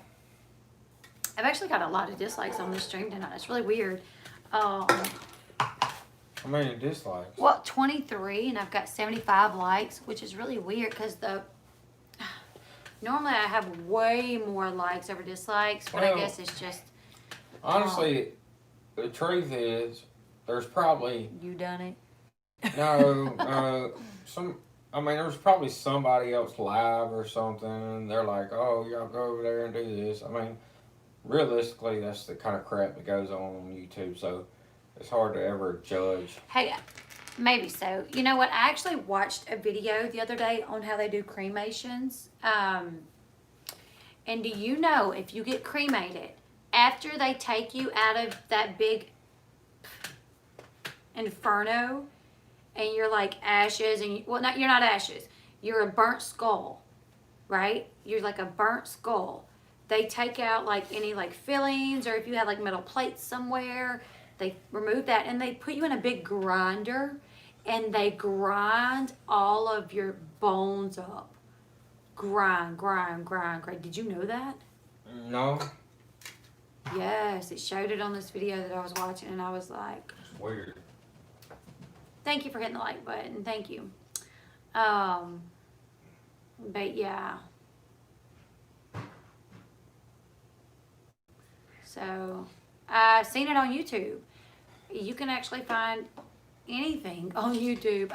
a lot of dislikes on this stream tonight. It's really weird. How many dislikes? Well, 23, and I've got 75 likes, which is really weird because normally I have way more likes over dislikes, but I Well, guess it's just Honestly, the truth is, there's probably you done it. there's probably somebody else live or something, and they're like, oh, y'all go over there and do this. I mean, realistically, that's the kind of crap that goes on YouTube, so it's hard to ever judge. Hey, maybe so. You know what? I actually watched a video the other day on how they do cremations. And do you know if you get cremated, after they take you out of that big inferno, and you're like ashes, and you're not ashes. You're a burnt skull, right? You're like a burnt skull. They take out like any like fillings, or if you have like metal plates somewhere, they remove that and they put you in a big grinder, and they grind all of your bones up. Grind. Did you know that? No, Yes, it showed it on this video that I was watching, and I was like, it's weird. thank you for hitting the like button. Thank you. But yeah. So I've seen it on YouTube. You can actually find anything on YouTube.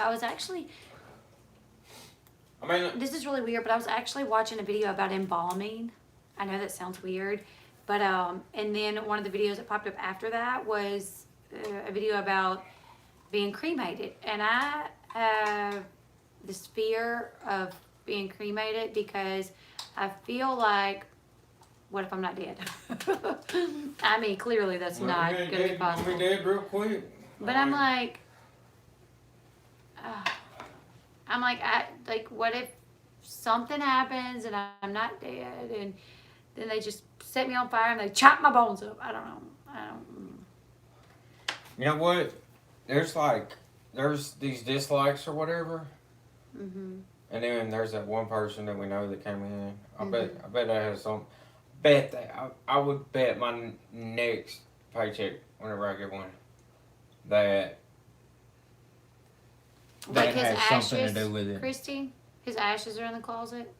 This is really weird, but I was actually watching a video about embalming. I know that sounds weird, but and then one of the videos that popped up after that was a video about being cremated, and I have this fear of being cremated because I feel like, what if I'm not dead? I mean, clearly that's not going to be possible. Be dead real quick. But I'm like, what if something happens and I'm not dead, and then they just set me on fire and they chop my bones up? I don't know. You know what? There's these dislikes or whatever, and then there's that one person that we know that came in. I bet that has some. bet that I would bet my next paycheck, whenever I get one, that Like his has something ashes, to do with it. Christy? His ashes are in the closet?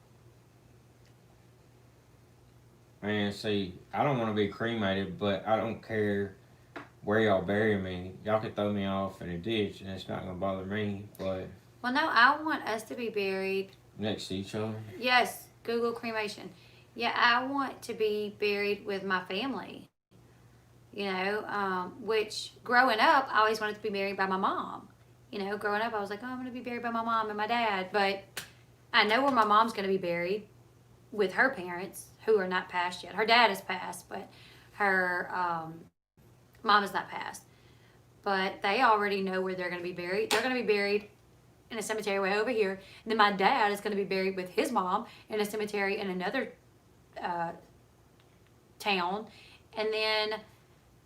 Man, see, I don't want to be cremated, but I don't care where y'all bury me. Y'all could throw me off in a ditch, and it's not gonna bother me. But Well, no, I want us to be buried. next to each other. Yes, Google cremation. Yeah, I want to be buried with my family. You know, which growing up, I always wanted to be buried by my mom. You know, growing up, I was like, oh, I'm going to be buried by my mom and my dad. But I know where my mom's going to be buried with her parents, who are not passed yet. Her dad is passed, but her mom is not passed. But they already know where they're going to be buried. They're going to be buried in a cemetery way over here. And then my dad is going to be buried with his mom in a cemetery in another town. And then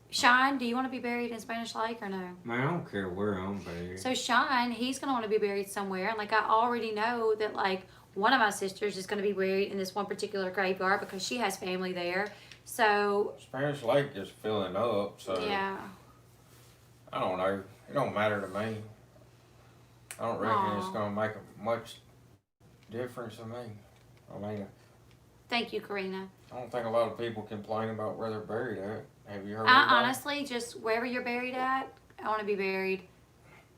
Sean, do you want to be buried in Spanish Lake or no? Man, I don't care where I'm buried. So Sean, he's going to want to be buried somewhere. And like I already know that like one of my sisters is going to be buried in this one particular graveyard because she has family there. So Spanish Lake is filling up, so yeah. I don't know. It don't matter to me. I don't reckon it's gonna make a much difference to me. I mean, Thank you, Karina. I don't think a lot of people complain about where they're buried at. Have you heard? I honestly just wherever you're buried at, I want to be buried.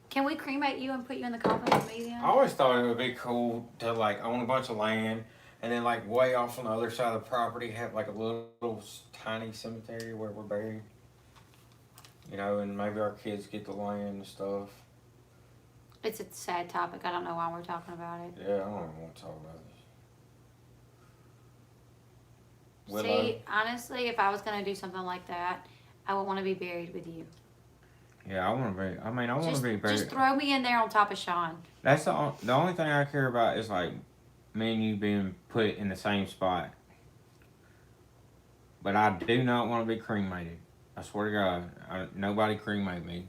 Can we cremate you and put you in the coffin with me then? I always thought it would be cool to like own a bunch of land and then like way off on the other side of the property have like a little tiny cemetery where we're buried. You know, and maybe our kids get the land and stuff. It's a sad topic. I don't know why we're talking about it. Yeah, I don't even want to talk about this. Willow. See, honestly, if I was going to do something like that, I would want to be buried with you. Yeah, I want to be. I mean, I want to be buried. Just throw me in there on top of Sean. That's the only thing I care about is like me and you being put in the same spot. But I do not want to be cremated. I swear to God, nobody cremate me.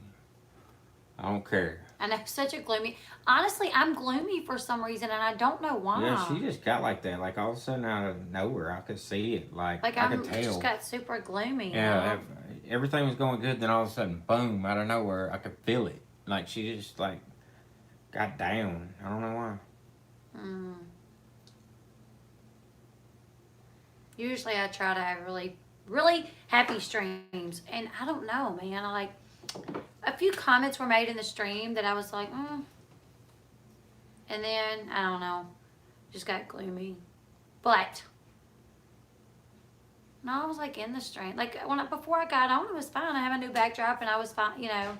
I don't care. I know, such a gloomy. Honestly, I'm gloomy for some reason, and I don't know why. Yeah, she just got like that. Like all of a sudden, out of nowhere, I could see it. Like I could tell. Just got super gloomy. Yeah, everything was going good. Then all of a sudden, boom! Out of nowhere, I could feel it. Like she just like got down. I don't know why. Mm. Usually, I try to have really, really happy streams, and I don't know, man. I like. A few comments were made in the stream that I was like, and then I don't know, just got gloomy. But no, I was like in the stream, like before I got on, it was fine. I have a new backdrop, and I was fine, you know.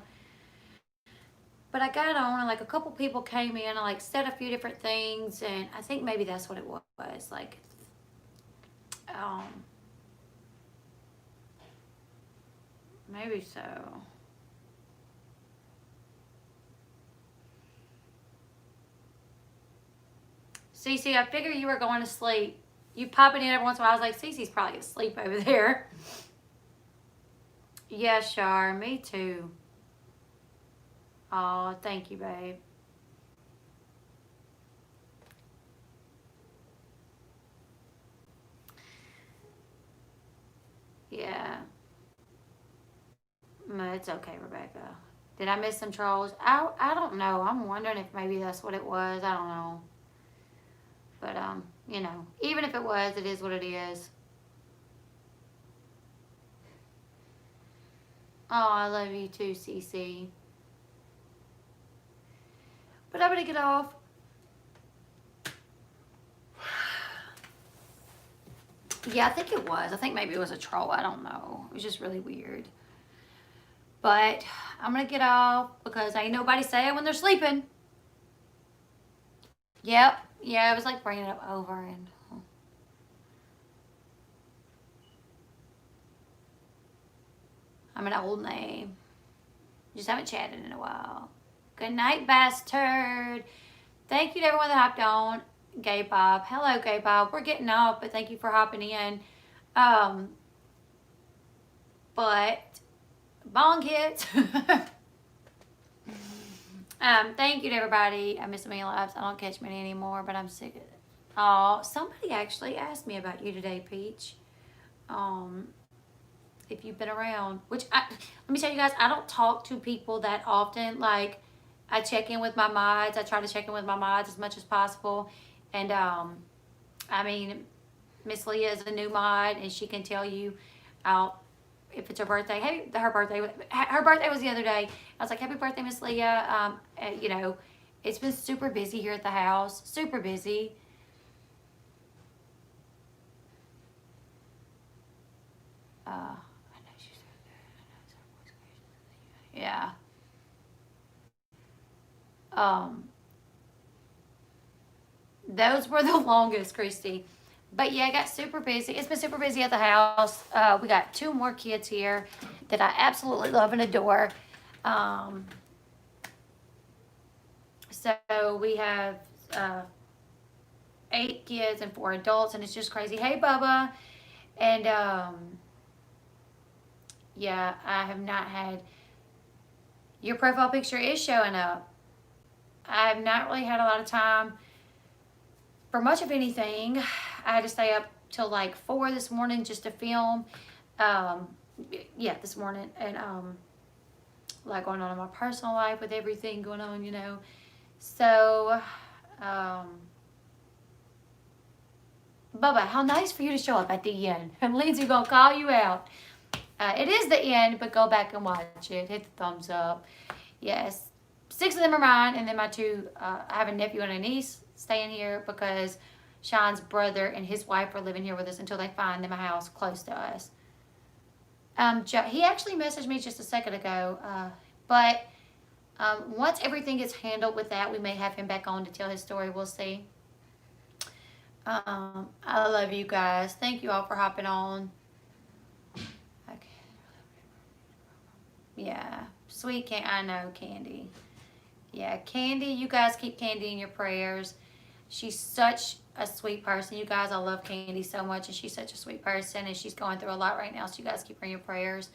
But I got on, and like a couple people came in, and like said a few different things, and I think maybe that's what it was. Like, maybe so. Cece, I figured you were going to sleep. You popping in every once in a while. I was like, Cece's probably asleep over there. Yeah, Shar, me too. Oh, thank you, babe. Yeah. No, it's okay, Rebecca. Did I miss some trolls? I don't know. I'm wondering if maybe that's what it was. I don't know. But, you know, even if it was, it is what it is. Oh, I love you too, Cece. But I'm going to get off. Yeah, I think it was. I think maybe it was a troll. I don't know. It was just really weird. But I'm going to get off because ain't nobody saying when they're sleeping. Yep. Yeah, it was like bringing it over and... I'm an old name. Just haven't chatted in a while. Good night, bastard. Thank you to everyone that hopped on. Gay Bob. Hello, Gay Bob. We're getting off, but thank you for hopping in. But bong hits. Thank you to everybody. I miss a million lives. I don't catch many anymore, but I'm sick of it. Oh, somebody actually asked me about you today, Peach. if you've been around, let me tell you guys, I don't talk to people that often. Like, I check in with my mods. I try to check in with my mods as much as possible. And, I mean, Miss Leah is a new mod, and she can tell you if it's her birthday. Hey, her birthday was the other day. I was like, happy birthday, Miss Leah. You know, it's been super busy here at the house. Super busy. I know she's so good. Yeah. Those were the longest, Christy. But yeah, I got super busy. It's been super busy at the house. We got 2 more kids here that I absolutely love and adore. So we have 8 kids and 4 adults, and it's just crazy. Hey, Bubba. And yeah, I have not had. Your profile picture is showing up. I have not really had a lot of time for much of anything. I had to stay up till like 4 this morning just to film. Yeah, this morning. And like going on in my personal life with everything going on, you know. So, Bubba, how nice for you to show up at the end. And Lindsay gonna call you out. It is the end, but go back and watch it. Hit the thumbs up. Yes. 6 of them are mine, and then my 2, I have a nephew and a niece staying here because Sean's brother and his wife are living here with us until they find them a house close to us. He actually messaged me just a second ago, but once everything gets handled with that, we may have him back on to tell his story. We'll see. I love you guys. Thank you all for hopping on. Okay. Yeah, sweet I know, Candy. Yeah, Candy, you guys keep Candy in your prayers. She's such a sweet person. You guys, I love Candy so much, and she's such a sweet person, and she's going through a lot right now, so you guys keep her in your prayers.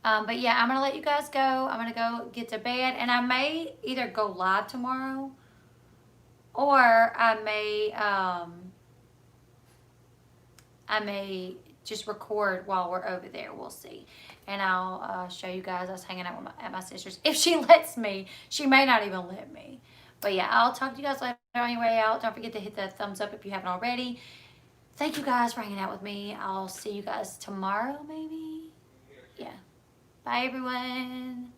But yeah, I'm going to let you guys go. I'm going to go get to bed, and I may either go live tomorrow, or I may just record while we're over there. We'll see. And I'll show you guys us hanging out at my sister's. If she lets me. She may not even let me. But yeah, I'll talk to you guys later on your way out. Don't forget to hit that thumbs up if you haven't already. Thank you guys for hanging out with me. I'll see you guys tomorrow, maybe. Yeah. Bye, everyone.